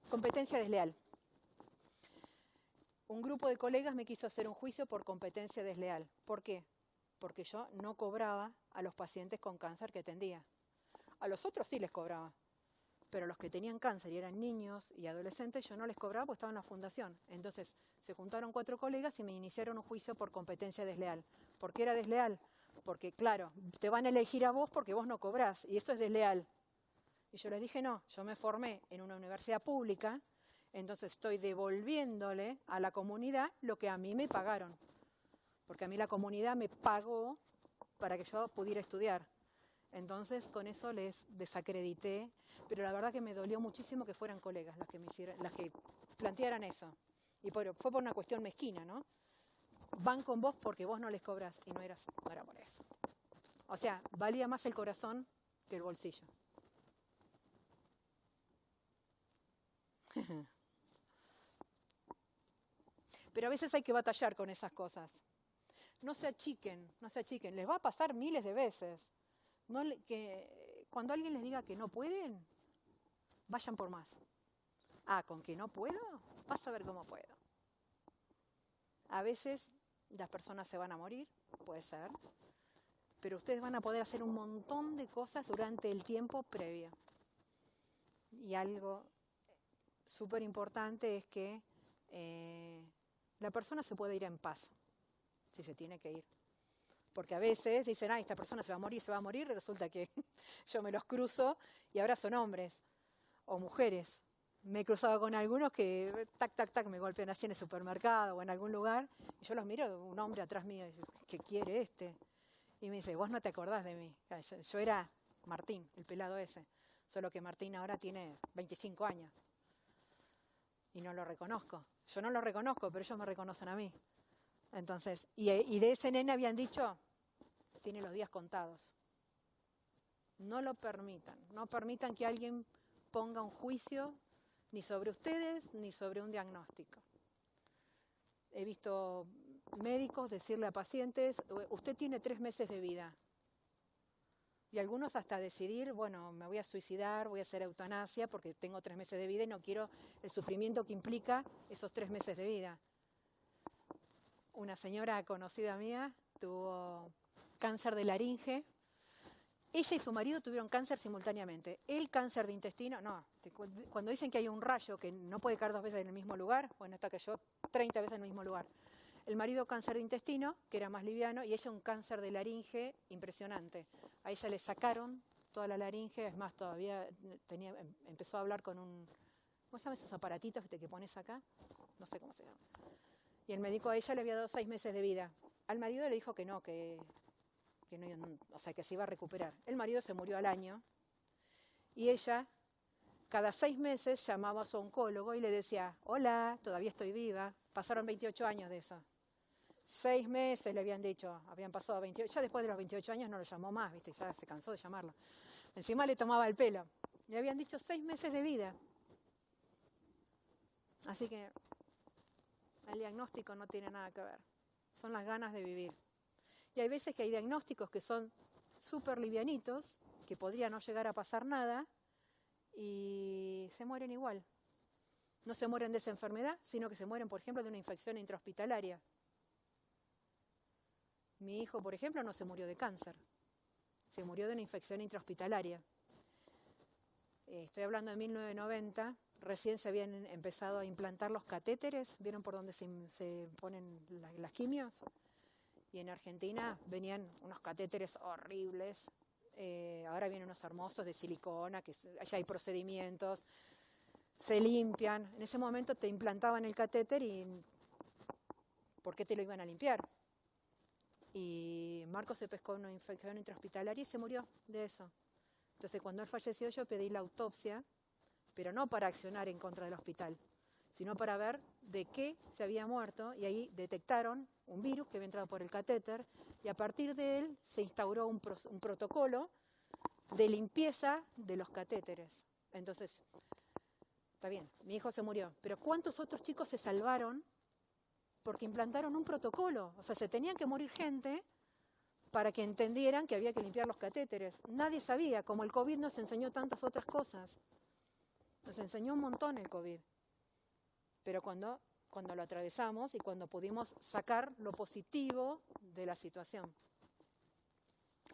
B: Competencia desleal. Un grupo de colegas me quiso hacer un juicio por competencia desleal. ¿Por qué? porque yo no cobraba a los pacientes con cáncer que atendía. A los otros sí les cobraba, pero los que tenían cáncer y eran niños y adolescentes, yo no les cobraba porque estaba en la fundación. Entonces se juntaron 4 colegas y me iniciaron un juicio por competencia desleal. ¿Por qué era desleal? Porque, claro, te van a elegir a vos porque vos no cobrás, y eso es desleal. Y yo les dije, no, yo me formé en una universidad pública, entonces estoy devolviéndole a la comunidad lo que a mí me pagaron. Porque a mí la comunidad me pagó para que yo pudiera estudiar. Entonces con eso les desacredité, pero la verdad que me dolió muchísimo que fueran colegas las que plantearan eso. Y fue por una cuestión mezquina, ¿no? Van con vos porque vos no les cobrás, y no era por eso. O sea, valía más el corazón que el bolsillo. Pero a veces hay que batallar con esas cosas. No se achiquen, les va a pasar miles de veces. Cuando alguien les diga que no pueden, vayan por más. ¿Con que no puedo? Vas a ver cómo puedo. A veces las personas se van a morir, puede ser, pero ustedes van a poder hacer un montón de cosas durante el tiempo previo. Y algo súper importante es que la persona se puede ir en paz, si se tiene que ir. Porque a veces dicen, esta persona se va a morir, y resulta que yo me los cruzo y ahora son hombres o mujeres. Me he cruzado con algunos que tac, me golpean así en el supermercado o en algún lugar, y yo los miro, un hombre atrás mío, y dice, ¿qué quiere este? Y me dice, vos no te acordás de mí. Yo era Martín, el pelado ese, solo que Martín ahora tiene 25 años. Y no lo reconozco. Yo no lo reconozco, pero ellos me reconocen a mí. Entonces, y de ese nene habían dicho, tiene los días contados. No lo permitan, no permitan que alguien ponga un juicio ni sobre ustedes ni sobre un diagnóstico. He visto médicos decirle a pacientes, usted tiene 3 meses de vida. Y algunos hasta decidir, bueno, me voy a suicidar, voy a hacer eutanasia porque tengo 3 meses de vida y no quiero el sufrimiento que implica esos 3 meses de vida. Una señora conocida mía tuvo cáncer de laringe. Ella y su marido tuvieron cáncer simultáneamente. El cáncer de intestino, no. Cuando dicen que hay un rayo que no puede caer 2 veces en el mismo lugar, bueno, esta cayó 30 veces en el mismo lugar. El marido cáncer de intestino, que era más liviano, y ella un cáncer de laringe impresionante. A ella le sacaron toda la laringe, es más, todavía empezó a hablar con un... ¿Cómo se llaman esos aparatitos que pones acá? No sé cómo se llama. Y el médico a ella le había dado 6 meses de vida. Al marido le dijo que no, o sea, que se iba a recuperar. El marido se murió al año y ella cada 6 meses llamaba a su oncólogo y le decía, hola, todavía estoy viva. Pasaron 28 años de eso. 6 meses le habían dicho, habían pasado 28, ya después de los 28 años no lo llamó más, ¿viste? Ya se cansó de llamarlo. Encima le tomaba el pelo. Le habían dicho 6 meses de vida. Así que el diagnóstico no tiene nada que ver. Son las ganas de vivir. Y hay veces que hay diagnósticos que son súper livianitos, que podría no llegar a pasar nada, y se mueren igual. No se mueren de esa enfermedad, sino que se mueren, por ejemplo, de una infección intrahospitalaria. Mi hijo, por ejemplo, no se murió de cáncer. Se murió de una infección intrahospitalaria. Estoy hablando de 1990. Recién se habían empezado a implantar los catéteres. ¿Vieron por dónde se ponen las quimios? Y en Argentina venían unos catéteres horribles. Ahora vienen unos hermosos de silicona, que ya hay procedimientos. Se limpian. En ese momento te implantaban el catéter y ¿por qué te lo iban a limpiar? Y Marcos se pescó una infección intrahospitalaria y se murió de eso. Entonces, cuando él falleció, yo pedí la autopsia, pero no para accionar en contra del hospital, sino para ver de qué se había muerto, y ahí detectaron un virus que había entrado por el catéter, y a partir de él se instauró un protocolo de limpieza de los catéteres. Entonces, está bien, mi hijo se murió, pero ¿cuántos otros chicos se salvaron porque implantaron un protocolo? O sea, se tenían que morir gente para que entendieran que había que limpiar los catéteres. Nadie sabía, como el COVID nos enseñó tantas otras cosas. Nos enseñó un montón el COVID. Pero cuando lo atravesamos y cuando pudimos sacar lo positivo de la situación.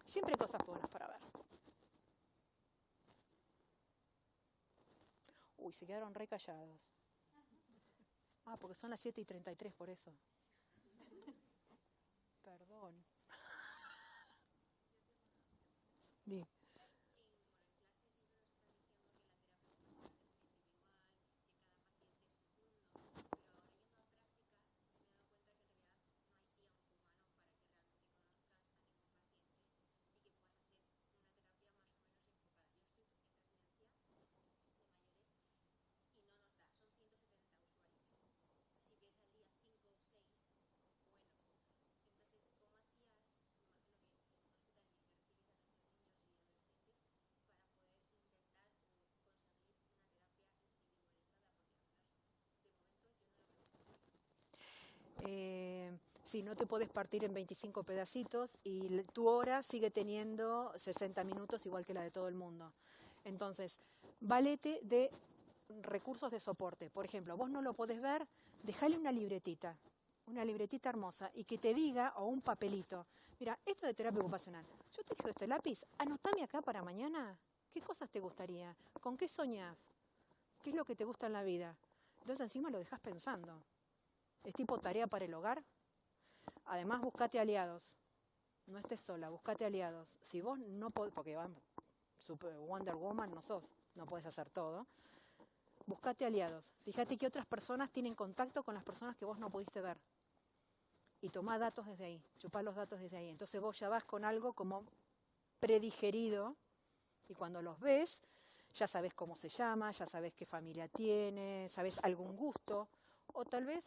B: Siempre hay cosas buenas para ver. Uy, se quedaron re callados. Ah, porque son las 7:33 por eso. Perdón. Di. Sí, no te podés partir en 25 pedacitos y tu hora sigue teniendo 60 minutos igual que la de todo el mundo. Entonces, valete de recursos de soporte. Por ejemplo, vos no lo podés ver, dejale una libretita hermosa y que te diga, o un papelito, mira, esto de terapia ocupacional, yo te dejo este lápiz, anotame acá para mañana, ¿qué cosas te gustaría? ¿Con qué soñás? ¿Qué es lo que te gusta en la vida? Entonces encima lo dejas pensando. Es tipo tarea para el hogar. Además, buscate aliados. No estés sola, buscate aliados. Si vos no podés, porque Wonder Woman no sos, no podés hacer todo. Buscate aliados. Fíjate que otras personas tienen contacto con las personas que vos no pudiste ver. Y tomá datos desde ahí, chupá los datos desde ahí. Entonces vos ya vas con algo como predigerido y cuando los ves, ya sabés cómo se llama, ya sabés qué familia tiene, sabés algún gusto, o tal vez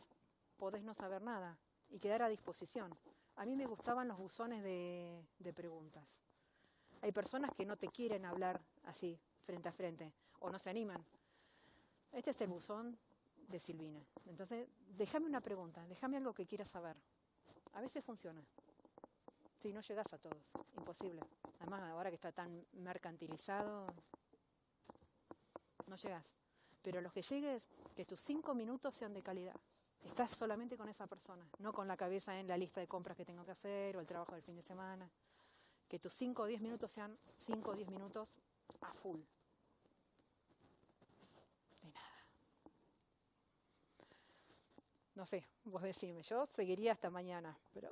B: podés no saber nada y quedar a disposición. A mí me gustaban los buzones de preguntas. Hay personas que no te quieren hablar así, frente a frente, o no se animan. Este es el buzón de Silvina. Entonces, déjame una pregunta, déjame algo que quieras saber. A veces funciona. Si no llegás a todos, imposible. Además, ahora que está tan mercantilizado, no llegás. Pero los que llegues, que tus 5 minutos sean de calidad. Estás solamente con esa persona, no con la cabeza en la lista de compras que tengo que hacer o el trabajo del fin de semana. Que tus 5 o 10 minutos sean 5 o 10 minutos a full. De nada. No sé, vos decime, yo seguiría hasta mañana, pero...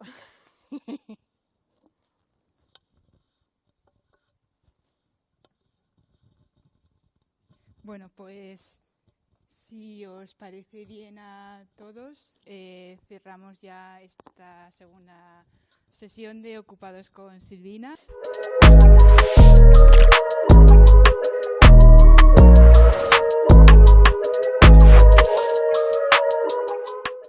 C: Bueno, pues si os parece bien a todos, cerramos ya esta segunda sesión de Ocupados con Silvina.